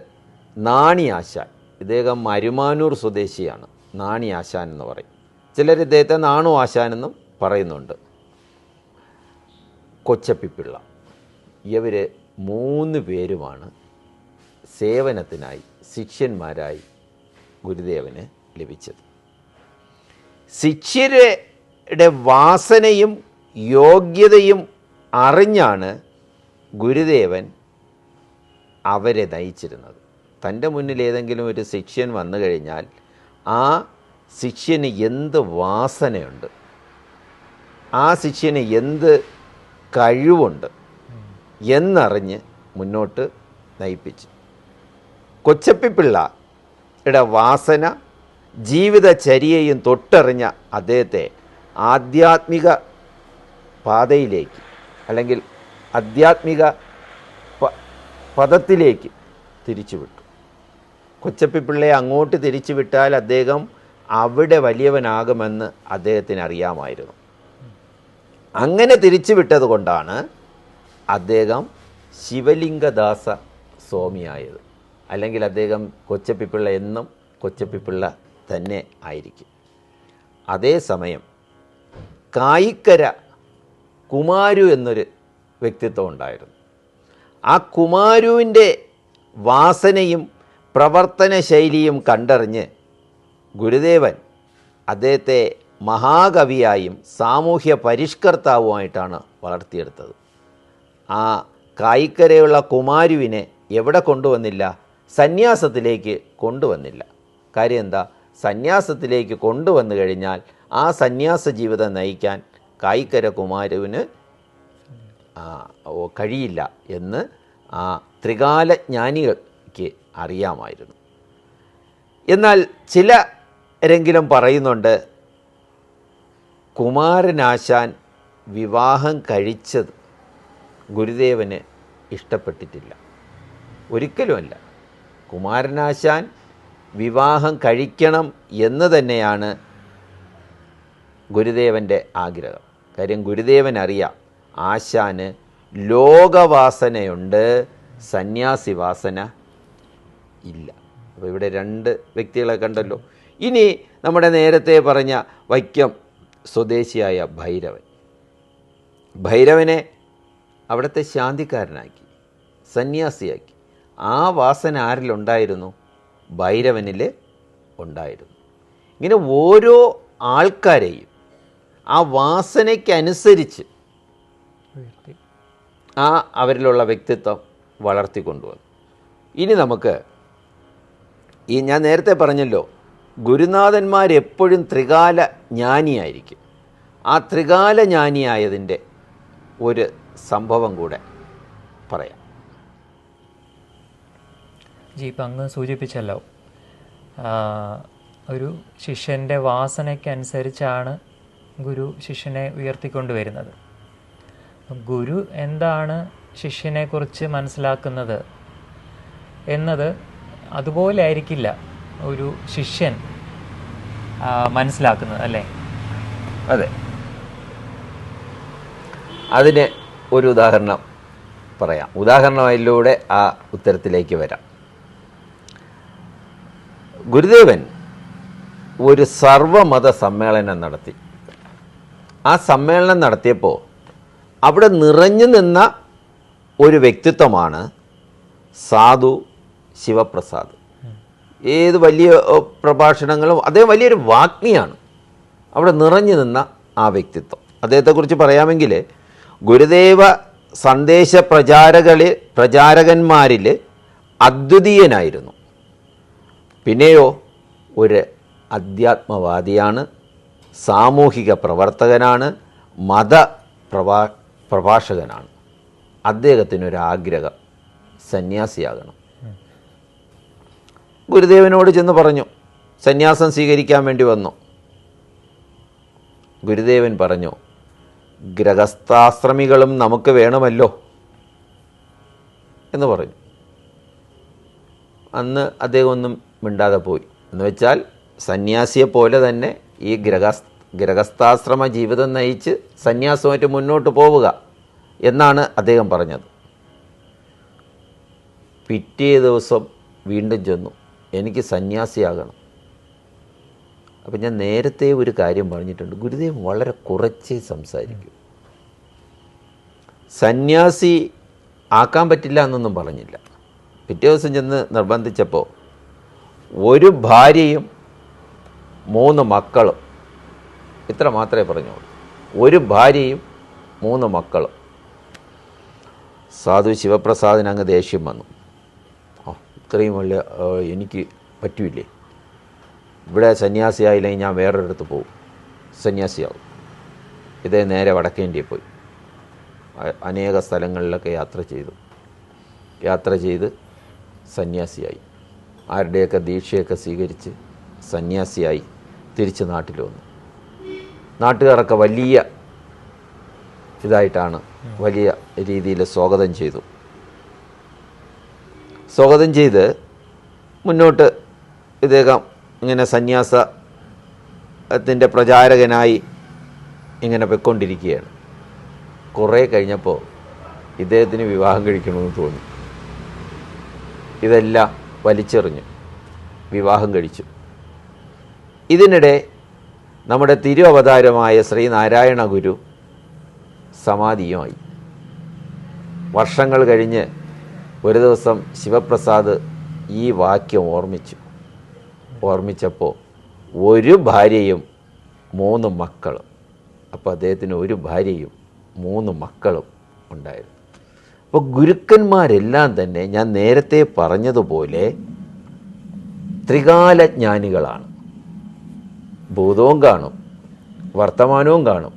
[SPEAKER 2] നാണി ആശാൻ. ഇദ്ദേഹം മരുമാനൂർ സ്വദേശിയാണ്. നാണി ആശാൻ എന്ന് പറയും. ചിലർ ഇദ്ദേഹത്തെ നാണു ആശാൻ എന്നും പറയുന്നുണ്ട്. കൊച്ചപ്പിപ്പിള്ള. ഇവർ 3 പേരുമാണ് സേവനത്തിനായി ശിഷ്യന്മാരായി ഗുരുദേവന് ലഭിച്ചത്. ശിഷ്യരുടെ വാസനയും യോഗ്യതയും അറിഞ്ഞാണ് ഗുരുദേവൻ അവരെ നയിച്ചിരുന്നത്. തൻ്റെ മുന്നിൽ ഏതെങ്കിലും ഒരു ശിഷ്യൻ വന്നു കഴിഞ്ഞാൽ ആ ശിഷ്യന് എന്ത് വാസനയുണ്ട്, ആ ശിഷ്യന് എന്ത് കഴിവുണ്ട് എന്നറിഞ്ഞ് മുന്നോട്ട് നയിപ്പിച്ചു. കൊച്ചപ്പിപ്പിള്ളയുടെ വാസന, ജീവിതചര്യയും തൊട്ടറിഞ്ഞ അദ്ദേഹത്തെ ആധ്യാത്മിക പാതയിലേക്ക് അല്ലെങ്കിൽ ആധ്യാത്മിക പദത്തിലേക്ക് തിരിച്ചുവിട്ടു. കൊച്ചപ്പിപ്പിള്ളയെ അങ്ങോട്ട് തിരിച്ചുവിട്ടാൽ അദ്ദേഹം അവിടെ വലിയവനാകുമെന്ന് അദ്ദേഹത്തിന് അറിയാമായിരുന്നു. അങ്ങനെ തിരിച്ചുവിട്ടത് കൊണ്ടാണ് അദ്ദേഹം ശിവലിംഗദാസ സ്വാമിയായത്. അല്ലെങ്കിൽ അദ്ദേഹം കൊച്ചപ്പിപ്പിള്ള എന്നും കൊച്ചപ്പിപ്പിള്ള തന്നെ ആയിരിക്കും. അതേസമയം കായിക്കര കുമാരു എന്നൊരു വ്യക്തിത്വം ഉണ്ടായിരുന്നു. ആ കുമാരുവിൻ്റെ വാസനയും പ്രവർത്തന ശൈലിയും കണ്ടറിഞ്ഞ് ഗുരുദേവൻ അദ്ദേഹത്തെ മഹാകവിയായും സാമൂഹ്യ പരിഷ്കർത്താവുമായിട്ടാണ് വളർത്തിയെടുത്തത്. ആ കായിക്കരയുള്ള കുമാരുവിനെ എവിടെ കൊണ്ടുവന്നില്ല? സന്യാസത്തിലേക്ക് കൊണ്ടുവന്നില്ല. കാര്യം എന്താ? സന്യാസത്തിലേക്ക് കൊണ്ടുവന്നു കഴിഞ്ഞാൽ ആ സന്യാസ ജീവിതം നയിക്കാൻ കായിക്കര കുമാരുവിന് കഴിയില്ല എന്ന് ആ ത്രികാലജ്ഞാനികൾക്ക് അറിയാമായിരുന്നു. എന്നാൽ ചിലരെങ്കിലും പറയുന്നുണ്ട്, കുമാരനാശാൻ വിവാഹം കഴിച്ചത് ഗുരുദേവന് ഇഷ്ടപ്പെട്ടിട്ടില്ല. ഒരിക്കലുമല്ല. കുമാരനാശാൻ വിവാഹം കഴിക്കണം എന്ന് തന്നെയാണ് ഗുരുദേവൻ്റെ ആഗ്രഹം. കാര്യം ഗുരുദേവൻ അറിയാം, ആശാന് ലോകവാസനയുണ്ട്, സന്യാസി വാസന ഇല്ല. അപ്പോൾ ഇവിടെ രണ്ട് വ്യക്തികളെ കണ്ടല്ലോ. ഇനി നമ്മുടെ നേരത്തെ പറഞ്ഞ വൈക്കം സ്വദേശിയായ ഭൈരവനെ അവിടുത്തെ ശാന്തിക്കാരനാക്കി, സന്യാസിയാക്കി. ആ വാസന ആരിലുണ്ടായിരുന്നു? ഭൈരവനിൽ ഉണ്ടായിരുന്നു. ഇങ്ങനെ ഓരോ ആൾക്കാരെയും ആ വാസനയ്ക്കനുസരിച്ച് ആ അവരിലുള്ള വ്യക്തിത്വം വളർത്തിക്കൊണ്ടുവന്നു. ഇനി നമുക്ക് ഞാൻ നേരത്തെ പറഞ്ഞല്ലോ, ഗുരുനാഥന്മാരെപ്പോഴും ത്രികാല ജ്ഞാനിയായിരിക്കും. ആ ത്രികാല ജ്ഞാനിയായതിൻ്റെ ഒരു സംഭവം കൂടെ പറയാം.
[SPEAKER 1] ഇപ്പം അങ്ങ് സൂചിപ്പിച്ചല്ലോ, ഒരു ശിഷ്യൻ്റെ വാസനയ്ക്കനുസരിച്ചാണ് ഗുരു ശിഷ്യനെ ഉയർത്തിക്കൊണ്ടുവരുന്നത്. ഗുരു എന്താണ് ശിഷ്യനെക്കുറിച്ച് മനസ്സിലാക്കുന്നത് എന്നത് അതുപോലെ ആയിരിക്കില്ല ഒരു ശിഷ്യൻ മനസ്സിലാക്കുന്നത്, അല്ലേ?
[SPEAKER 2] അതെ. അതിന് ഒരു ഉദാഹരണം പറയാം. ഉദാഹരണത്തിലൂടെ ആ ഉത്തരത്തിലേക്ക് വരാം. ഗുരുദേവൻ ഒരു സർവമത സമ്മേളനം നടത്തി. ആ സമ്മേളനം നടത്തിയപ്പോൾ അവിടെ നിറഞ്ഞു നിന്ന ഒരു വ്യക്തിത്വമാണ് സാധു ശിവപ്രസാദ്. ഏത് വലിയ പ്രഭാഷണങ്ങളും അദ്ദേഹം വലിയൊരു വാഗ്മിയാണ്. അവിടെ നിറഞ്ഞു നിന്ന ആ വ്യക്തിത്വം, അദ്ദേഹത്തെക്കുറിച്ച് പറയാമെങ്കിൽ ഗുരുദേവ സന്ദേശ പ്രചാരകന്മാരിൽ അദ്വിതീയനായിരുന്നു. പിന്നെയോ ഒരു അധ്യാത്മവാദിയാണ്, സാമൂഹിക പ്രവർത്തകനാണ്, പ്രഭാഷകനാണ്. അദ്ദേഹത്തിനൊരാഗ്രഹം സന്യാസിയാകണം. ഗുരുദേവനോട് ചെന്ന് പറഞ്ഞു, സന്യാസം സ്വീകരിക്കാൻ വേണ്ടി വന്നു. ഗുരുദേവൻ പറഞ്ഞു, ഗൃഹസ്ഥാശ്രമികളും നമുക്ക് വേണമല്ലോ എന്ന് പറഞ്ഞു. അന്ന് അദ്ദേഹം ഒന്നും മിണ്ടാതെ പോയി. എന്ന് വെച്ചാൽ സന്യാസിയെപ്പോലെ തന്നെ ഈ ഗൃഹസ്ഥാശ്രമ ജീവിതം നയിച്ച് സന്യാസമായിട്ട് മുന്നോട്ട് പോവുക എന്നാണ് അദ്ദേഹം പറഞ്ഞത്. പിറ്റേ ദിവസം വീണ്ടും ചെന്നു, എനിക്ക് സന്യാസിയാകണം. അപ്പം ഞാൻ നേരത്തെ ഒരു കാര്യം പറഞ്ഞിട്ടുണ്ട്, ഗുരുദേവൻ വളരെ കുറച്ചേ സംസാരിക്കൂ. സന്യാസി ആക്കാൻ പറ്റില്ല എന്നൊന്നും പറഞ്ഞില്ല. പിറ്റേ ദിവസം ചെന്ന് നിർബന്ധിച്ചപ്പോൾ ഒരു ഭാര്യയും 3 മക്കളും, ഇത്ര മാത്രമേ പറഞ്ഞോളൂ. ഒരു ഭാര്യയും 3 മക്കളും. സാധു ശിവപ്രസാദിന് അങ്ങ് ദേഷ്യം വന്നു. ഇത്രയും വലിയ എനിക്ക് പറ്റൂലേ, ഇവിടെ സന്യാസിയായില്ലെങ്കിൽ ഞാൻ വേറൊരിടത്ത് പോകും, സന്യാസിയാവും. ഇതേ നേരെ വടക്കേന്ത്യയിൽ പോയി അനേക സ്ഥലങ്ങളിലൊക്കെ യാത്ര ചെയ്ത് സന്യാസിയായി. ആരുടെയൊക്കെ ദീക്ഷയൊക്കെ സ്വീകരിച്ച് സന്യാസിയായി തിരിച്ച് നാട്ടിൽ വന്നു. നാട്ടുകാരൊക്കെ വലിയ ഇതായിട്ടാണ്, വലിയ രീതിയിൽ സ്വാഗതം ചെയ്ത് മുന്നോട്ട് ഇദ്ദേഹം ഇങ്ങനെ സന്യാസത്തിൻ്റെ പ്രചാരകനായി ഇങ്ങനെ പൊയ്ക്കൊണ്ടിരിക്കുകയാണ്. കുറേ കഴിഞ്ഞപ്പോൾ ഇദ്ദേഹത്തിന് വിവാഹം കഴിക്കണമെന്ന് തോന്നി. ഇതെല്ലാം വലിച്ചെറിഞ്ഞു വിവാഹം കഴിച്ചു. ഇതിനിടെ നമ്മുടെ തിരു അവതാരമായ ശ്രീനാരായണ ഗുരു സമാധിയുമായി. വർഷങ്ങൾ കഴിഞ്ഞ് ഒരു ദിവസം ശിവപ്രസാദ് ഈ വാക്യം ഓർമ്മിച്ചപ്പോൾ ഒരു ഭാര്യയും 3 മക്കളും. അപ്പോൾ അദ്ദേഹത്തിന് ഒരു ഭാര്യയും 3 മക്കളും ഉണ്ടായിരുന്നു. അപ്പോൾ ഗുരുക്കന്മാരെല്ലാം തന്നെ ഞാൻ നേരത്തെ പറഞ്ഞതുപോലെ ത്രികാലജ്ഞാനികളാണ്. ഭൂതവും കാണും, വർത്തമാനവും കാണും,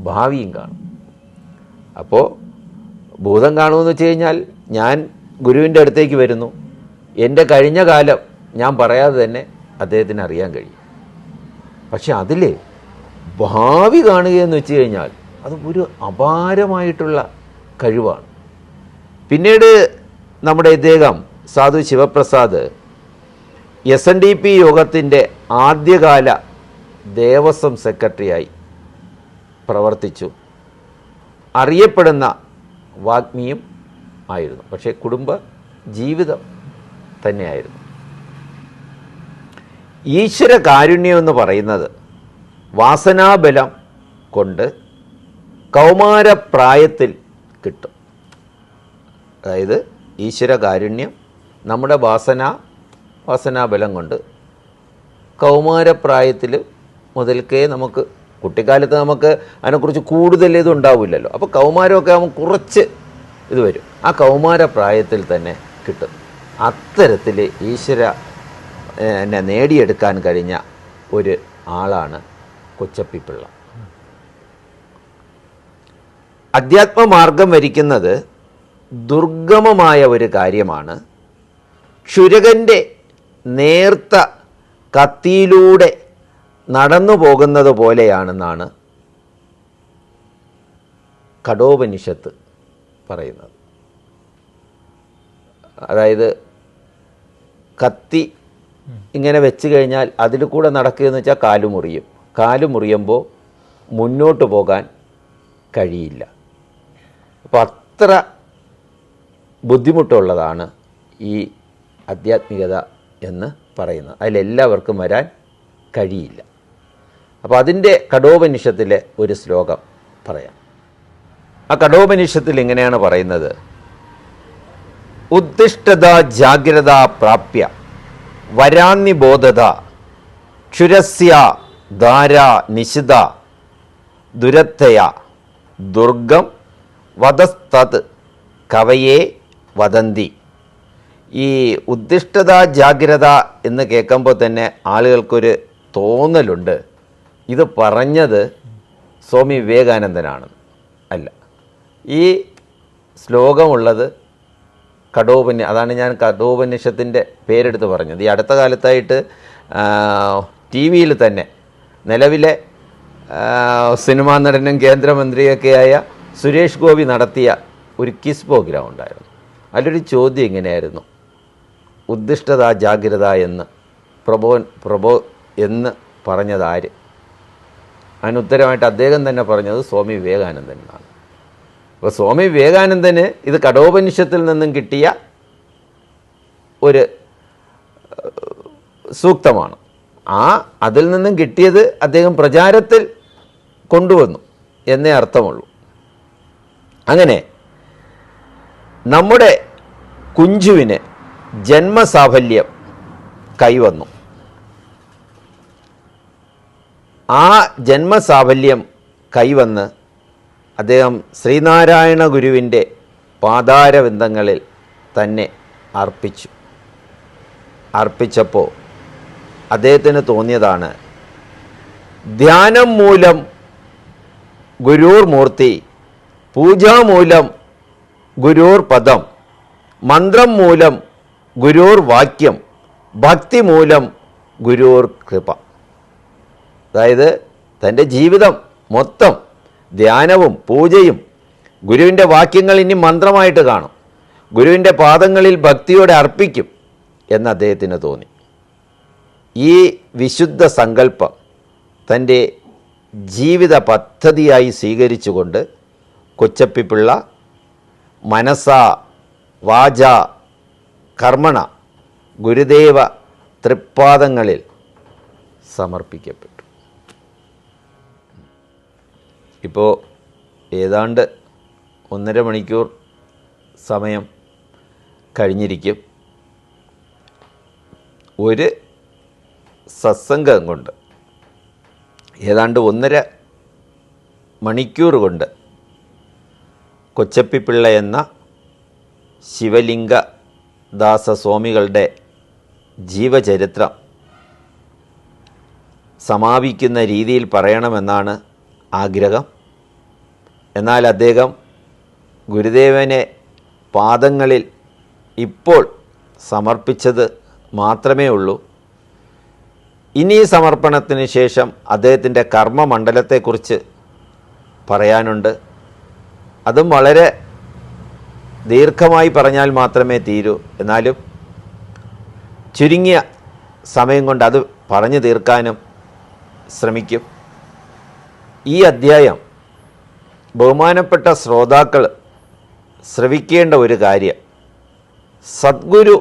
[SPEAKER 2] ഭാവിയും കാണും. അപ്പോൾ ഭൂതം കാണുമെന്ന് വെച്ച് കഴിഞ്ഞാൽ ഞാൻ ഗുരുവിൻ്റെ അടുത്തേക്ക് വരുന്നു, എൻ്റെ കഴിഞ്ഞ കാലം ഞാൻ പറയാതെ തന്നെ അദ്ദേഹത്തിന് അറിയാൻ കഴിയും. പക്ഷെ അതിൽ ഭാവി കാണുകയെന്ന് വെച്ച് കഴിഞ്ഞാൽ അത് ഒരു അപാരമായിട്ടുള്ള കഴിവാണ്. പിന്നീട് നമ്മുടെ ഇദ്ദേഹം സാധു ശിവപ്രസാദ് SNDP യോഗത്തിൻ്റെ ആദ്യകാല ദേവസ്വം സെക്രട്ടറിയായി പ്രവർത്തിച്ചു. അറിയപ്പെടുന്ന വാഗ്മിയും ആയിരുന്നു. പക്ഷേ കുടുംബ ജീവിതം തന്നെയായിരുന്നു. ഈശ്വര കാരുണ്യം എന്ന് പറയുന്നത് വാസനാബലം കൊണ്ട് കൗമാരപ്രായത്തിൽ കിട്ടും. അതായത് ഈശ്വര കാരുണ്യം നമ്മുടെ വാസനാബലം കൊണ്ട് കൗമാരപ്രായത്തിൽ മുതൽക്കേ നമുക്ക്, കുട്ടിക്കാലത്ത് നമുക്ക് അതിനെക്കുറിച്ച് കൂടുതൽ ഇത് ഉണ്ടാവില്ലല്ലോ. അപ്പോൾ കൗമാരമൊക്കെ ആകുമ്പോൾ കുറച്ച് ഇത് വരും. ആ കൗമാരപ്രായത്തിൽ തന്നെ കിട്ടും. അത്തരത്തിൽ ഈശ്വര നേടിയെടുക്കാൻ കഴിഞ്ഞ ഒരു ആളാണ് കൊച്ചപ്പിപ്പിള്ള. അധ്യാത്മമാർഗം വരിക്കുന്നത് ദുർഗമമായ ഒരു കാര്യമാണ്. ക്ഷുരകൻ്റെ നേർത്ത കത്തിയിലൂടെ നടന്നു പോകുന്നത് പോലെയാണെന്നാണ് കഠോപനിഷത്ത് പറയുന്നത്. അതായത് കത്തി ഇങ്ങനെ വെച്ച് കഴിഞ്ഞാൽ അതിൽ കൂടെ നടക്കുകയെന്ന് വെച്ചാൽ കാല് മുറിയുമ്പോൾ മുന്നോട്ട് പോകാൻ കഴിയില്ല. അപ്പോൾ അത്ര ബുദ്ധിമുട്ടുള്ളതാണ് ഈ ആധ്യാത്മികത എന്ന് പറയുന്നത്. അതിലെല്ലാവർക്കും വരാൻ കഴിയില്ല. അപ്പോൾ അതിൻ്റെ കഠോപനിഷത്തിലെ ഒരു ശ്ലോകം പറയാം. ആ കഠോപനിഷത്തിൽ ഇങ്ങനെയാണ് പറയുന്നത്: ഉദ്ദിഷ്ടത ജാഗ്രത പ്രാപ്യ വരാന്നിബോധത ക്ഷുരസ്യ ധാര നിശിത ദുരത്തയ ദുർഗം വദസ്തത് കവയേ വദന്തി. ഈ ഉദ്ദിഷ്ടത ജാഗ്രത എന്ന് കേൾക്കുമ്പോൾ തന്നെ ആളുകൾക്കൊരു തോന്നലുണ്ട് ഇത് പറഞ്ഞത് സ്വാമി വിവേകാനന്ദനാണ്. അല്ല, ഈ ശ്ലോകമുള്ളത് അതാണ് ഞാൻ കഠോപനിഷത്തിൻ്റെ പേരെടുത്ത് പറഞ്ഞത്. ഈ അടുത്ത കാലത്തായിട്ട് TV-യിൽ തന്നെ നിലവിലെ സിനിമാ നടനും കേന്ദ്രമന്ത്രിയൊക്കെയായ സുരേഷ് ഗോപി നടത്തിയ ഒരു ക്വിസ് പ്രോഗ്രാം ഉണ്ടായിരുന്നു. അതിലൊരു ചോദ്യം ഇങ്ങനെയായിരുന്നു: ഉദ്ദിഷ്ടത ജാഗ്രത എന്ന് പ്രഭോ എന്ന് പറഞ്ഞത് ആര്? അതിന് ഉത്തരമായിട്ട് അദ്ദേഹം തന്നെ പറഞ്ഞത് സ്വാമി വിവേകാനന്ദൻ എന്നാണ്. അപ്പോൾ സ്വാമി വിവേകാനന്ദന് ഇത് കഠോപനിഷത്തിൽ നിന്നും കിട്ടിയ ഒരു സൂക്തമാണ്. അതിൽ നിന്നും കിട്ടിയത് അദ്ദേഹം പ്രചാരത്തിൽ കൊണ്ടുവന്നു എന്നേ അർത്ഥമുള്ളൂ. അങ്ങനെ നമ്മുടെ കുഞ്ചുവിന് ജന്മസാഫല്യം കൈവന്നു. ആ ജന്മസാഫല്യം കൈവന്ന് അദ്ദേഹം ശ്രീനാരായണ ഗുരുവിൻ്റെ പാതാരവിന്ദങ്ങളിൽ തന്നെ അർപ്പിച്ചപ്പോൾ അദ്ദേഹത്തിന് തോന്നിയതാണ്: ധ്യാനം മൂലം ഗുരുർ മൂർത്തി, പൂജാമൂലം ഗുരുർ പദം, മന്ത്രം മൂലം ഗുരുർ വാക്യം, ഭക്തി മൂലം ഗുരുർ കൃപ. അതായത് തൻ്റെ ജീവിതം മൊത്തം ധ്യാനവും പൂജയും ഗുരുവിൻ്റെ വാക്യങ്ങൾ ഇനി മന്ത്രമായിട്ട് കാണും, ഗുരുവിൻ്റെ പാദങ്ങളിൽ ഭക്തിയോടെ അർപ്പിക്കും എന്ന് അദ്ദേഹത്തിന് തോന്നി. ഈ വിശുദ്ധ സങ്കല്പം തൻ്റെ ജീവിത പദ്ധതിയായി സ്വീകരിച്ചുകൊണ്ട് കൊച്ചപ്പിപ്പിള്ള മനസ്സ വാച കർമ്മണ ഗുരുദേവ തൃപ്പാദങ്ങളിൽ സമർപ്പിക്കപ്പെട്ടു. ഇപ്പോൾ ഏതാണ്ട് 1.5 മണിക്കൂർ സമയം കഴിഞ്ഞിരിക്കും. ഒരു സത്സംഗം കൊണ്ട് ഏതാണ്ട് 1.5 മണിക്കൂർ കൊണ്ട് കൊച്ചപ്പിപ്പിള്ള എന്ന ശിവലിംഗദാസ സ്വാമികളുടെ ജീവചരിത്രം സമാപിക്കുന്ന രീതിയിൽ പറയണമെന്നാണ് ആഗ്രഹം. എന്നാൽ അദ്ദേഹം ഗുരുദേവനെ പാദങ്ങളിൽ ഇപ്പോൾ സമർപ്പിച്ചത് മാത്രമേ ഉള്ളൂ. ഇനി സമർപ്പണത്തിന് ശേഷം അദ്ദേഹത്തിൻ്റെ കർമ്മമണ്ഡലത്തെക്കുറിച്ച് പറയാനുണ്ട്. അതും വളരെ ദീർഘമായി പറഞ്ഞാൽ മാത്രമേ തീരൂ. എന്നാലും ചുരുങ്ങിയ സമയം കൊണ്ട് അത് പറഞ്ഞു തീർക്കാനും ശ്രമിക്കും. ഈ അധ്യായം ബഹുമാനപ്പെട്ട ശ്രോതാക്കൾ ശ്രവിക്കേണ്ട ഒരു കാര്യം, സദ്ഗുരു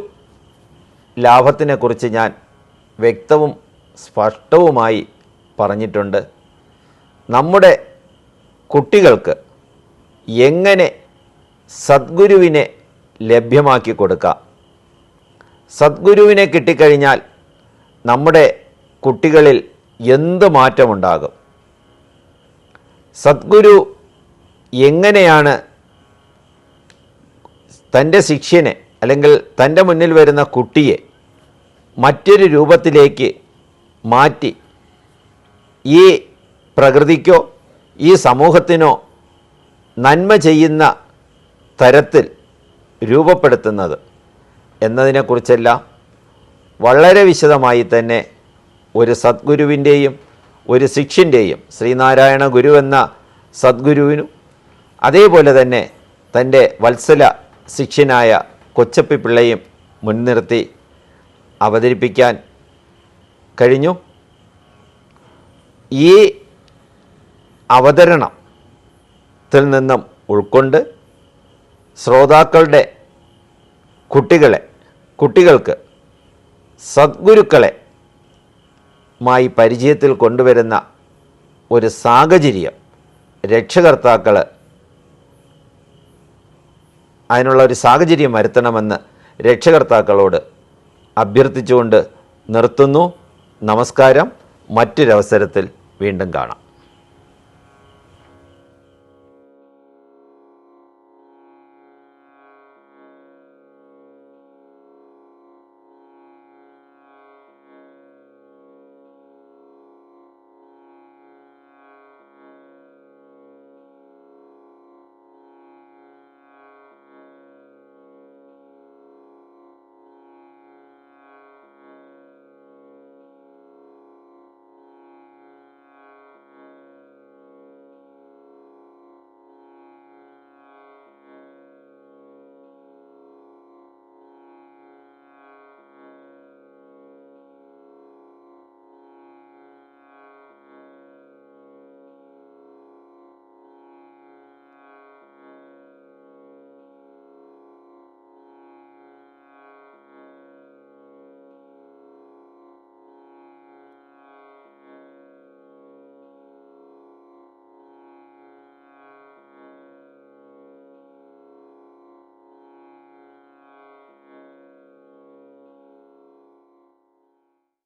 [SPEAKER 2] ലാഭത്തിനെക്കുറിച്ച് ഞാൻ വ്യക്തവും സ്പഷ്ടവുമായി പറഞ്ഞിട്ടുണ്ട്. നമ്മുടെ കുട്ടികൾക്ക് എങ്ങനെ സദ്ഗുരുവിനെ ലഭ്യമാക്കി കൊടുക്കാം. സദ്ഗുരുവിനെ കിട്ടിക്കഴിഞ്ഞാൽ നമ്മുടെ കുട്ടികളിൽ എന്ത് മാറ്റമുണ്ടാകും. സദ്ഗുരു എങ്ങനെയാണ് തൻ്റെ ശിഷ്യനെ അല്ലെങ്കിൽ തൻ്റെ മുന്നിൽ വരുന്ന കുട്ടിയെ മറ്റൊരു രൂപത്തിലേക്ക് മാറ്റി ഈ പ്രകൃതിക്കോ ഈ സമൂഹത്തിനോ നന്മ ചെയ്യുന്ന തരത്തിൽ രൂപപ്പെടുത്തുന്നത് എന്നതിനെക്കുറിച്ചെല്ലാം വളരെ വിശദമായി തന്നെ ഒരു സദ്ഗുരുവിൻ്റെയും ഒരു ശിഷ്യൻ്റെയും ശ്രീനാരായണ ഗുരു എന്ന സദ്ഗുരുവിനും അതേപോലെ തന്നെ തൻ്റെ വത്സല ശിഷ്യനായ കൊച്ചപ്പിപ്പിള്ളയും മുൻനിർത്തി അവതരിപ്പിക്കാൻ കഴിഞ്ഞു. ഈ അവതരണത്തിൽ നിന്നും ഉൾക്കൊണ്ട് ശ്രോതാക്കളുടെ കുട്ടികൾക്ക് സദ്ഗുരുക്കളെ മായി പരിചയത്തിൽ കൊണ്ടുവരുന്ന ഒരു സാഹചര്യം രക്ഷകർത്താക്കൾ അതിനുള്ള ഒരു സാഹചര്യം വരുത്തണമെന്ന് രക്ഷകർത്താക്കളോട് അഭ്യർത്ഥിച്ചുകൊണ്ട് നിർത്തുന്നു. നമസ്കാരം. മറ്റൊരവസരത്തിൽ വീണ്ടും കാണാം.